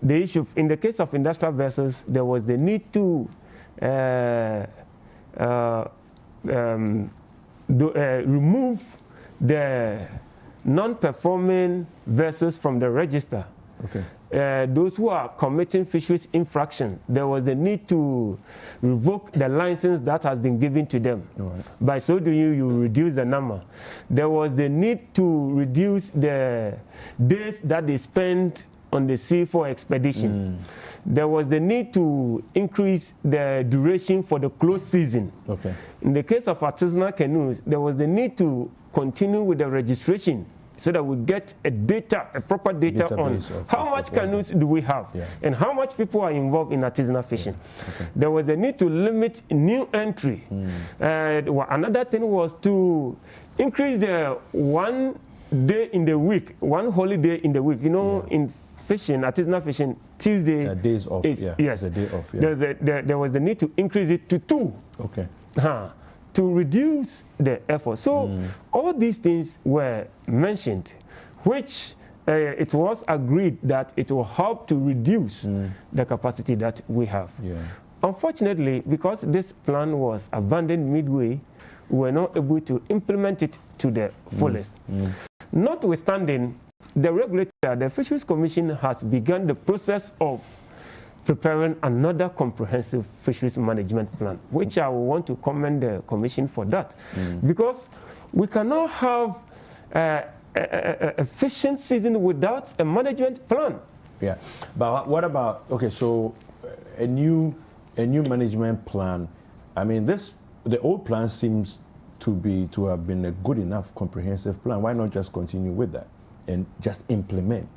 The issue, in the case of industrial vessels, there was the need to remove the non-performing vessels from the register. Those who are committing fisheries infraction, there was the need to revoke the license that has been given to them. By so doing, you reduce the number. There was the need to reduce the days that they spend on the sea for expedition. There was the need to increase the duration for the closed season. In the case of artisanal canoes, there was the need to continue with the registration so that we get a proper data on how much canoes do we have and how much people are involved in artisanal fishing. There was the need to limit new entry. Another thing was to increase the 1 day in the week, one holiday in the week. In fishing, artisanal fishing, Tuesday days off. Yes, a day off. There was the need to increase it to 2. To reduce the effort. So all these things were mentioned, which it was agreed that it will help to reduce the capacity that we have. Unfortunately, because this plan was abandoned midway, we were not able to implement it to the fullest. Notwithstanding, the regulator, the Fisheries Commission, has begun the process of preparing another comprehensive fisheries management plan, which I want to commend the Commission for that. Because we cannot have a fishing season without a management plan. But what about, so a new management plan? I mean, the old plan seems to have been a good enough comprehensive plan. Why not just continue with that and just implement?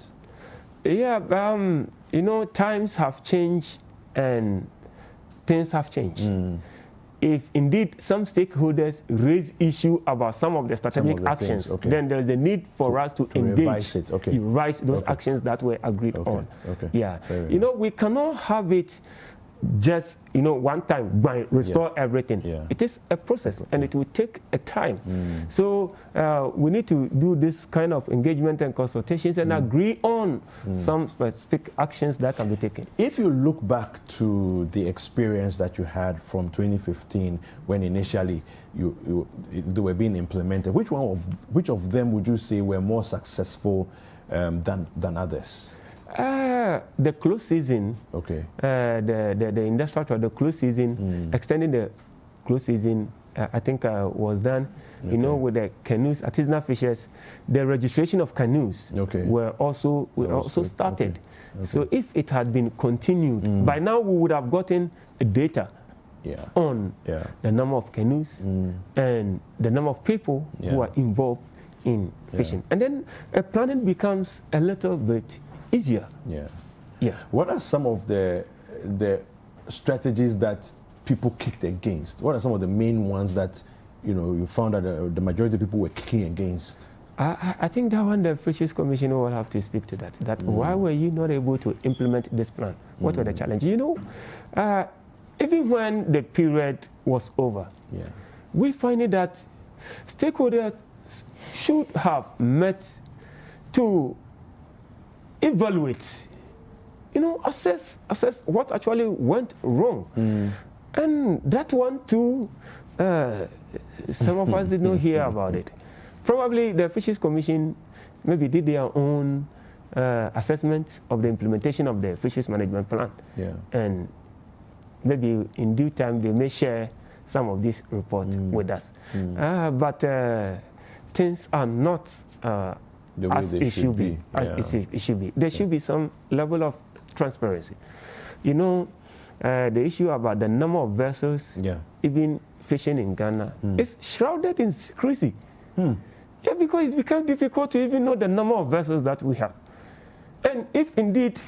Times have changed and things have changed. If indeed some stakeholders raise issue about some of the strategic actions, then there's a need for us to engage, revise those actions that were agreed on. We cannot have it just, one time, restore everything. It is a process, and it will take a time. So we need to do this kind of engagement and consultations and agree on some specific actions that can be taken. If you look back to the experience that you had from 2015, when initially they were being implemented, which of them would you say were more successful than others? The close season, the industrial, the close season, extending the close season, I think was done, with the canoes, artisanal fishers. The registration of canoes were also started. So if it had been continued, by now we would have gotten data on the number of canoes and the number of people who are involved in fishing. And then planning becomes a little bit easier. What are some of the strategies that people kicked against? What are some of the main ones that you found that the majority of people were kicking against? I think that one the Fisheries Commission will have to speak to that. Why were you not able to implement this plan? What were the challenges? Even when the period was over, we find it that stakeholders should have met to evaluate, assess what actually went wrong. And that one too, some of us did not hear about it. Probably the Fisheries Commission maybe did their own assessment of the implementation of the Fisheries Management Plan. And maybe in due time they may share some of this report with us. But things are not as it should be. It should be. There should be some level of transparency. The issue about the number of vessels, even fishing in Ghana, is shrouded in secrecy. Because it's become difficult to even know the number of vessels that we have. And if indeed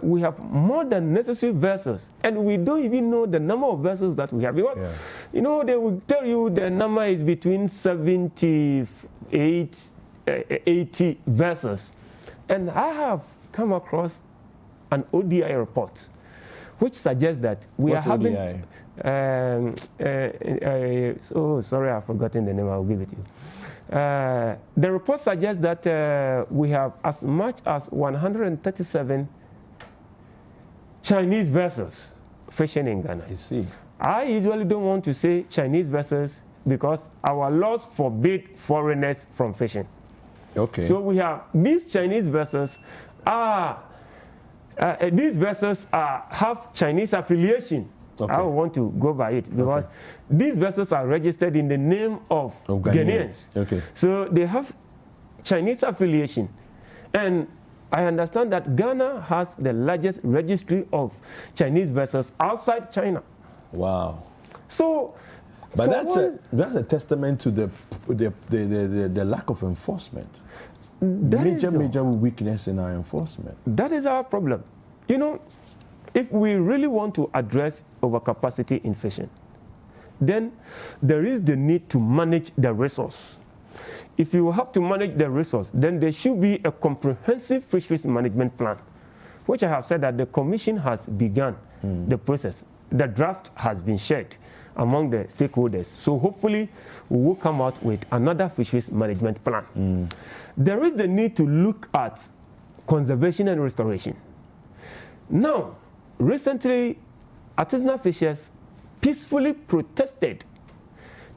we have more than necessary vessels, and we don't even know the number of vessels that we have, because they will tell you the number is between 78, 80 vessels. And I have come across an ODI report which suggests that we are having sorry, I've forgotten the name. I'll give it to you. The report suggests that we have as much as 137 Chinese vessels fishing in Ghana. I see. I usually don't want to say Chinese vessels because our laws forbid foreigners from fishing. So we have these Chinese vessels have Chinese affiliation. I don't want to go by it because these vessels are registered in the name of Ghanaians. So they have Chinese affiliation. And I understand that Ghana has the largest registry of Chinese vessels outside China. Wow. So, but that's a testament to the lack of enforcement. Major weakness in our enforcement. That is our problem. If we really want to address overcapacity in fishing, then there is the need to manage the resource. If you have to manage the resource, then there should be a comprehensive fisheries management plan, which I have said that the Commission has begun the process. The draft has been shared among the stakeholders. So hopefully we will come out with another fisheries management plan. There is the need to look at conservation and restoration. Now, recently, artisanal fishers peacefully protested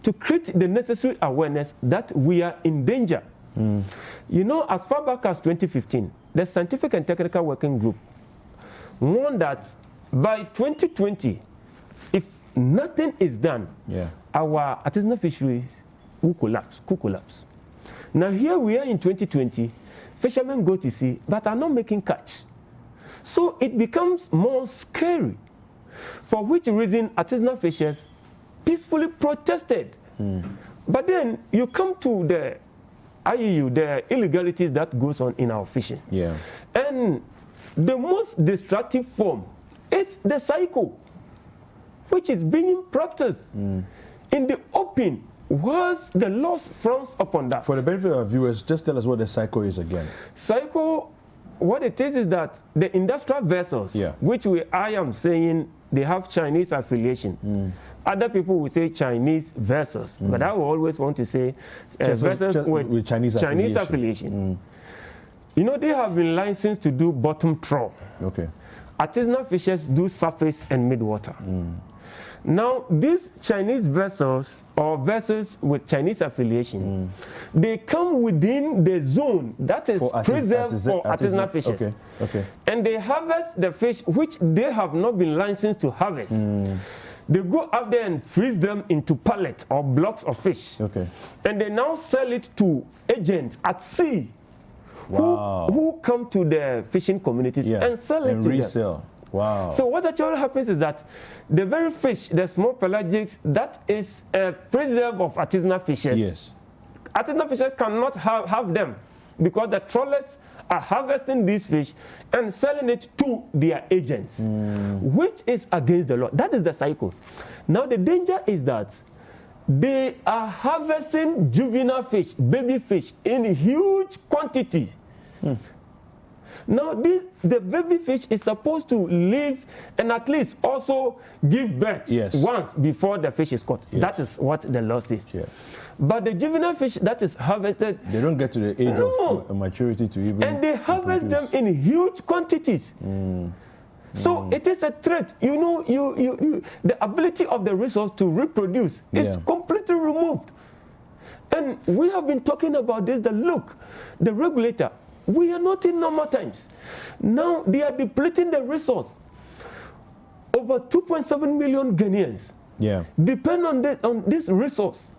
to create the necessary awareness that we are in danger. As far back as 2015, the Scientific and Technical Working Group warned that by 2020, if nothing is done, our artisanal fisheries could collapse. Now here we are in 2020, fishermen go to sea but are not making catch. So it becomes more scary, for which reason artisanal fishers peacefully protested. But then you come to the IEU, the illegalities that goes on in our fishing. And the most destructive form is the cycle, which is being practiced in the open, whilst the laws frowns upon that. For the benefit of our viewers, just tell us what the cycle is again. Cycle, what it is that the industrial vessels, which I am saying they have Chinese affiliation. Other people will say Chinese versus, but I will always want to say versus with Chinese affiliation. You know, they have been licensed to do bottom trawl. Okay. Artisanal fishers do surface and midwater. Now, these Chinese vessels or vessels with Chinese affiliation, they come within the zone that is preserved for artisanal fishers. Okay. Okay. And they harvest the fish which they have not been licensed to harvest. They go up there and freeze them into pallets or blocks of fish. Okay. And they now sell it to agents at sea who come to the fishing communities and sell it to resell. them. Wow. So what actually happens is that the very fish, the small pelagics, that is a preserve of artisanal fishers. Yes. Artisanal fishers cannot have them because the trawlers are harvesting these fish and selling it to their agents, which is against the law. That is the cycle. Now the danger is that they are harvesting juvenile fish, baby fish, in huge quantity. Now, the baby fish is supposed to live and at least also give birth once before the fish is caught. That is what the law says. But the juvenile fish that is harvested, they don't get to the age of maturity to even. And they harvest them in huge quantities. So it is a threat. You know, the ability of the resource to reproduce is completely removed. And we have been talking about this. The regulator. We are not in normal times. Now they are depleting the resource. Over 2.7 million Ghanaians depend on this resource.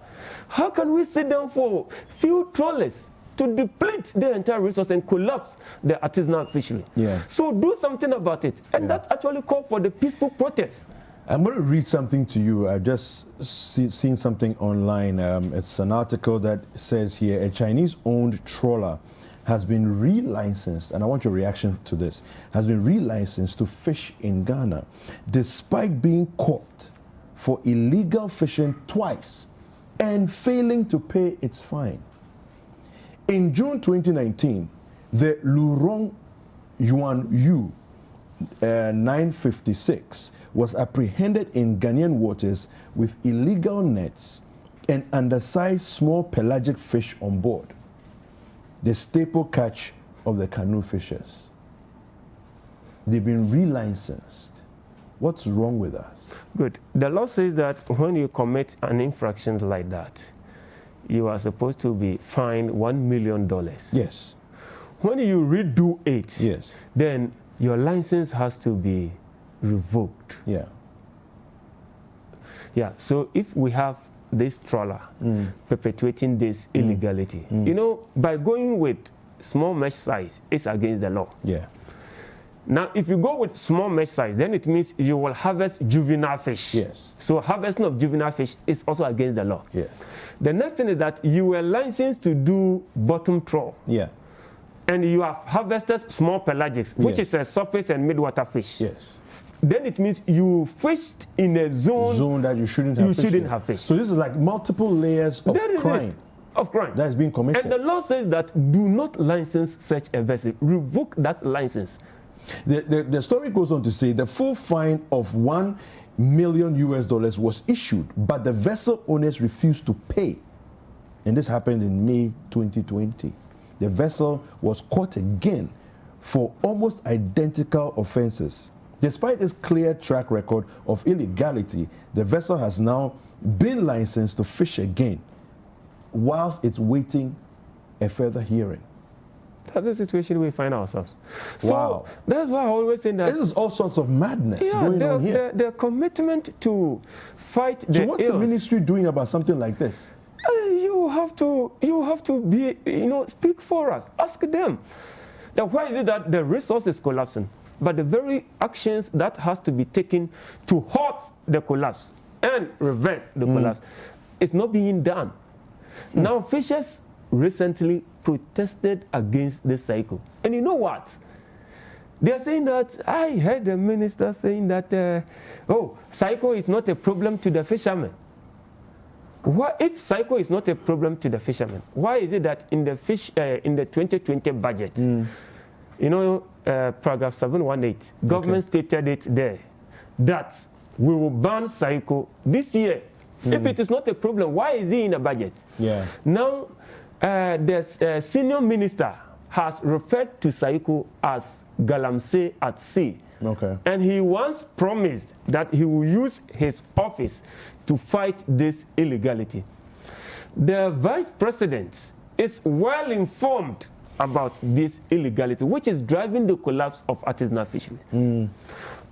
How can we sit down for few trawlers to deplete the entire resource and collapse the artisanal fishery? So do something about it. And that actually called for the peaceful protest. I'm going to read something to you. I've just seen something online. It's an article that says here, a Chinese-owned trawler has been relicensed, and I want your reaction to this, has been relicensed to fish in Ghana, despite being caught for illegal fishing twice and failing to pay its fine. In June 2019, the Lurong Yuan Yu 956 was apprehended in Ghanaian waters with illegal nets and undersized small pelagic fish on board, the staple catch of the canoe fishers. They've been relicensed. What's wrong with us? Good. The law says that when you commit an infraction like that, you are supposed to be fined $1 million. Yes. When you redo it, then your license has to be revoked. So if we have this trawler perpetuating this illegality, you know, by going with small mesh size, it's against the law. Now, if you go with small mesh size, then it means you will harvest juvenile fish. So harvesting of juvenile fish is also against the law. The next thing is that you were licensed to do bottom trawl. And you have harvested small pelagics, which is a surface and midwater fish. Then it means you fished in a zone that you shouldn't have fished. So this is like multiple layers of crime. That's being committed. And the law says that do not license such a vessel. Revoke that license. The story goes on to say the full fine of $1 million was issued, but the vessel owners refused to pay. And this happened in May 2020. The vessel was caught again for almost identical offenses. Despite its clear track record of illegality, the vessel has now been licensed to fish again, whilst it's waiting a further hearing. That's the situation we find ourselves. So that's why I always say that this is all sorts of madness going on here. The commitment to fight the So what's the ministry doing about something like this? You have to be, speak for us. Ask them. Now, why is it that the resource is collapsing? But the very actions that has to be taken to halt the collapse and reverse the collapse is not being done. Now, fishers recently protested against this cycle. And you know what? They are saying that, I heard the minister saying that, cycle is not a problem to the fishermen. If cycle is not a problem to the fishermen, why is it that in the 2020 budget, paragraph 718, government stated it there that we will ban cycle this year. If it is not a problem, why is it in the budget? Yeah. Now, the senior minister has referred to cycle as galamsey at sea. Okay. And he once promised that he will use his office to fight this illegality. The vice president is well informed about this illegality, which is driving the collapse of artisanal fisheries.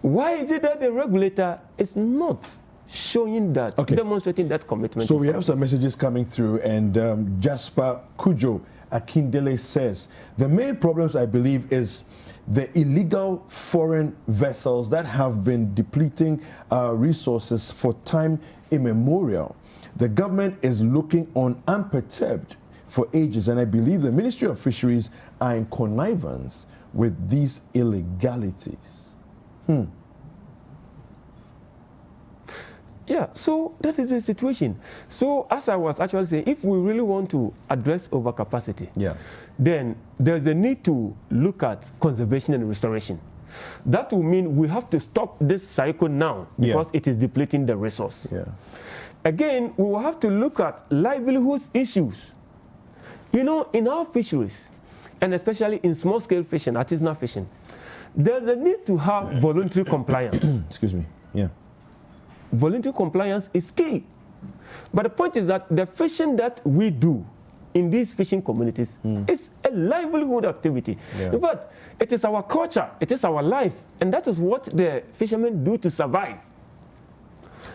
Why is it that the regulator is not showing that, demonstrating that commitment? So we have some messages coming through, and Jasper Kujo Akindele says, the main problems, I believe, is the illegal foreign vessels that have been depleting our resources for time immemorial. The government is looking on unperturbed for ages, and I believe the Ministry of Fisheries are in connivance with these illegalities. Yeah, so that is the situation. So as I was actually saying, if we really want to address overcapacity, then there's a need to look at conservation and restoration. That will mean we have to stop this cycle now because it is depleting the resource. Again, we will have to look at livelihoods issues. You know, in our fisheries, and especially in small-scale fishing, artisanal fishing, there's a need to have voluntary compliance. Excuse me. Yeah. Voluntary compliance is key. But the point is that the fishing that we do in these fishing communities is a livelihood activity. But it is our culture, it is our life, and that is what the fishermen do to survive.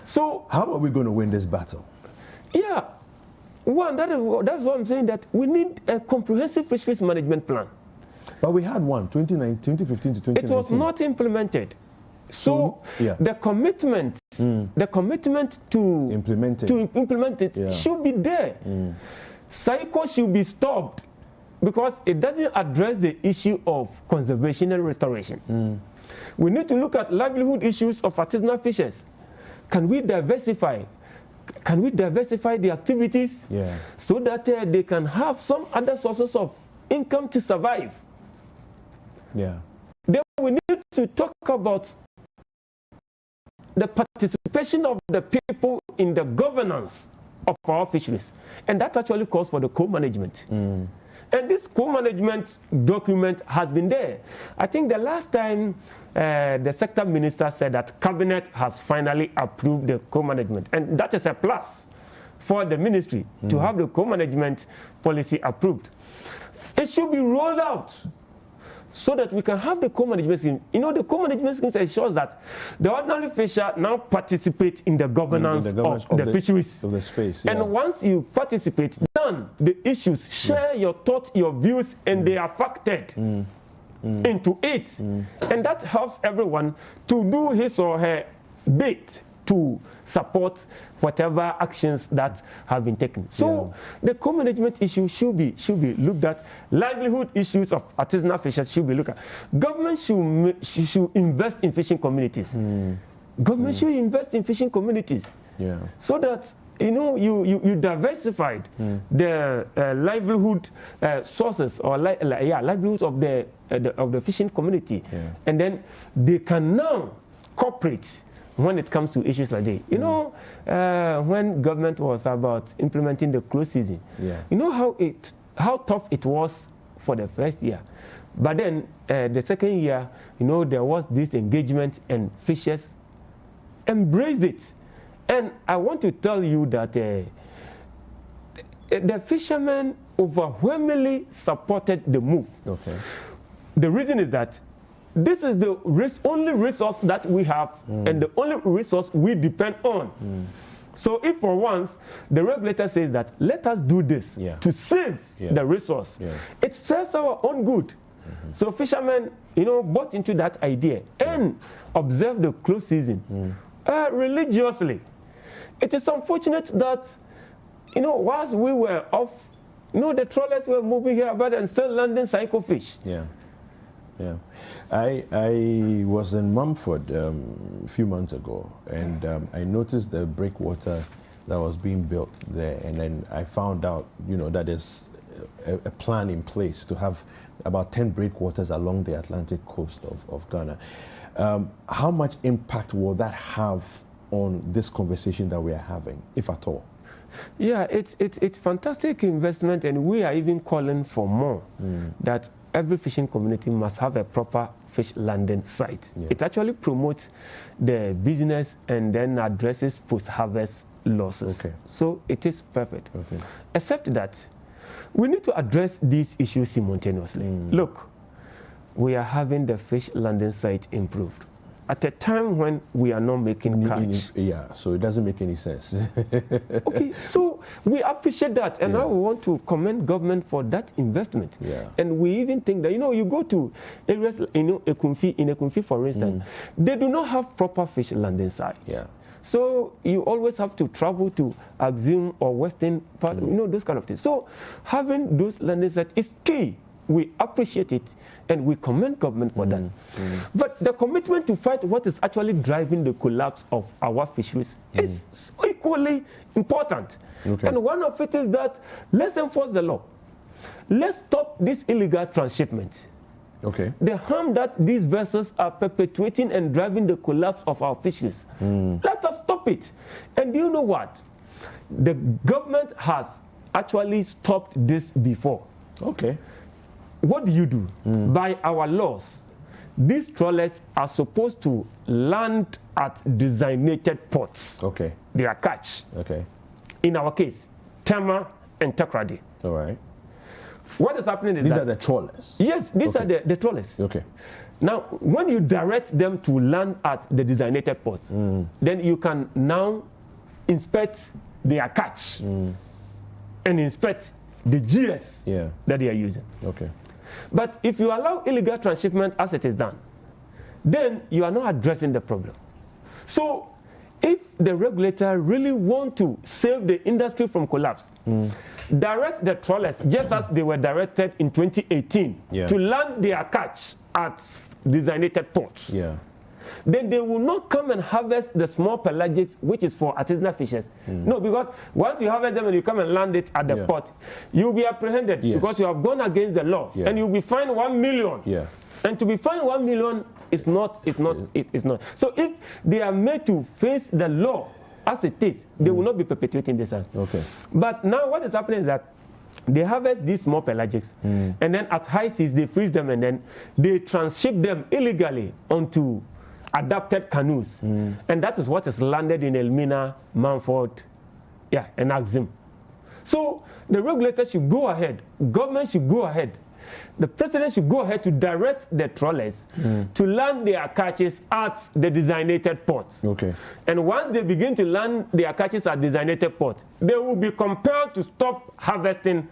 So how are we going to win this battle? Yeah, one, that's what I'm saying, that we need a comprehensive fisheries management plan. But we had one, 2015 to 2019. It was not implemented. So the commitment to implement it should be there. Cycle should be stopped because it doesn't address the issue of conservation and restoration. We need to look at livelihood issues of artisanal fishers. Can we diversify? Can we diversify the activities so that they can have some other sources of income to survive? Then we need to talk about the participation of the people in the governance of our fisheries. And that actually calls for the co-management. And this co-management document has been there. I think the last time the sector minister said that cabinet has finally approved the co-management. And that is a plus for the ministry to have the co-management policy approved. It should be rolled out so that we can have the co-management scheme. You know, the co-management scheme ensures that the ordinary fisher now participates in the governance, of the fisheries. Of the space, And once you participate, then the issues, share your thoughts, your views, and they are factored into it. And that helps everyone to do his or her bit to support whatever actions that have been taken. So the co-management issue should be looked at. Livelihood issues of artisanal fishers should be looked at. Government should invest in fishing communities. Government should invest in fishing communities. So that you diversified the livelihood sources or livelihoods of the fishing community, and then they can now cooperate when it comes to issues like that. You know, when government was about implementing the close season, you know how tough it was for the first year. But then the second year, you know, there was this engagement and fishers embraced it. And I want to tell you that the fishermen overwhelmingly supported the move. The reason is that this is the only resource that we have and the only resource we depend on. So if for once the regulator says that let us do this to save the resource, it serves our own good. So fishermen, you know, bought into that idea and observed the close season religiously. It is unfortunate that, you know, whilst we were off, you know, the trawlers were moving here about and still landing cycle fish. I was in Mumford a few months ago, and I noticed the breakwater that was being built there, and then I found out, you know, that there's a plan in place to have about 10 breakwaters along the Atlantic coast of Ghana. How much impact will that have on this conversation that we are having, if at all? Yeah, it's fantastic investment, and we are even calling for more, that every fishing community must have a proper fish landing site. Yeah. It actually promotes the business and then addresses post-harvest losses. Okay. So it is perfect. Okay. Except that we need to address these issues simultaneously. Look, we are having the fish landing site improved at a time when we are not making catch. Yeah, so it doesn't make any sense. Okay, so we appreciate that, and now we want to commend government for that investment. Yeah. And we even think that, you go to areas, Ekumfi, for instance, they do not have proper fish landing sites. Yeah. So you always have to travel to Axim or Western part, those kind of things. So having those landing sites is key. We appreciate it, and we commend government for that. But the commitment to fight what is actually driving the collapse of our fisheries is equally important. Okay. And one of it is that let's enforce the law. Let's stop this illegal transshipment. Okay. The harm that these vessels are perpetuating and driving the collapse of our fisheries. Let us stop it. And do you know what? The government has actually stopped this before. Okay. What do you do? By our laws, these trawlers are supposed to land at designated ports. Okay. They are catch. Okay. In our case, Tema and Takrady. All right. What is happening is these are the trawlers? Yes, these are the trawlers. Okay. Now, when you direct them to land at the designated ports, then you can now inspect their catch and inspect the GS that they are using. Okay. But if you allow illegal transshipment as it is done, then you are not addressing the problem. So if the regulator really want to save the industry from collapse, direct the trawlers just as they were directed in 2018 to land their catch at designated ports. Yeah. Then they will not come and harvest the small pelagics, which is for artisanal fishers. No, because once you harvest them and you come and land it at the port, you'll be apprehended because you have gone against the law, and you'll be fined 1 million. Yeah. And to be fined 1 million is not. So if they are made to face the law as it is, they will not be perpetuating this. Okay. But now what is happening is that they harvest these small pelagics, and then at high seas they freeze them, and then they transship them illegally onto adapted canoes, and that is what is landed in Elmina, Manford, and Axim. So the regulator should go ahead, government should go ahead, the president should go ahead to direct the trawlers to land their catches at the designated ports. Okay. And once they begin to land their catches at designated ports, they will be compelled to stop harvesting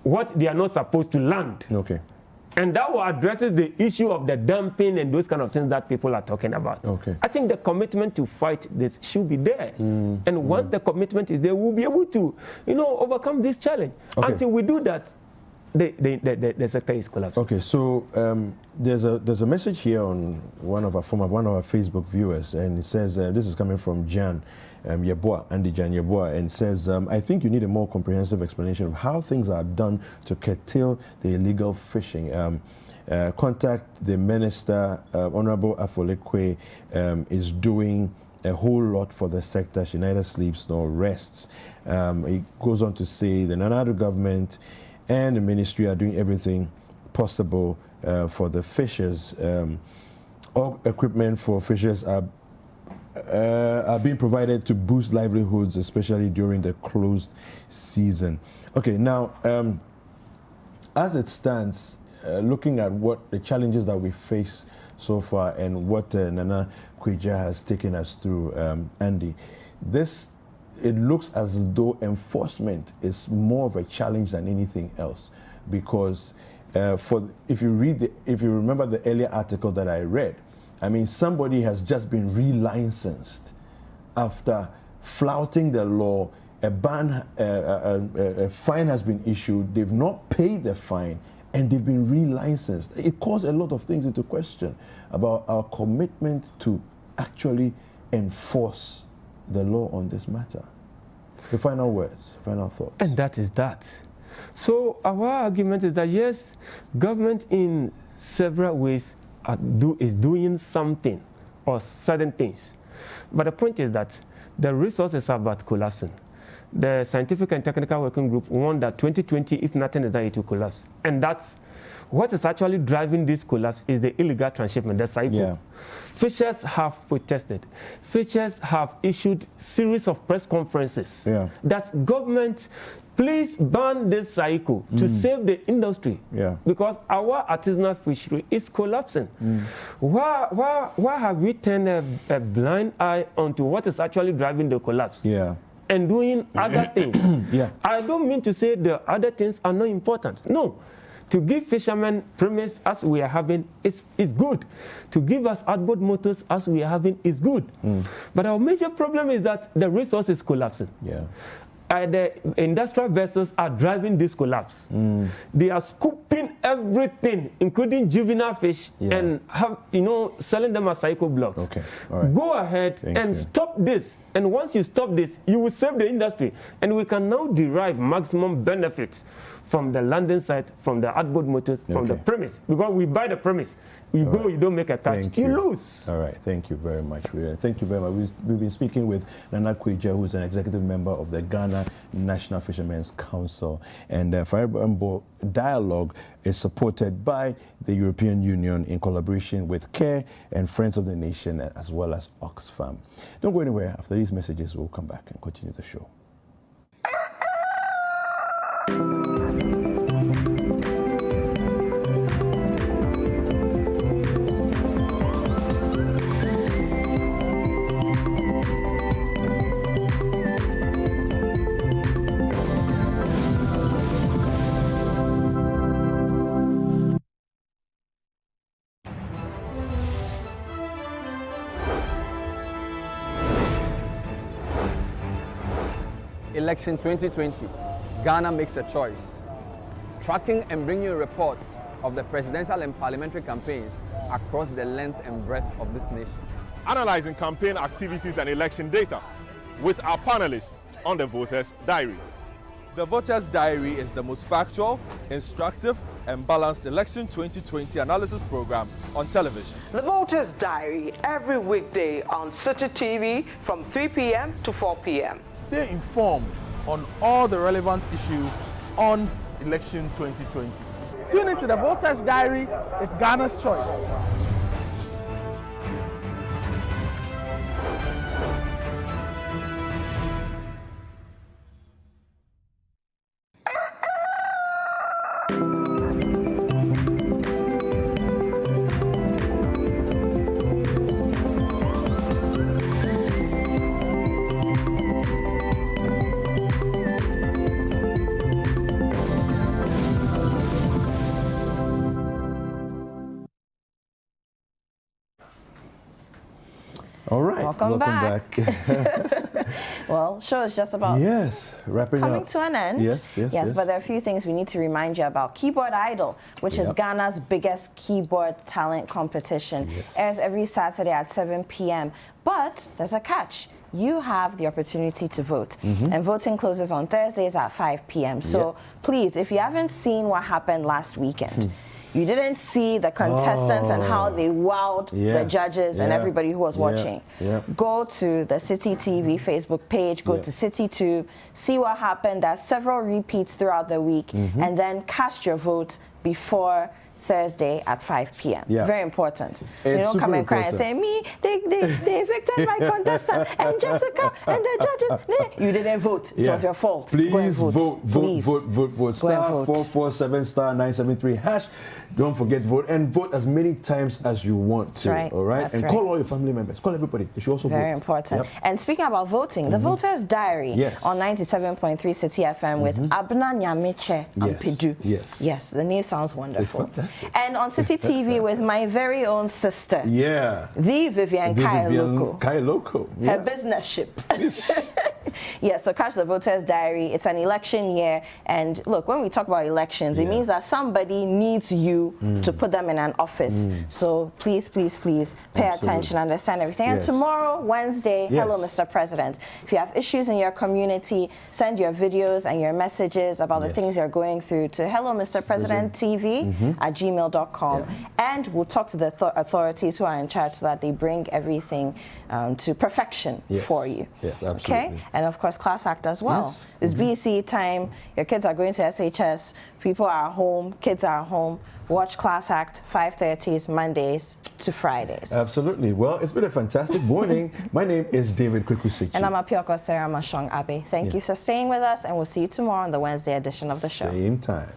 what they are not supposed to land. Okay. And that will addresses the issue of the dumping and those kind of things that people are talking about. Okay. I think the commitment to fight this should be there. And once the commitment is there, we'll be able to, overcome this challenge. Okay. Until we do that, the sector is collapsing. Okay, so there's a message here on one of our Facebook viewers, and it says, this is coming from Jan Yeboah, Andy Jan Yeboah, and says, I think you need a more comprehensive explanation of how things are done to curtail the illegal fishing. Contact the Minister, Honorable Apiorkor, is doing a whole lot for the sector. She neither sleeps nor rests. It goes on to say the Nana Addo government and the ministry are doing everything possible for the fishers. All equipment for fishers are being provided to boost livelihoods, especially during the closed season. Okay, now, as it stands, looking at what the challenges that we face so far and what Nana Kweja has taken us through, Andy, it looks as though enforcement is more of a challenge than anything else, because if you remember the earlier article that I read, I mean, somebody has just been relicensed after flouting the law. A fine has been issued. They've not paid the fine, and they've been relicensed. It calls a lot of things into question about our commitment to actually enforce the law on this matter. Your final words, final thoughts. And that is that. So our argument is that yes, government in several ways is doing something or certain things. But the point is that the resources are about collapsing. The Scientific and Technical Working Group warned that 2020, if nothing is done, it will collapse. And that's what is actually driving this collapse is the illegal transshipment, the cycle. Yeah. Fishers have protested. Fishers have issued series of press conferences. Yeah. That government, please ban this cycle to save the industry. Yeah. Because our artisanal fishery is collapsing. Why have we turned a blind eye onto what is actually driving the collapse? Yeah. And doing other things. Yeah. I don't mean to say the other things are not important. No. To give fishermen premise as we are having is good. To give us outboard motors as we are having is good. But our major problem is that the resource is collapsing. Yeah. The industrial vessels are driving this collapse. They are scooping everything, including juvenile fish, and selling them as cycle blocks. Okay. All right. Go ahead and stop this. And once you stop this, you will save the industry. And we can now derive maximum benefits from the landing site, from the outboard motors, from the premise. Because we buy the premise. You go, you don't make a catch, you lose. All right, thank you very much. Thank you very much. We've been speaking with Nana Kweja, who's an executive member of the Ghana National Fishermen's Council. And Firebambo Dialogue is supported by the European Union in collaboration with CARE and Friends of the Nation, as well as Oxfam. Don't go anywhere. After these messages, we'll come back and continue the show. Election 2020, Ghana makes a choice. Tracking and bringing you reports of the presidential and parliamentary campaigns across the length and breadth of this nation. Analyzing campaign activities and election data with our panelists on the Voters' Diary. The Voters' Diary is the most factual, instructive, and balanced election 2020 analysis program on television. The Voters' Diary every weekday on Citi TV from 3 p.m. to 4 p.m. Stay informed on all the relevant issues on election 2020. Tune into the Voters' Diary, it's Ghana's choice. All right. Welcome back. Well, show is just about wrapping coming up to an end. Yes. But there are a few things we need to remind you about. Keyboard Idol, which is Ghana's biggest keyboard talent competition, airs every Saturday at 7 p.m. But there's a catch. You have the opportunity to vote. And voting closes on Thursdays at 5 p.m. So please, if you haven't seen what happened last weekend, you didn't see the contestants and how they wowed the judges and everybody who was watching. Go to the Citi TV Facebook page, go to CitiTube, see what happened. There's several repeats throughout the week, and then cast your vote before Thursday at 5 p.m. Very important. You don't come and cry and say, me, they evicted my contestant and Jessica and the judges. You didn't vote. It was your fault. Please vote. Star 447 star 973 hash. Don't forget vote, and vote as many times as you want to. All right? And call all your family members. Call everybody. They should also vote. Very important. And speaking about voting, the Voters' Diary on 97.3 Citi FM with Abna Nyamiche Ampedu. Yes, the name sounds wonderful. It's fantastic. And on Citi TV with my very own sister. The Vivian Kai Loco. Kai Loco. Her business ship. Yeah, so catch the Voters Diary. It's an election year. And look, when we talk about elections, it means that somebody needs you to put them in an office. So please, please, please pay attention, understand everything. And tomorrow, Wednesday, hello, Mr. President. If you have issues in your community, send your videos and your messages about the things you're going through to hello, Mr. President TV at gmail.com. And we'll talk to the authorities who are in charge so that they bring everything to perfection for you. Yes, absolutely. Okay? And of course, class act as well. It's BECE time. Your kids are going to SHS. People are home. Kids are home. Watch class act 5:30 Mondays to Fridays. Absolutely. Well, it's been a fantastic morning. My name is David Kwekusichi. And I'm Apiorkor Abe. Thank you for staying with us, and we'll see you tomorrow on the Wednesday edition of the show. Same time.